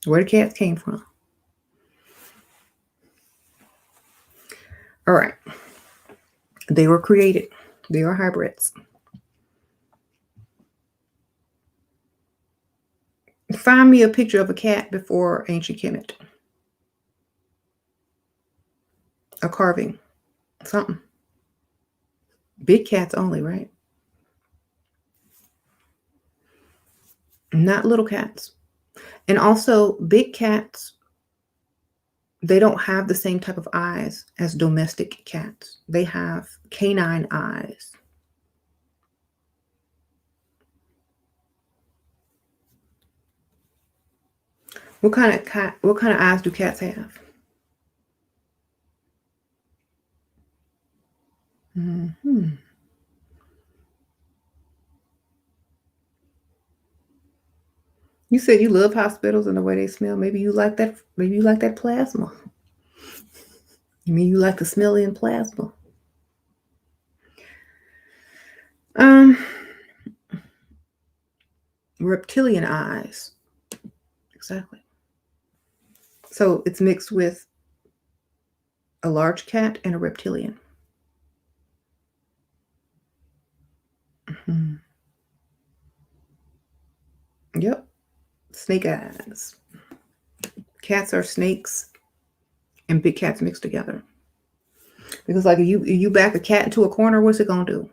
Speaker 1: Where the cats came from. All right. They were created. They are hybrids. Find me a picture of a cat before ancient Kemet. A carving. Something. Big cats only, right? Not little cats. And also, big cats, they don't have the same type of eyes as domestic cats. They have canine eyes. What kind of eyes do cats have? You said you love hospitals and the way they smell. Maybe you like that. Maybe you like that plasma. You mean you like the smell in plasma? Reptilian eyes. Exactly. So it's mixed with a large cat and a reptilian. Yep. Snake eyes. Cats are snakes and big cats mixed together. Because like if you back a cat into a corner, what's it gonna do?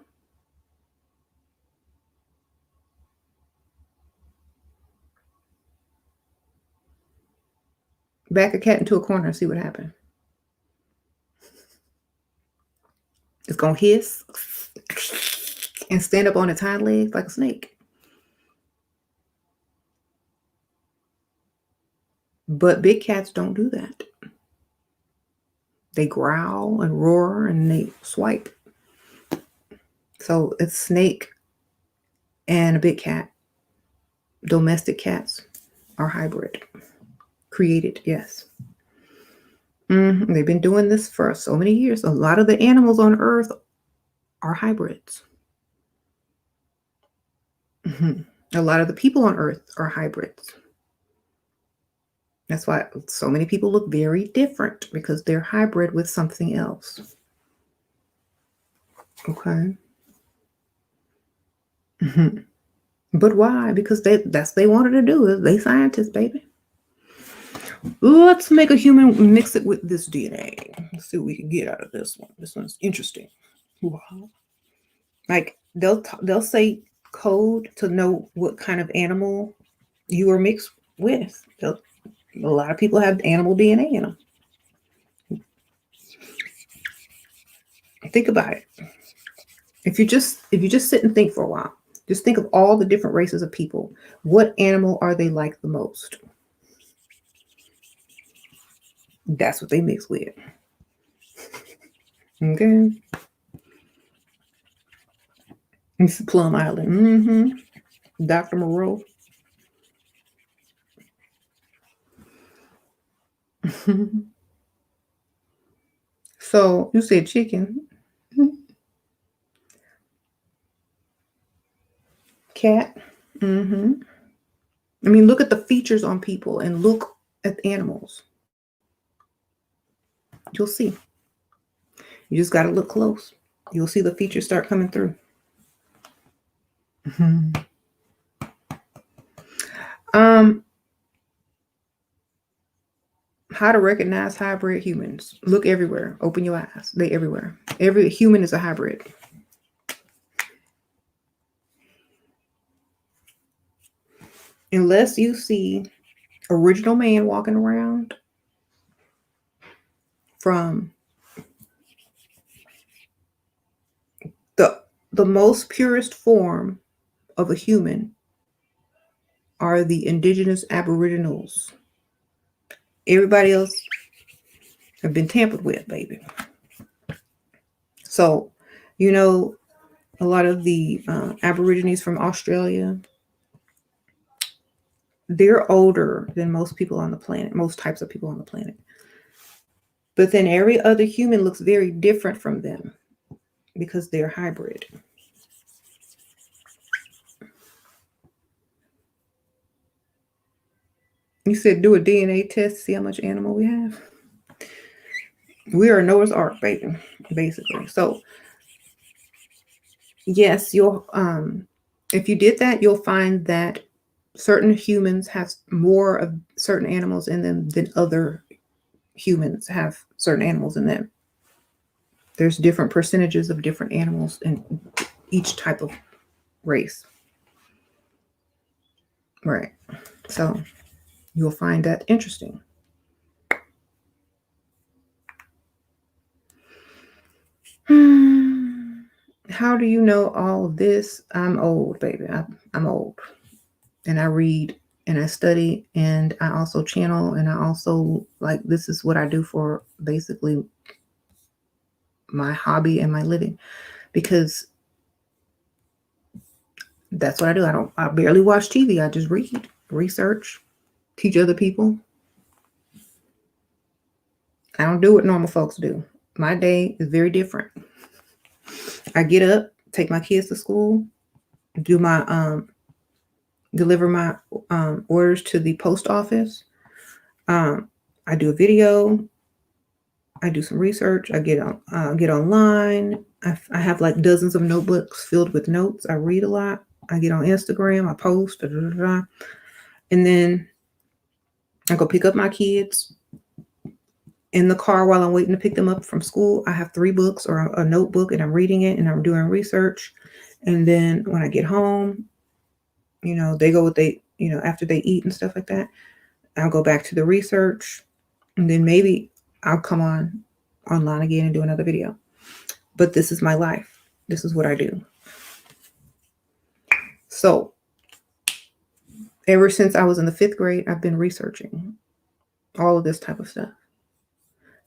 Speaker 1: Back a cat into a corner and see what happens. It's gonna hiss and stand up on its hind legs like a snake. But big cats don't do that. They growl and roar and they swipe. So it's snake and a big cat. Domestic cats are hybrid. Created, yes. They've been doing this for so many years. A lot of the animals on Earth are hybrids. A lot of the people on Earth are hybrids. That's why so many people look very different, because they're hybrid with something else. Okay. But why? Because that's what they wanted to do. They scientists, baby. Let's make a human, mix it with this DNA. Let's see what we can get out of this one. This one's interesting. Wow. Like they'll say code to know what kind of animal you are mixed with. A lot of people have animal DNA in them. Think about it. If you just sit and think for a while, just think of all the different races of people. What animal are they like the most? That's what they mix with. Okay. It's Plum Island. Dr. Moreau. So you said chicken. Cat. I mean, look at the features on people and look at animals. You'll see. You just got to look close. You'll see the features start coming through. How to recognize hybrid humans. Look everywhere. Open your eyes. They everywhere. Every human is a hybrid. Unless you see original man walking around from the most purest form of a human are the indigenous aboriginals. Everybody else have been tampered with, baby. So, you know, a lot of the aborigines from Australia, they're older than most people on the planet, most types of people on the planet. But then every other human looks very different from them because they're hybrid. You said do a DNA test to see how much animal we have. We are Noah's Ark, baby, basically. So yes, you'll if you did that, you'll find that certain humans have more of certain animals in them than other humans have certain animals in them. There's different percentages of different animals in each type of race. Right. So you'll find that interesting. How do you know all of this? I'm old, baby. I'm old. And I read and I study and I also channel and I also this is what I do for basically my hobby and my living, because that's what I do. I barely watch TV. I just read, research, teach other people. I don't do what normal folks do. My day is very different. I get up, take my kids to school, do my deliver my orders to the post office. I do a video. I do some research. I get online. I have like dozens of notebooks filled with notes. I read a lot. I get on Instagram. I post. And then I go pick up my kids. In the car while I'm waiting to pick them up from school, I have 3 books or a notebook and I'm reading it and I'm doing research. And then when I get home, they go with after they eat and stuff like that, I'll go back to the research and then maybe I'll come online again and do another video. But this is my life. This is what I do. So ever since I was in the 5th grade, I've been researching all of this type of stuff.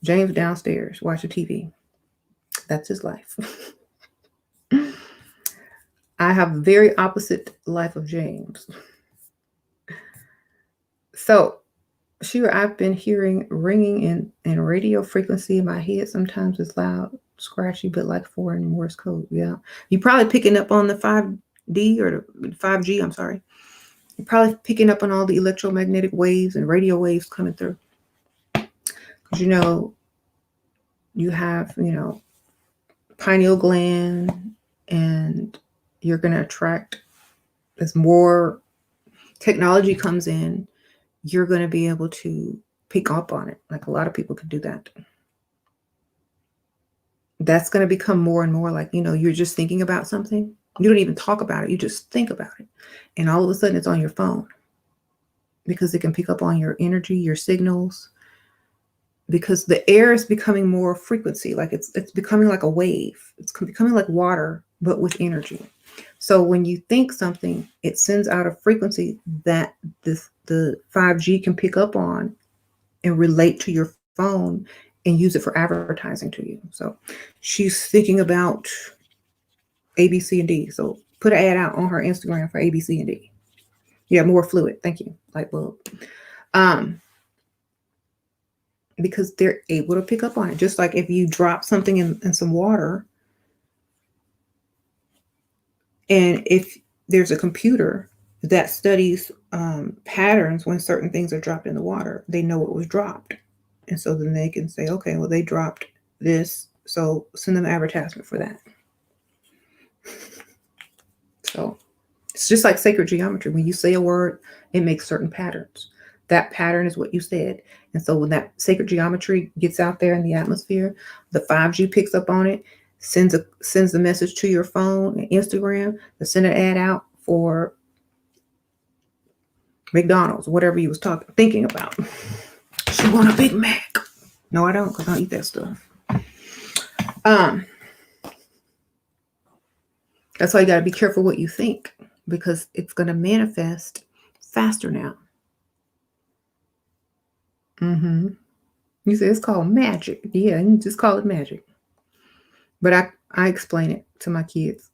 Speaker 1: James downstairs watching TV. That's his life. I have a very opposite life of James. So, I've been hearing ringing in radio frequency in my head. Sometimes it's loud, scratchy, but like foreign Morse code. Yeah. You're probably picking up on the 5D or the 5G, I'm sorry. You're probably picking up on all the electromagnetic waves and radio waves coming through. Because you have, pineal gland, and you're going to attract, as more technology comes in, you're going to be able to pick up on it. Like a lot of people can do that. That's going to become more and more like, you're just thinking about something. You don't even talk about it. You just think about it. And all of a sudden it's on your phone, because it can pick up on your energy, your signals, because the air is becoming more frequency. Like it's becoming like a wave. It's becoming like water, but with energy. So when you think something, it sends out a frequency that the 5G can pick up on and relate to your phone and use it for advertising to you. So she's thinking about A, B, C, and D. So put an ad out on her Instagram for A, B, C, and D. Yeah, more fluid. Thank you. Light bulb. Because they're able to pick up on it. Just like if you drop something in some water, and if there's a computer that studies patterns when certain things are dropped in the water, they know it was dropped. And so then they can say, okay, well, they dropped this, so send them an advertisement for that. So it's just like sacred geometry. When you say a word, it makes certain patterns. That pattern is what you said. And so when that sacred geometry gets out there in the atmosphere, the 5G picks up on it, sends a message to your phone and Instagram, to send an ad out for McDonald's, whatever you was thinking about. She want a Big Mac. No, I don't, because I don't eat that stuff. That's why you got to be careful what you think, because it's going to manifest faster now. You say it's called magic. Yeah, you just call it magic. But I explain it to my kids,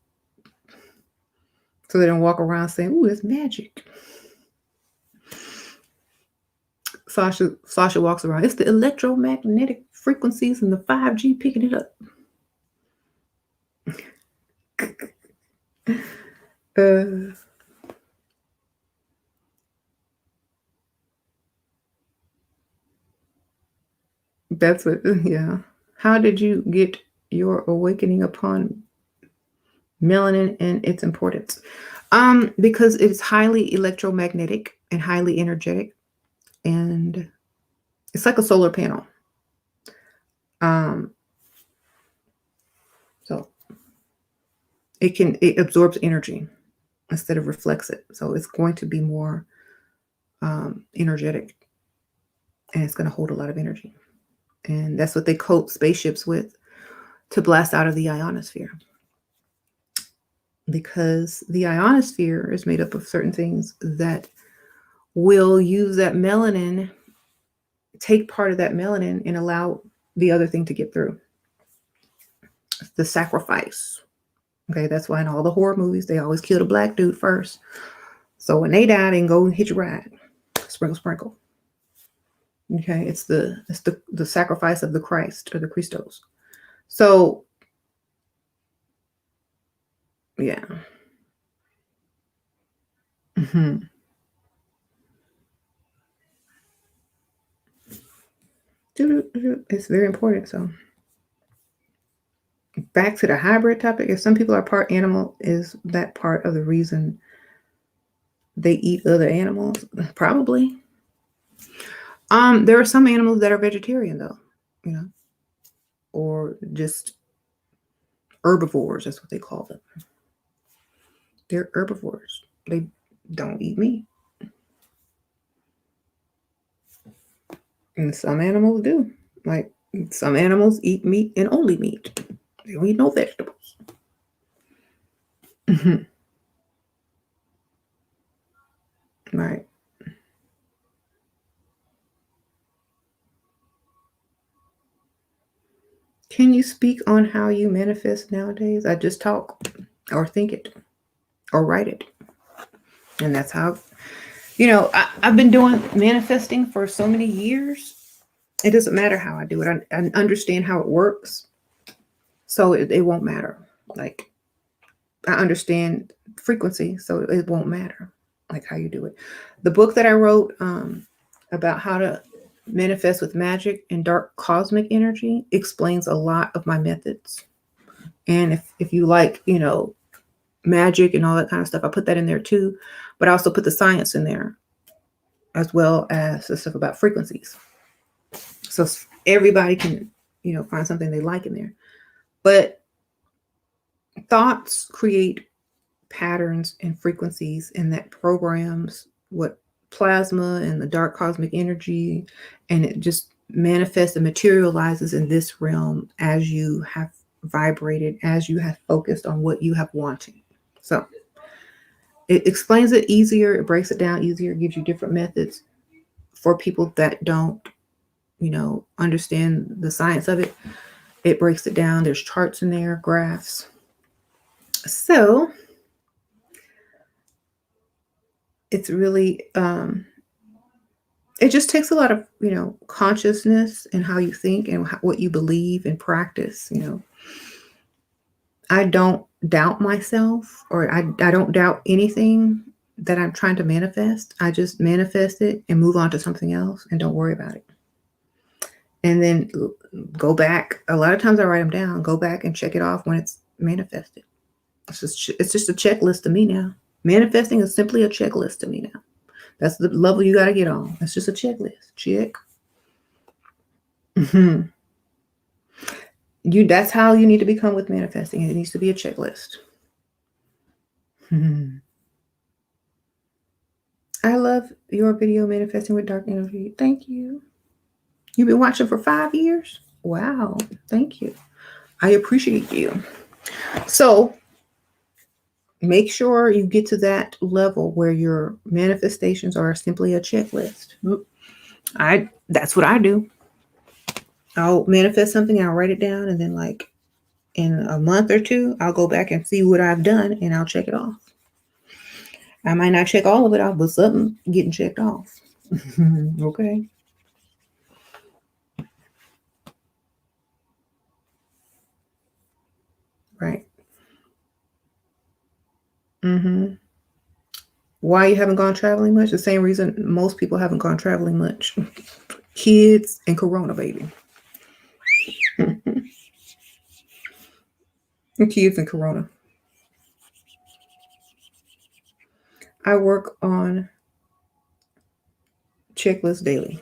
Speaker 1: so they don't walk around saying, "Ooh, it's magic." Sasha walks around. It's the electromagnetic frequencies and the 5G picking it up. That's what, yeah. How did you get your awakening upon melanin and its importance? Because it's highly electromagnetic and highly energetic, and it's like a solar panel. So it absorbs energy instead of reflects it. So it's going to be more energetic, and it's going to hold a lot of energy. And that's what they coat spaceships with, to blast out of the ionosphere. Because the ionosphere is made up of certain things that will use that melanin, take part of that melanin, and allow the other thing to get through. The sacrifice. Okay, that's why in all the horror movies, they always kill the black dude first. So when they die, they can go and hitch a ride. Sprinkle, sprinkle. Okay, it's the sacrifice of the Christ, or the Christos. So yeah. It's very important. So back to the hybrid topic. If some people are part animal, is that part of the reason they eat other animals? Probably. There are some animals that are vegetarian, though, or just herbivores. That's what they call them. They're herbivores. They don't eat meat. And some animals do. Like some animals eat meat and only meat. They don't eat no vegetables. Right. Can you speak on how you manifest nowadays? I just talk or think it or write it. And that's how, I've been doing manifesting for so many years. It doesn't matter how I do it. I understand how it works. So it won't matter. Like, I understand frequency, so it won't matter like how you do it. The book that I wrote about how to manifest with magic and dark cosmic energy explains a lot of my methods And if you like, you know, magic and all that kind of stuff, I put that in there too. But I also put the science in there, as well as the stuff about frequencies. So everybody can, you know, find something they like in there. But thoughts create patterns and frequencies, and that programs what plasma and the dark cosmic energy, and it just manifests and materializes in this realm as you have vibrated, as you have focused on what you have wanted. So it explains it easier, it breaks it down easier, gives you different methods for people that don't, you know, understand the science of it. It breaks it down. There's charts in there, graphs. So it's really, it just takes a lot of, you know, consciousness and how you think and what you believe and practice. You know, I don't doubt myself, or I don't doubt anything that I'm trying to manifest. I just manifest it and move on to something else and don't worry about it. And then go back. A lot of times I write them down, go back and check it off when it's manifested. It's just a checklist to me now. Manifesting is simply a checklist to me now. That's the level you got to get on. It's just a checklist. Check. That's how you need to become with manifesting. It needs to be a checklist. I love your video, Manifesting with Dark Energy. Thank you. You've been watching for 5 years? Wow. Thank you. I appreciate you. So make sure you get to that level where your manifestations are simply a checklist. That's what I do. I'll manifest something, I'll write it down, and then like in a month or two, I'll go back and see what I've done and I'll check it off. I might not check all of it off, but something getting checked off. Okay. Right. Why you haven't gone traveling much? The same reason most people haven't gone traveling much. Kids and Corona, baby. Kids and Corona. I work on checklists daily.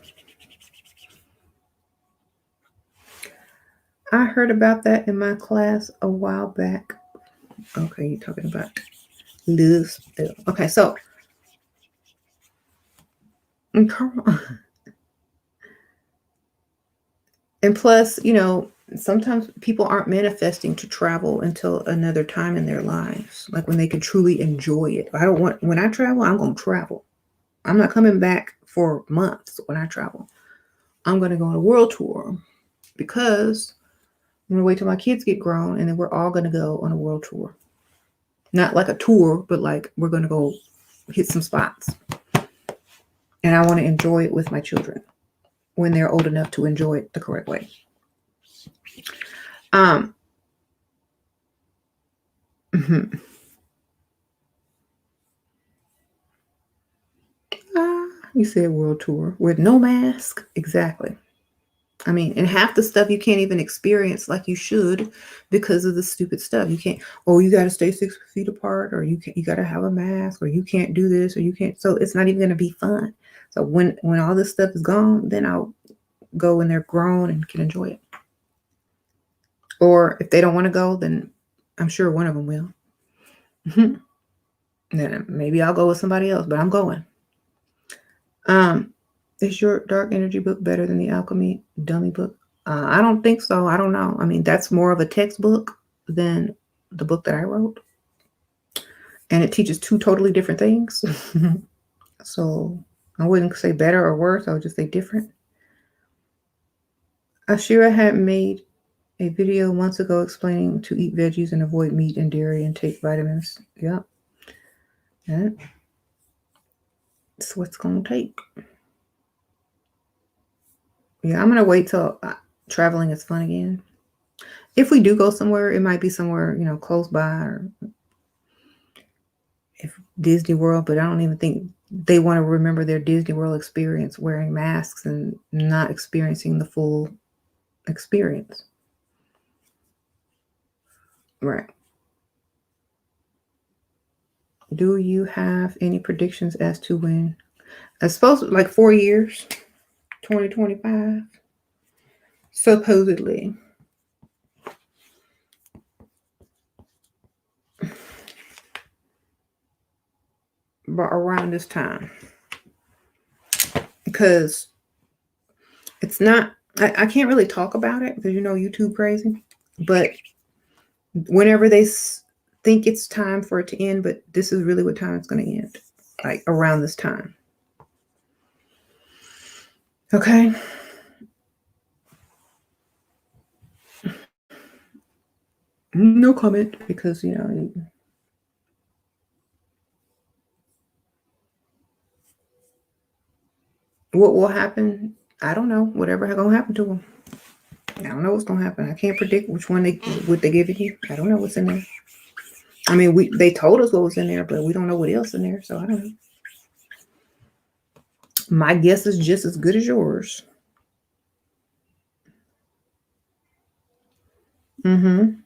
Speaker 1: I heard about that in my class a while back. Okay, you're talking about love. Okay, so and plus, you know, sometimes people aren't manifesting to travel until another time in their lives, like when they can truly enjoy it. When I travel, I'm going to travel. I'm not coming back for months when I travel. I'm going to go on a world tour because I'm going to wait till my kids get grown, and then we're all going to go on a world tour. Not like a tour, but like we're going to go hit some spots. And I want to enjoy it with my children when they're old enough to enjoy it the correct way. You said world tour with no mask. Exactly. I mean, and half the stuff you can't even experience like you should because of the stupid stuff. You can't, you got to stay 6 feet apart, or you got to have a mask, or you can't do this, or you can't. So it's not even going to be fun. So when all this stuff is gone, then I'll go when they're grown and can enjoy it. Or if they don't want to go, then I'm sure one of them will. Then maybe I'll go with somebody else, but I'm going. Is your dark energy book better than the alchemy dummy book? I don't think so. I don't know. I mean, that's more of a textbook than the book that I wrote. And it teaches 2 totally different things. So I wouldn't say better or worse. I would just say different. Ashira had made a video months ago explaining to eat veggies and avoid meat and dairy and take vitamins. Yep. Yeah. That's what it's going to take. Yeah, I'm going to wait till traveling is fun again. If we do go somewhere, it might be somewhere, you know, close by, or if Disney World, but I don't even think they want to remember their Disney World experience wearing masks and not experiencing the full experience. Right. Do you have any predictions as to when? I suppose like 4 years, 2025, supposedly. But around this time. Because it's not, I can't really talk about it because YouTube crazy. But whenever they think it's time for it to end, but this is really what time it's going to end. Like around this time. Okay. No comment because, what will happen? I don't know. Whatever is going to happen to them. I don't know what's going to happen. I can't predict which one would they give it you. I don't know what's in there. I mean, they told us what was in there, but we don't know what else in there. So I don't know. My guess is just as good as yours. Mm-hmm.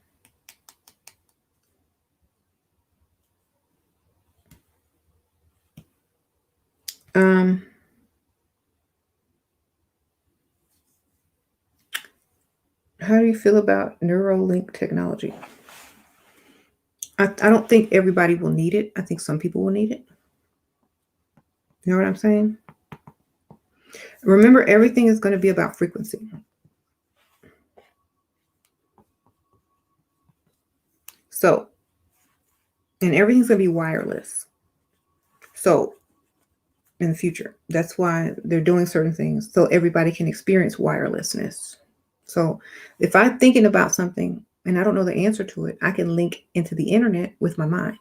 Speaker 1: How do you feel about Neuralink technology? I don't think everybody will need it. I think some people will need it. You know what I'm saying? Remember, everything is going to be about frequency. So, and everything's going to be wireless. So, in the future, that's why they're doing certain things so everybody can experience wirelessness. So, if I'm thinking about something and I don't know the answer to it, I can link into the internet with my mind.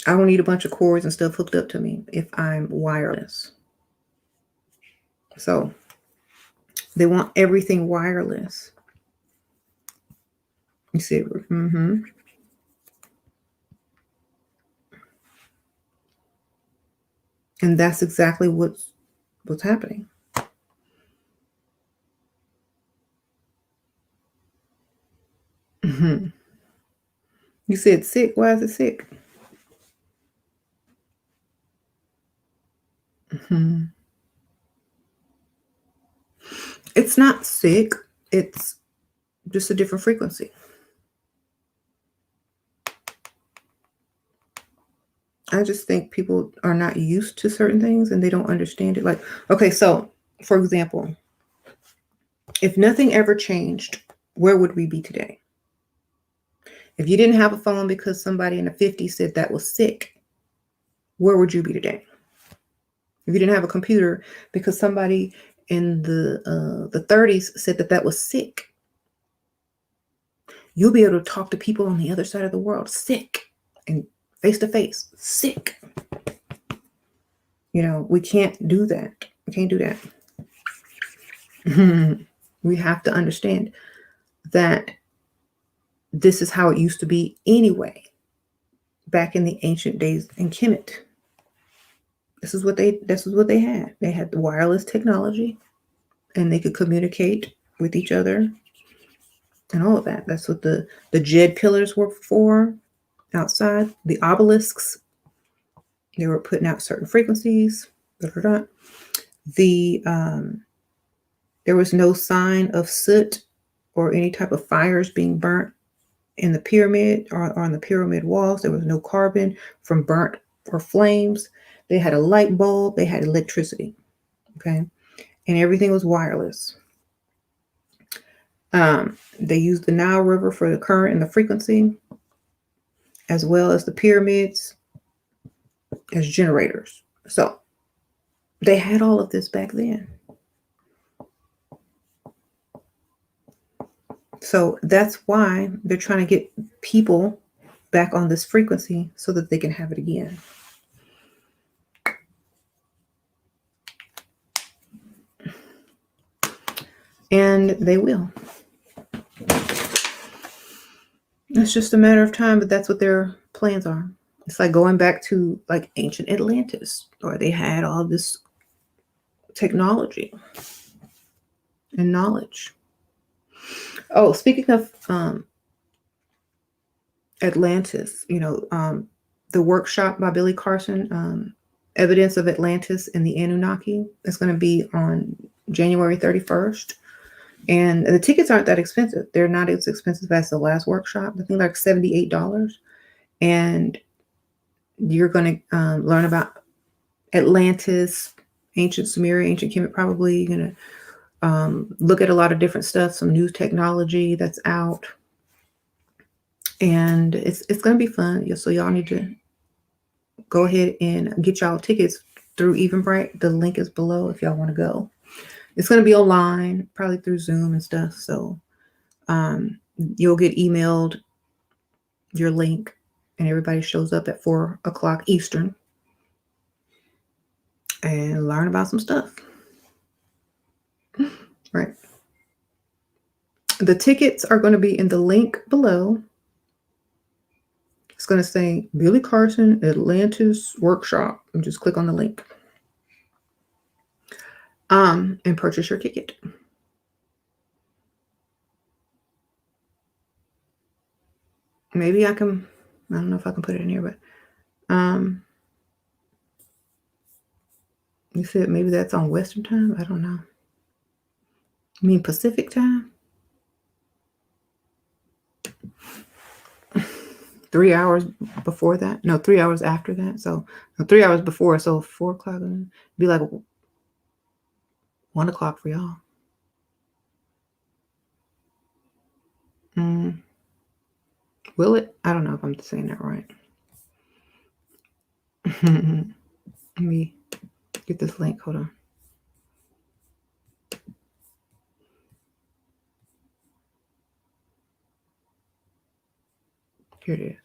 Speaker 1: I don't need a bunch of cords and stuff hooked up to me if I'm wireless. So they want everything wireless. You see, mm-hmm. And that's exactly what's happening. Mm-hmm. You said sick. Why is it sick? Mm-hmm. It's not sick. It's just a different frequency. I just think people are not used to certain things and they don't understand it. Like, okay, so for example, if nothing ever changed, where would we be today? If you didn't have a phone because somebody in the 50s said that was sick, where would you be today? If you didn't have a computer because somebody in the 30s said that was sick, you'll be able to talk to people on the other side of the world, sick, and face to face, sick. We can't do that. We can't do that. We have to understand that this is how it used to be anyway, back in the ancient days in Kemet. This is what they had. They had the wireless technology and they could communicate with each other and all of that. That's what the Jed pillars were for outside. The obelisks, they were putting out certain frequencies. The there was no sign of soot or any type of fires being burnt in the pyramid or on the pyramid walls. There was no carbon from burnt or flames. They had a light bulb. They had electricity. Okay. And everything was wireless. They used the Nile River for the current and the frequency, as well as the pyramids as generators. So they had all of this back then. So that's why they're trying to get people back on this frequency so that they can have it again. And they will. It's just a matter of time, but that's what their plans are. It's like going back to like ancient Atlantis, or they had all this technology and knowledge. Oh, speaking of Atlantis, the workshop by Billy Carson, Evidence of Atlantis and the Anunnaki, is going to be on January 31st. And the tickets aren't that expensive. They're not as expensive as the last workshop. I think like $78. And you're going to learn about Atlantis, ancient Sumeria, ancient Kemet, probably. You're going to look at a lot of different stuff, some new technology that's out. And it's going to be fun. So y'all need to go ahead and get y'all tickets through Eventbrite. The link is below if y'all want to go. It's going to be online, probably through Zoom and stuff. So you'll get emailed your link, and everybody shows up at 4 o'clock Eastern and learn about some stuff. Right. The tickets are going to be in the link below. It's going to say Billy Carson Atlantis Workshop, and just click on the link and purchase your ticket. Maybe I don't know if I can put it in here, but you said maybe that's on Western time. I don't know. You mean Pacific time? 3 hours before that? No, 3 hours after that. So 3 hours before. So 4 o'clock. It'd be like 1 o'clock for y'all. Will it? I don't know if I'm saying that right. Let me get this link. Hold on. Here it is.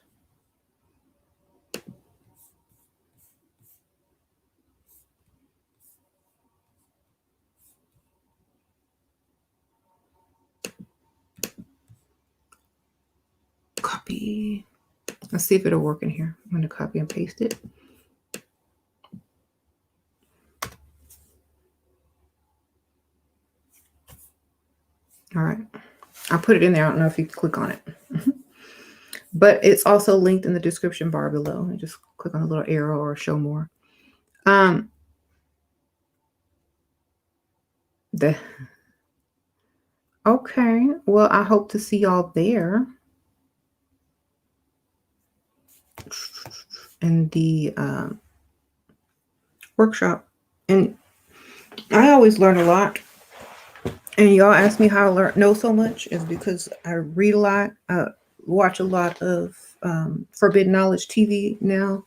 Speaker 1: Copy. Let's see if it'll work in here. I'm going to copy and paste it. All right. I'll put it in there. I don't know if you can click on it. But it's also linked in the description bar below. And just click on the little arrow or show more. Okay. Well, I hope to see y'all there. In the workshop. And I always learn a lot. And y'all ask me how I know so much is because I read a lot, watch a lot of Forbidden Knowledge TV now,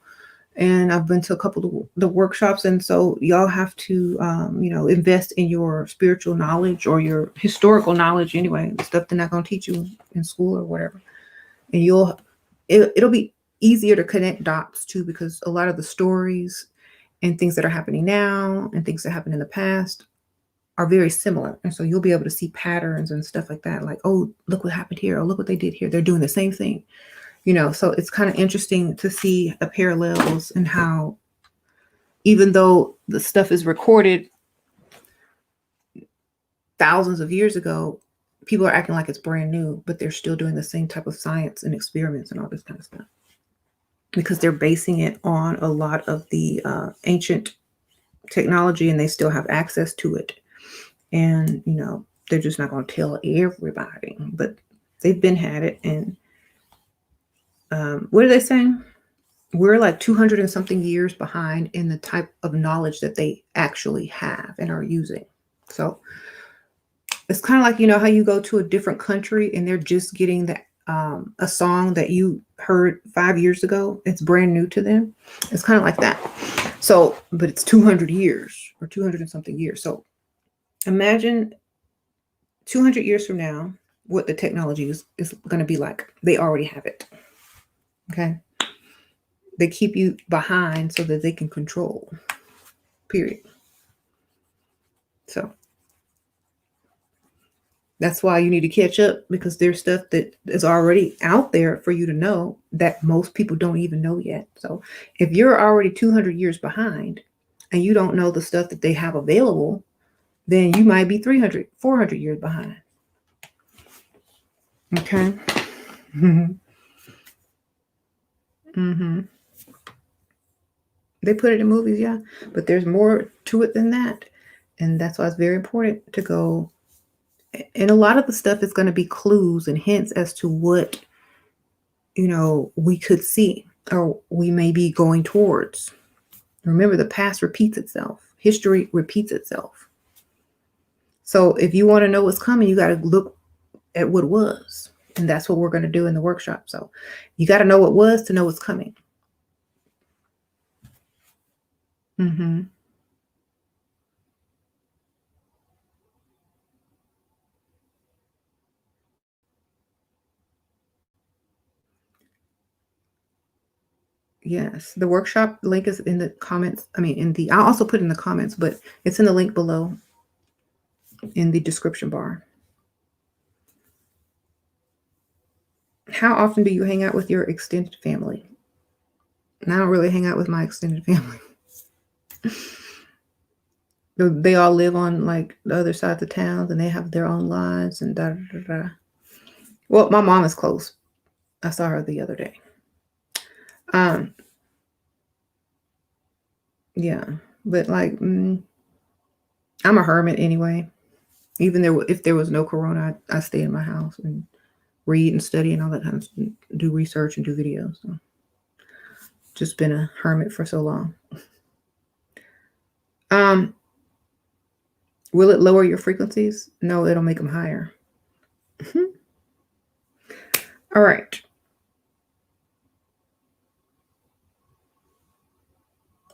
Speaker 1: and I've been to a couple of the workshops. And so y'all have to, invest in your spiritual knowledge or your historical knowledge anyway, the stuff they're not going to teach you in school or whatever. And it'll be easier to connect dots too, because a lot of the stories and things that are happening now and things that happened in the past are very similar. And so you'll be able to see patterns and stuff like that. Like, oh, look what happened here. Oh, look what they did here. They're doing the same thing. So it's kind of interesting to see the parallels and how, even though the stuff is recorded thousands of years ago, people are acting like it's brand new, but they're still doing the same type of science and experiments and all this kind of stuff, because they're basing it on a lot of the ancient technology, and they still have access to it. And, they're just not going to tell everybody, but they've been had it. And what are they saying? We're like 200 and something years behind in the type of knowledge that they actually have and are using. So it's kind of like, how you go to a different country and they're just getting a song that you heard 5 years ago. It's brand new to them. It's kind of like that. So, but it's 200 years or 200 and something years. So imagine 200 years from now, what the technology is going to be like. They already have it. Okay. They keep you behind so that they can control. Period. So that's why you need to catch up, because there's stuff that is already out there for you to know that most people don't even know yet. So if you're already 200 years behind and you don't know the stuff that they have available, then you might be 300, 400 years behind. Okay. Mm-hmm. Mm-hmm. They put it in movies, yeah, but there's more to it than that. And that's why it's very important to go. And a lot of the stuff is going to be clues and hints as to what, we could see or we may be going towards. Remember, the past repeats itself. History repeats itself. So if you want to know what's coming, you got to look at what was. And that's what we're going to do in the workshop. So you got to know what was to know what's coming. Mm-hmm. Yes, the workshop link is in the comments. I'll also put it in the comments, but it's in the link below in the description bar. How often do you hang out with your extended family? And I don't really hang out with my extended family. They all live on like the other side of the town and they have their own lives and da da da da. Well, my mom is close. I saw her the other day. Yeah, but like, I'm a hermit anyway. Even if there was no corona, I stay in my house and read and study and all that kind of stuff, do research and do videos. So just been a hermit for so long. Will it lower your frequencies? No, it'll make them higher. All right.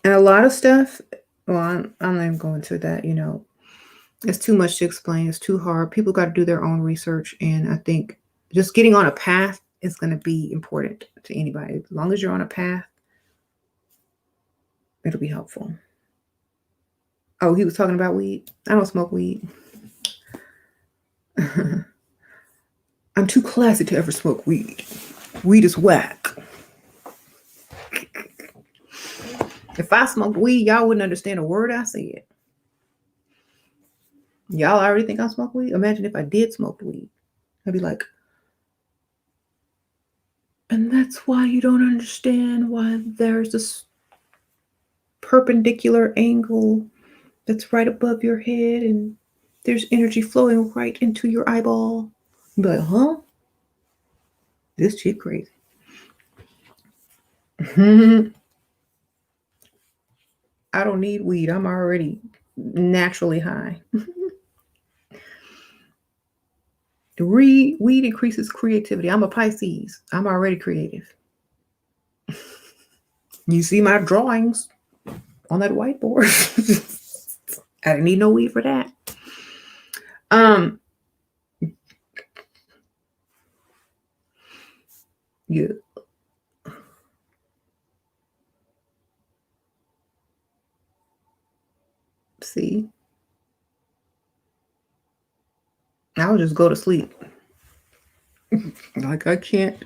Speaker 1: And a lot of stuff, well, I'm not even going to that, it's too much to explain. It's too hard. People got to do their own research. And I think just getting on a path is going to be important to anybody. As long as you're on a path, it'll be helpful. Oh, he was talking about weed. I don't smoke weed. I'm too classy to ever smoke weed. Weed is whack. If I smoked weed, y'all wouldn't understand a word I said. Y'all already think I smoke weed? Imagine if I did smoke weed. I'd be like, and that's why you don't understand why there's this perpendicular angle that's right above your head and there's energy flowing right into your eyeball. You'd be like, huh? This chick crazy. I don't need weed. I'm already naturally high. Weed increases creativity. I'm a Pisces. I'm already creative. You see my drawings on that whiteboard. I didn't need no weed for that. Yeah. See? I'll just go to sleep. Like I can't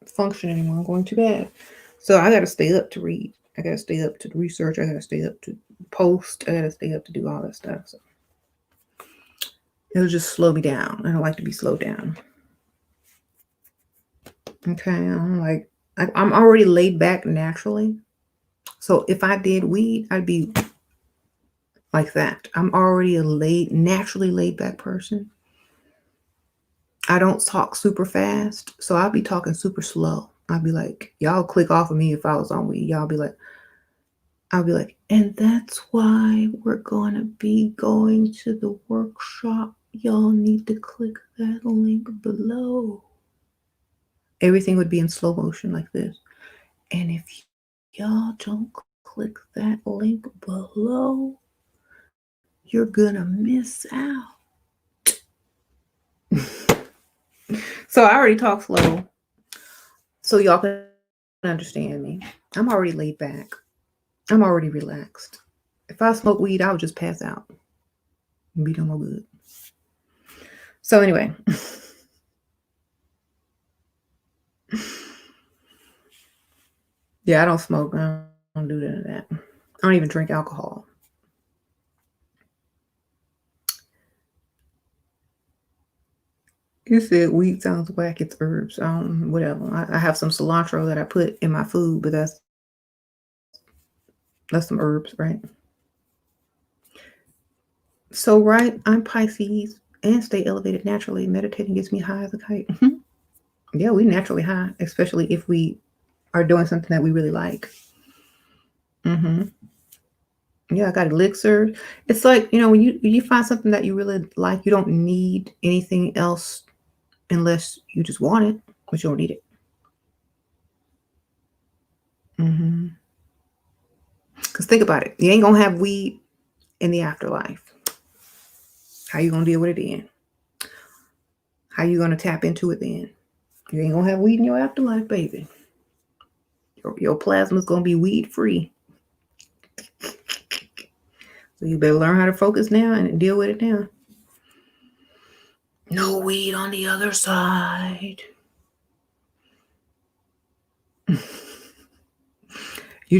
Speaker 1: function anymore. I'm going to bed. So I gotta stay up to read. I gotta stay up to research. I gotta stay up to post. I gotta stay up to do all that stuff. So it'll just slow me down. I don't like to be slowed down. Okay, I'm already laid back naturally. So if I did weed, I'd be like that. I'm already a naturally laid back person. I don't talk super fast, so I'll be talking super slow. I'll be like, y'all click off of me if I was on weed. I'll be like, and that's why we're gonna be going to the workshop. Y'all need to click that link below. Everything would be in slow motion like this. And if y'all don't click that link below, you're gonna miss out. So I already talk slow, so y'all can understand me. I'm already laid back. I'm already relaxed. If I smoke weed, I would just pass out and be no more good. So anyway. Yeah, I don't smoke. I don't do none of that. I don't even drink alcohol. You said weed sounds whack. It's herbs. Whatever. I have some cilantro that I put in my food, but that's some herbs, right? So, right, I'm Pisces and stay elevated naturally. Meditating gets me high as a kite. Yeah, we naturally high, especially if we are doing something that we really like. Yeah, I got elixir. It's like, when you find something that you really like, you don't need anything else unless you just want it, but you don't need it. Because think about it. You ain't going to have weed in the afterlife. How you going to deal with it then? How you going to tap into it then? You ain't going to have weed in your afterlife, baby. Your plasma's going to be weed free. So you better learn how to focus now and deal with it now. No weed on the other side. You're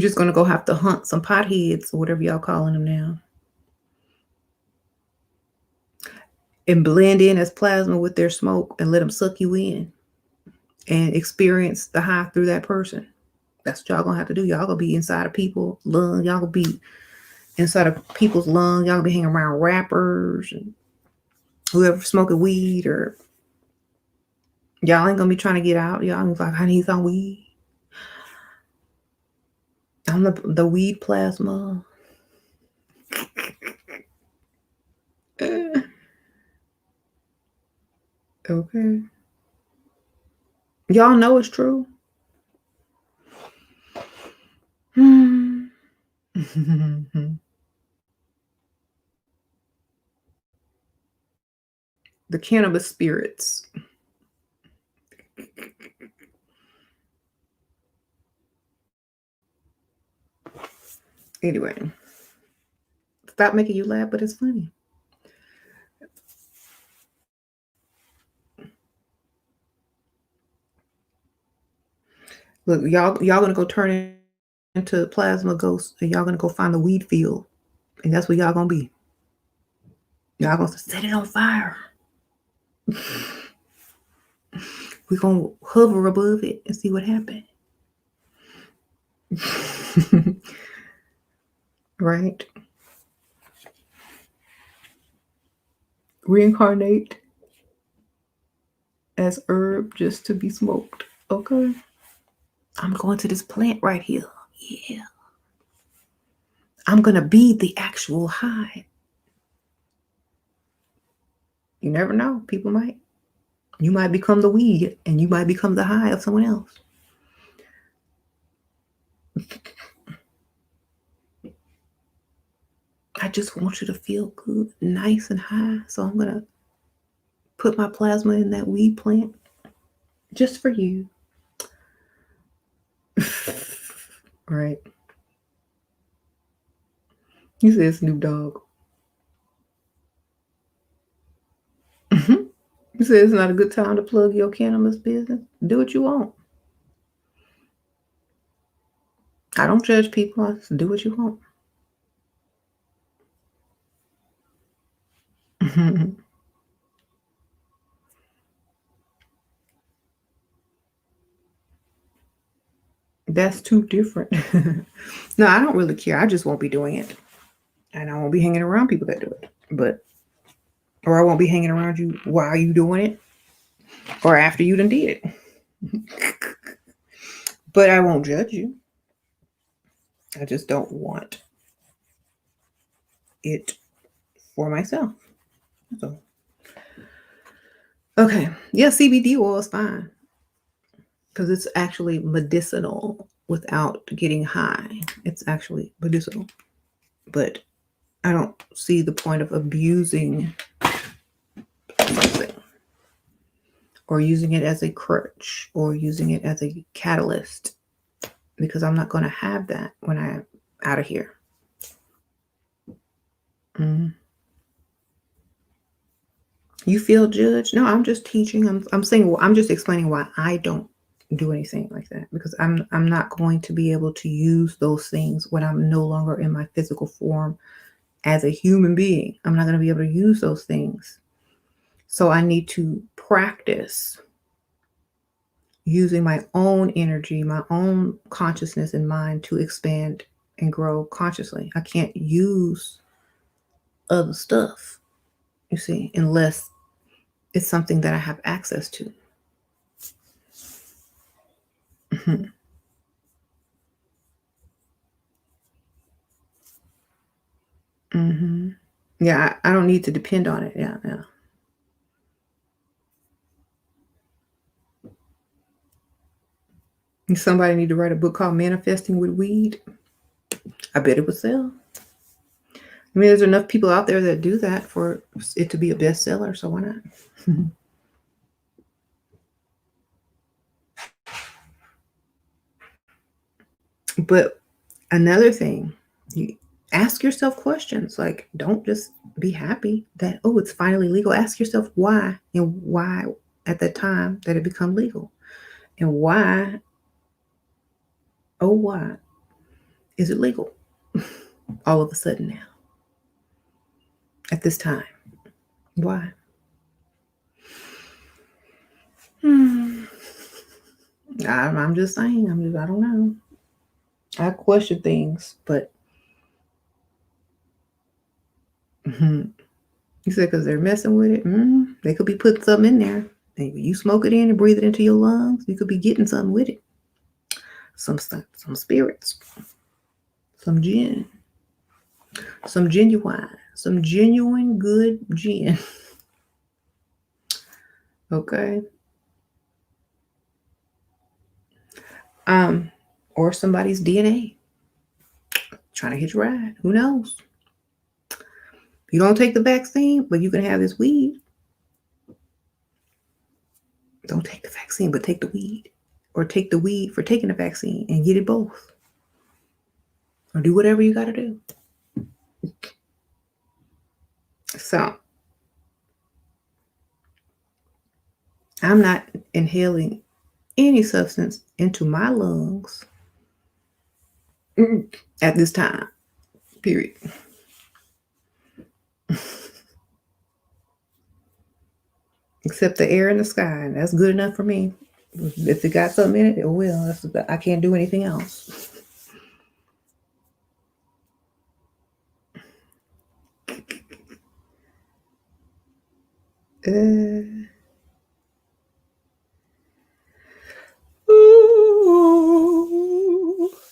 Speaker 1: just going to go have to hunt some potheads or whatever y'all calling them now. And blend in as plasma with their smoke and let them suck you in and experience the high through that person. That's what y'all going to have to do. Y'all going to be inside of people's lungs. Y'all going to be inside of people's lungs. Y'all going to be hanging around rappers and whoever smoking weed, or y'all ain't going to be trying to get out. Y'all going to be like, I need some weed. I'm the weed plasma. Okay. Y'all know it's true. The cannabis spirits. Anyway, stop making you laugh, but it's funny. Look, y'all gonna go turn into plasma ghosts, and y'all gonna go find the weed field, and that's where y'all gonna be. Y'all gonna set it on fire. We're gonna hover above it and see what happens. Right? Reincarnate as herb just to be smoked. Okay. I'm going to this plant right here. Yeah. I'm gonna be the actual high. You never know. People might. You might become the weed, and you might become the high of someone else. I just want you to feel good, nice and high. So I'm going to put my plasma in that weed plant just for you. Right. You said Snoop Dogg. You said it's not a good time to plug your cannabis business. Do what you want. I don't judge people. I just do what you want. That's too different. No, I don't really care. I just won't be doing it. And I won't be hanging around people that do it. Or I won't be hanging around you while you doing it. Or after you done did it. But I won't judge you. I just don't want it for myself. So, okay. Yeah, CBD oil is fine. Because it's actually medicinal without getting high. It's actually medicinal. But I don't see the point of abusing something. Or using it as a crutch. Or using it as a catalyst. Because I'm not going to have that when I'm out of here. You feel judged? No, I'm just teaching. I'm saying, well, I'm just explaining why I don't do anything like that, because I'm not going to be able to use those things when I'm no longer in my physical form as a human being. I'm not going to be able to use those things. So I need to practice using my own energy, my own consciousness and mind to expand and grow consciously. I can't use other stuff, you see, unless it's something that I have access to. Mm-hmm. Mm-hmm. Yeah, I don't need to depend on it. Yeah. Somebody need to write a book called Manifesting with Weed. I bet it would sell. I mean, there's enough people out there that do that for it to be a bestseller, so why not? But another thing, you ask yourself questions. Like, don't just be happy that, oh, it's finally legal. Ask yourself why, and why at that time that it become legal, and why, oh, why is it legal all of a sudden now at this time? Why? I'm just saying. I don't know. I question things, but you said because they're messing with it. They could be putting something in there. Maybe you smoke it in and breathe it into your lungs. You could be getting something with it. Some spirits, some Djinn, some genuine good Djinn. Okay. Or somebody's DNA trying to hitch a ride. Who knows? You don't take the vaccine, but you can have this weed. Don't take the vaccine, but take the weed. Or take the weed for taking the vaccine and get it both. Or do whatever you got to do. So, I'm not inhaling any substance into my lungs at this time, period. Except the air in the sky, and that's good enough for me. If it got something in it, oh well, I can't do anything else.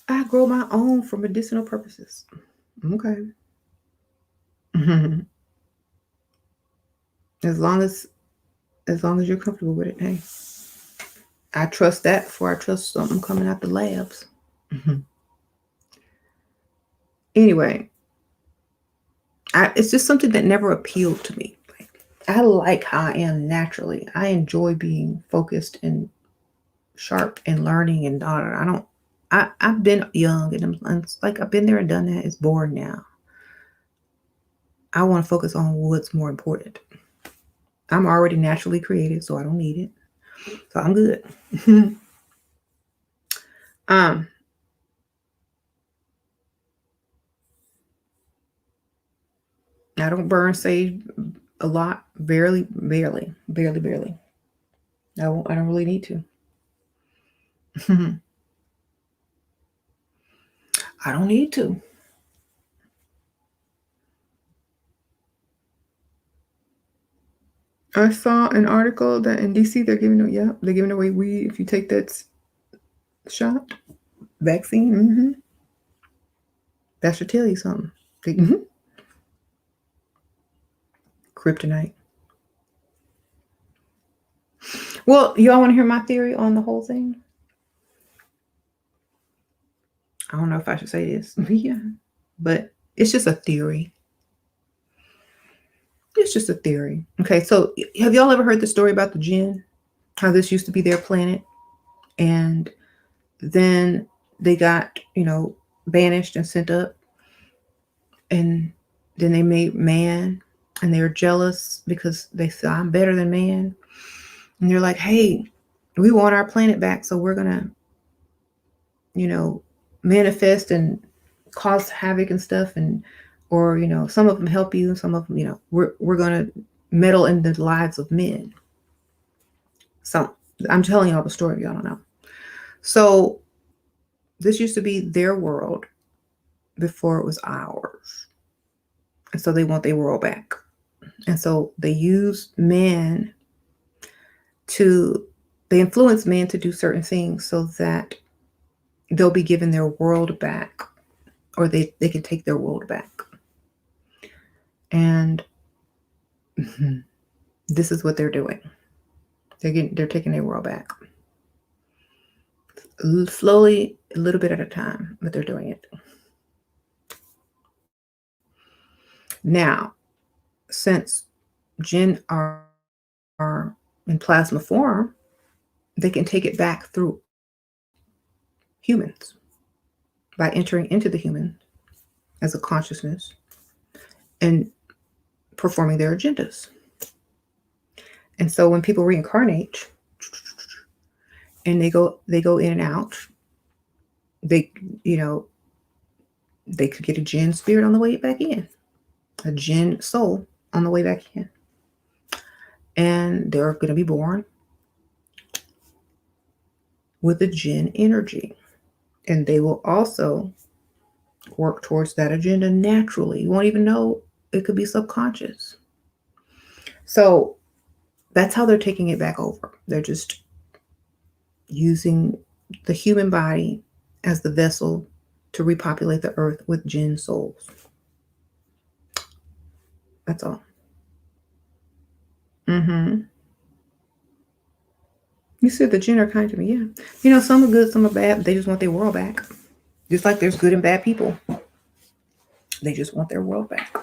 Speaker 1: I grow my own for medicinal purposes. Okay. As long as you're comfortable with it, hey. I trust that before I trust something coming out the labs. Anyway, it's just something that never appealed to me. I like how I am naturally. I enjoy being focused and sharp and learning, and I've been young, and it's like I've been there and done that. It's boring now. I want to focus on what's more important. I'm already naturally creative, so I don't need it. So I'm good. I don't burn sage a lot. Barely. I don't really need to. I don't need to. I saw an article that in DC they're giving away weed if you take that shot vaccine. That should tell you something. Kryptonite. Well, y'all want to hear my theory on the whole thing? I don't know if I should say this. Yeah, but it's just a theory. It's just a theory. Okay, so have y'all ever heard the story about the Djinn? How this used to be their planet, and then they got, banished and sent up, and then they made man, and they were jealous because they said, I'm better than man. And they're like, hey, we want our planet back, so we're gonna, manifest and cause havoc and stuff, or some of them help you, some of them, we're gonna meddle in the lives of men. So I'm telling y'all the story if y'all don't know. So this used to be their world before it was ours. And so they want their world back. And so they use men they influence men to do certain things so that they'll be given their world back, or they can take their world back. And this is what they're doing. They're taking their world back. Slowly, a little bit at a time, but they're doing it. Now, since Djinn are in plasma form, they can take it back through humans by entering into the human as a consciousness and performing their agendas. And so when people reincarnate and they go in and out, they could get a Djinn spirit on the way back in, a Djinn soul on the way back in. And they're going to be born with a Djinn energy. And they will also work towards that agenda naturally. You won't even know. It could be subconscious. So that's how they're taking it back over. They're just using the human body as the vessel to repopulate the earth with Djinn souls. That's all. You said the Djinn are kind to me, yeah. Some are good, some are bad, but they just want their world back. Just like there's good and bad people. They just want their world back.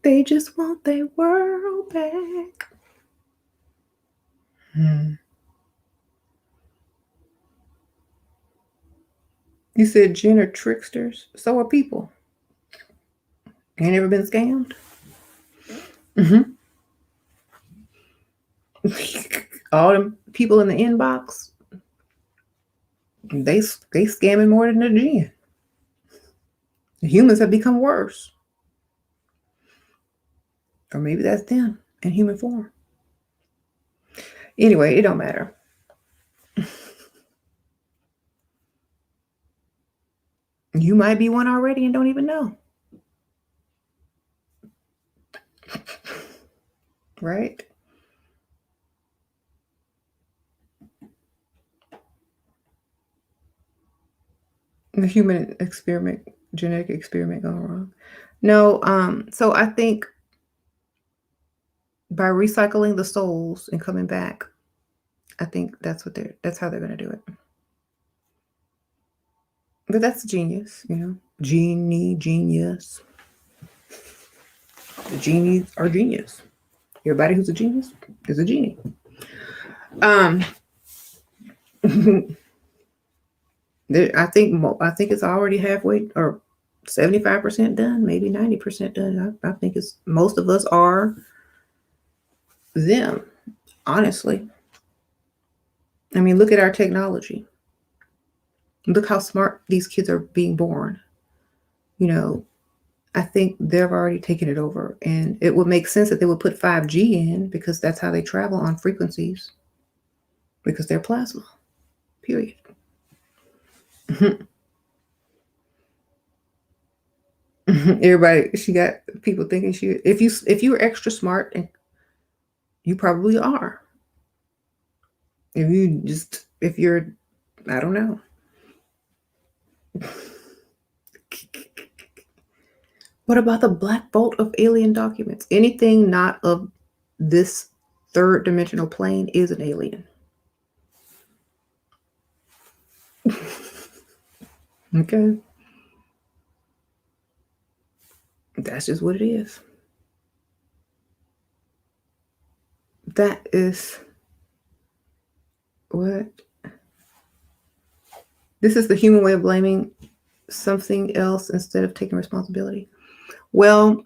Speaker 1: They just want their world back. You said Djinn are tricksters. So are people. Ain't ever been scammed? All them people in the inbox, they scamming more than the Djinn. The humans have become worse. Or maybe that's them in human form. Anyway, it don't matter. You might be one already and don't even know. Right? The human experiment, genetic experiment gone wrong. No, so I think by recycling the souls and coming back, I think that's how they're gonna do it. But that's genius, genius. The genies are genius. Everybody who's a genius is a genie. I think it's already halfway or 75% done, maybe 90% done. I think most of us are them, honestly. I mean, look at our technology. Look how smart these kids are being born. I think they've already taken it over. And it would make sense that they would put 5G in because that's how they travel on frequencies. Because they're plasma. Period. Everybody, she got people thinking if you were extra smart, and you probably are. If you're, I don't know. What about the black bolt of alien documents? Anything not of this third dimensional plane is an alien. Okay. That's just what it is. That is what? This is the human way of blaming something else instead of taking responsibility. Well,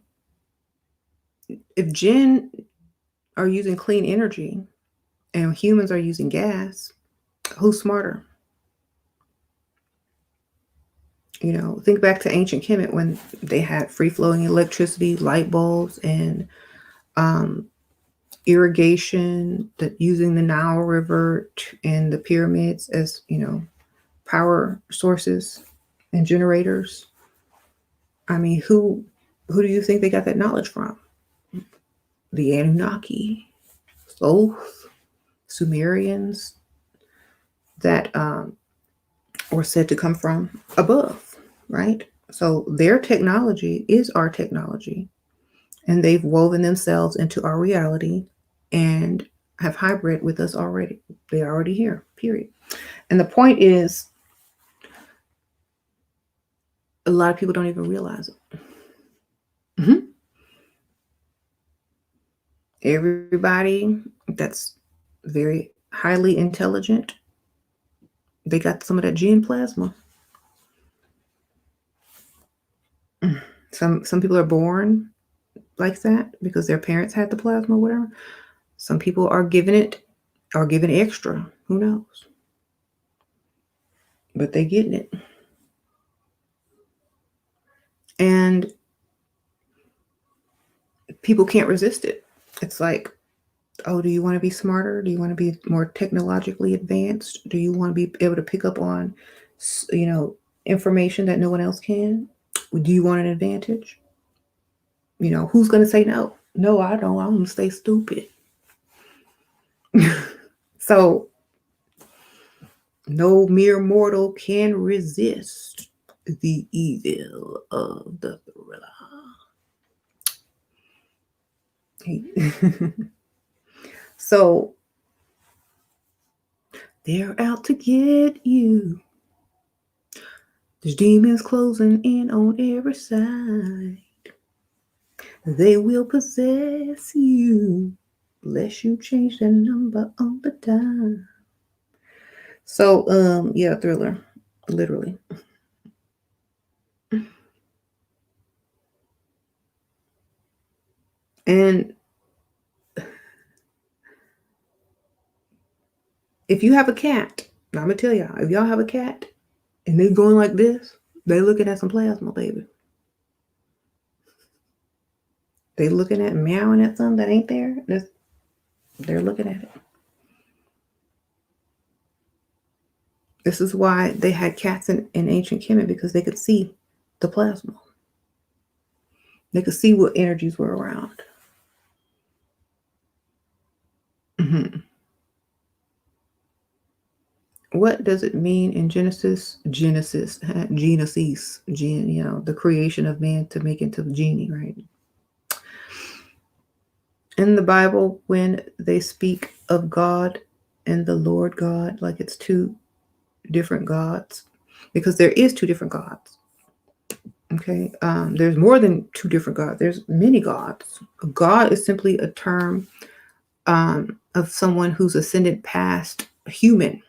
Speaker 1: if Djinn are using clean energy and humans are using gas, who's smarter? Think back to ancient Kemet when they had free-flowing electricity, light bulbs, and irrigation, that using the Nile River and the pyramids as, power sources and generators. I mean, who do you think they got that knowledge from? The Anunnaki, Thoth, Sumerians that were said to come from above, right? So their technology is our technology, and they've woven themselves into our reality and have hybrid with us already. They're already here, period. And the point is, a lot of people don't even realize it. Mm-hmm. Everybody that's very highly intelligent, they got some of that Djinn plasma. Some people are born like that because their parents had the plasma or whatever. Some people are given it or given extra. Who knows? But they getting it. And people can't resist it. It's like, oh, do you want to be smarter? Do you want to be more technologically advanced? Do you want to be able to pick up on, information that no one else can? Do you want an advantage? Who's going to say no? No, I don't. I'm going to stay stupid. So no mere mortal can resist the evil of the thriller. So they're out to get you. There's demons closing in on every side. They will possess you unless you change the number on the dime. So, yeah, thriller, literally. And if you have a cat, I'm gonna tell y'all, if y'all have a cat and they going like this, they looking at some plasma, baby. They looking at meowing at something that ain't there. They're looking at it. This is why they had cats in ancient Kemet, because they could see the plasma. They could see what energies were around. Mm-hmm. What does it mean in Genesis, Jinn, the creation of man to make into the genie, right? In the Bible, when they speak of God and the Lord God, like it's two different gods, because there is two different gods. Okay, there's more than two different gods. There's many gods. God is simply a term of someone who's ascended past human.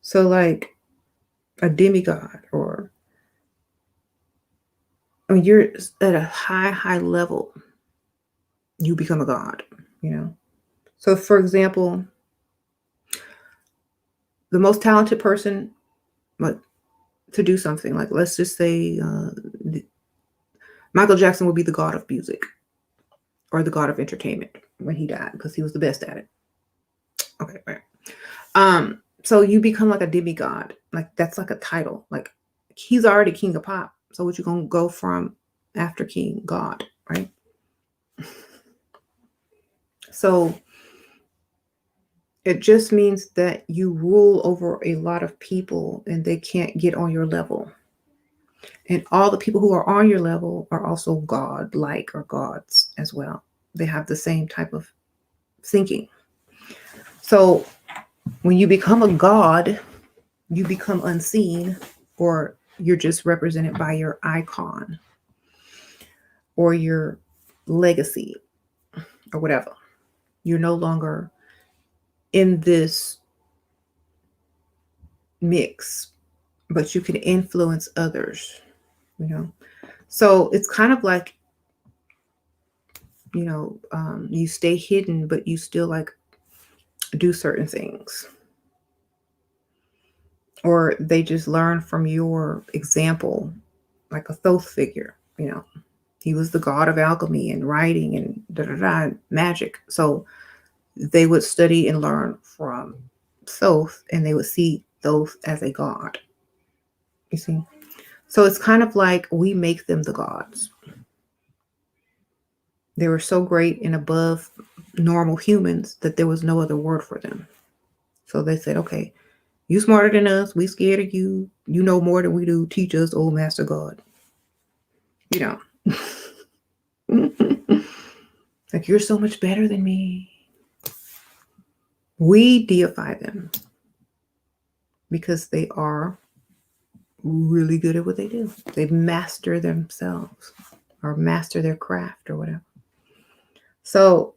Speaker 1: So like a demigod, or you're at a high level, you become a god. So for example, the most talented person, like, to do something, like let's just say Michael Jackson would be the god of music or the god of entertainment when he died, because he was the best at it. Okay, right. So you become like a demigod, like that's like a title, like he's already king of pop, so what you gonna go from after king? God, right? So it just means that you rule over a lot of people and they can't get on your level. And all the people who are on your level are also God-like or gods as well. They have the same type of thinking. So when you become a god, you become unseen, or you're just represented by your icon or your legacy or whatever. You're no longer in this mix, but you can influence others, So it's kind of like, you stay hidden, but you still like do certain things. or they just learn from your example, like a Thoth figure. He was the god of alchemy and writing and magic. So they would study and learn from Thoth, and they would see Thoth as a god. You see? So it's kind of like we make them the gods. They were so great and above normal humans that there was no other word for them. So they said, okay, you smarter than us. We scared of you. You know more than we do. Teach us, old master God. Like, you're so much better than me. We deify them because they are really good at what they do. They master themselves or master their craft or whatever. So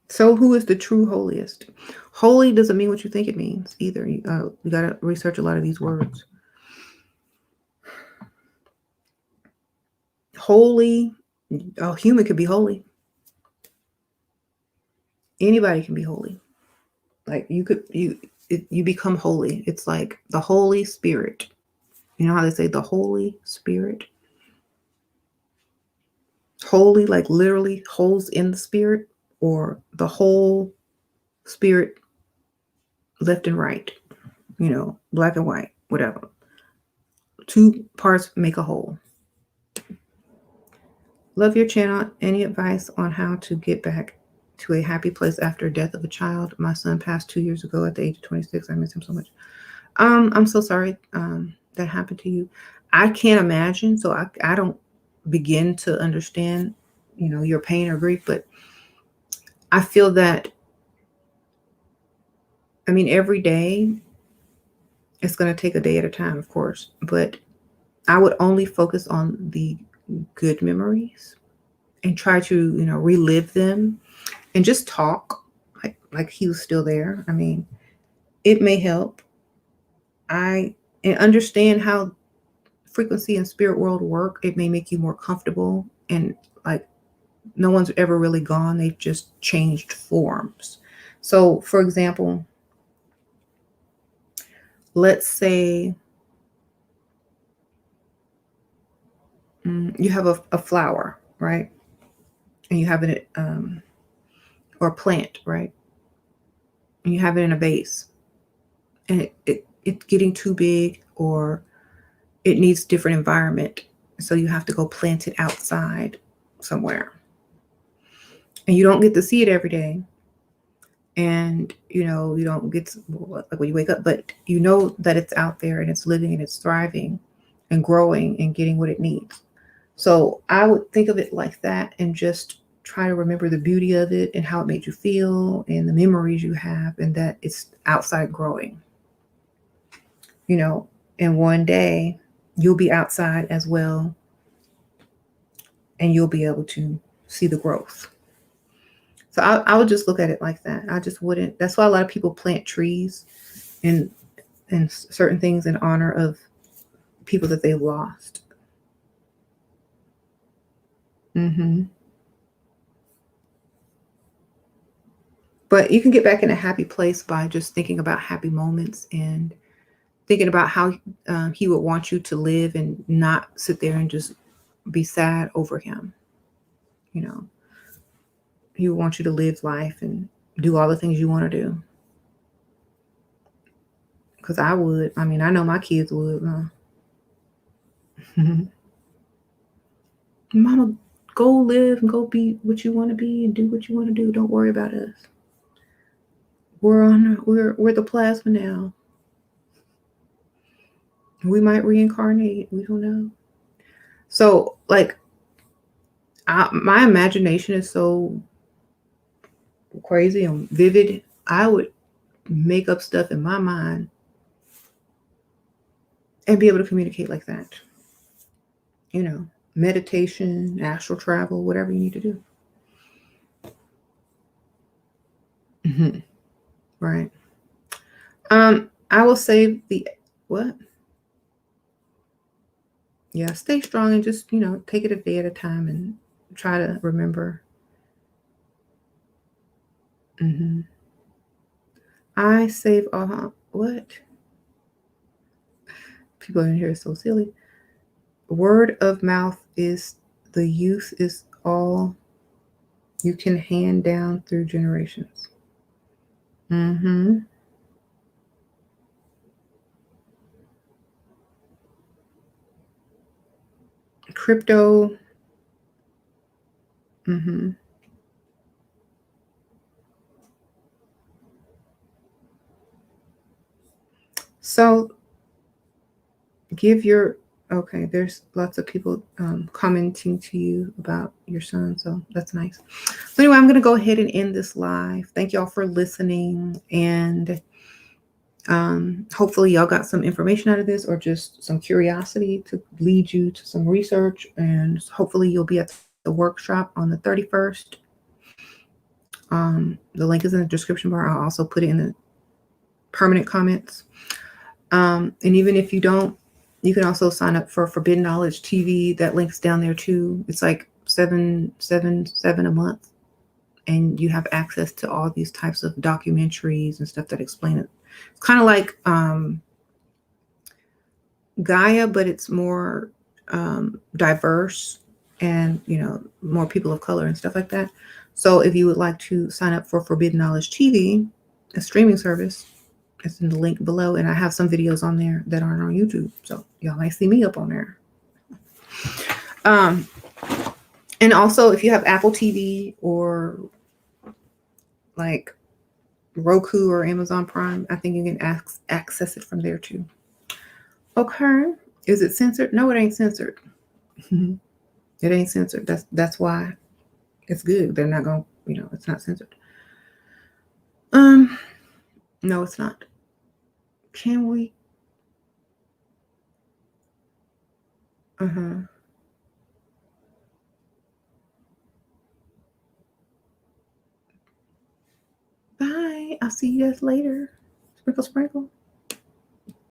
Speaker 1: so who is the true holiest? Holy doesn't mean what you think it means either. You got to research a lot of these words. Holy, a human could be holy. Anybody can be holy. Like you become holy. It's like the Holy Spirit. You know how they say the Holy Spirit? Holy, like literally holes in the spirit, or the whole spirit, left and right, black and white, whatever. Two parts make a whole. Love your channel. Any advice on how to get back to a happy place after death of a child? My son passed 2 years ago at the age of 26. I miss him so much. I'm so sorry that happened to you. I can't imagine, so I don't begin to understand, your pain or grief, but I feel that, every day it's going to take a day at a time, of course, but I would only focus on the good memories and try to, relive them and just talk like he was still there. It may help. And understand how frequency and spirit world work. It may make you more comfortable, and like no one's ever really gone. They've just changed forms. So, for example, let's say you have a flower, right? And you have it, or a plant, right? And you have it in a vase, and it's getting too big, or it needs different environment. So you have to go plant it outside somewhere. And you don't get to see it every day. And, you don't get to, like when you wake up, but you know that it's out there and it's living and it's thriving and growing and getting what it needs. So I would think of it like that and just try to remember the beauty of it and how it made you feel and the memories you have, and that it's outside growing, and one day you'll be outside as well, and you'll be able to see the growth. So I would just look at it like that. I just wouldn't. That's why a lot of people plant trees and certain things in honor of people that they've lost. But you can get back in a happy place by just thinking about happy moments and thinking about how he would want you to live, and not sit there and just be sad over him. He would want you to live life and do all the things you want to do. Because I would. I know my kids would. Mama, go live and go be what you want to be and do what you want to do. Don't worry about us. We're the plasma now. We might reincarnate. We don't know. So, like, my imagination is so crazy and vivid. I would make up stuff in my mind and be able to communicate like that. Meditation, astral travel, whatever you need to do. Right. I will say what? Yeah, stay strong and just, take it a day at a time and try to remember I save what? People in here are so silly. Word of mouth is the youth is all you can hand down through generations. Crypto. So give your, okay, there's lots of people commenting to you about your son, so that's nice. So anyway, I'm going to go ahead and end this live. Thank y'all for listening, and hopefully y'all got some information out of this, or just some curiosity to lead you to some research, and hopefully you'll be at the workshop on the 31st. The link is in the description bar. I'll also put it in the permanent comments. And even if you don't, you can also sign up for Forbidden Knowledge TV. That link's down there too. It's like $7 a month, and you have access to all these types of documentaries and stuff that explain it. It's kind of like Gaia, but it's more diverse, and more people of color and stuff like that. So if you would like to sign up for Forbidden Knowledge TV, a streaming service, it's in the link below, and I have some videos on there that aren't on YouTube, so y'all might see me up on there. And also, if you have Apple TV or like Roku or Amazon Prime, I think you can access it from there too. Okay, is it censored? No, it ain't censored. It ain't censored. That's why it's good. They're not gonna, it's not censored. No, it's not. Can we? Bye. I'll see you guys later. Sprinkle, sprinkle.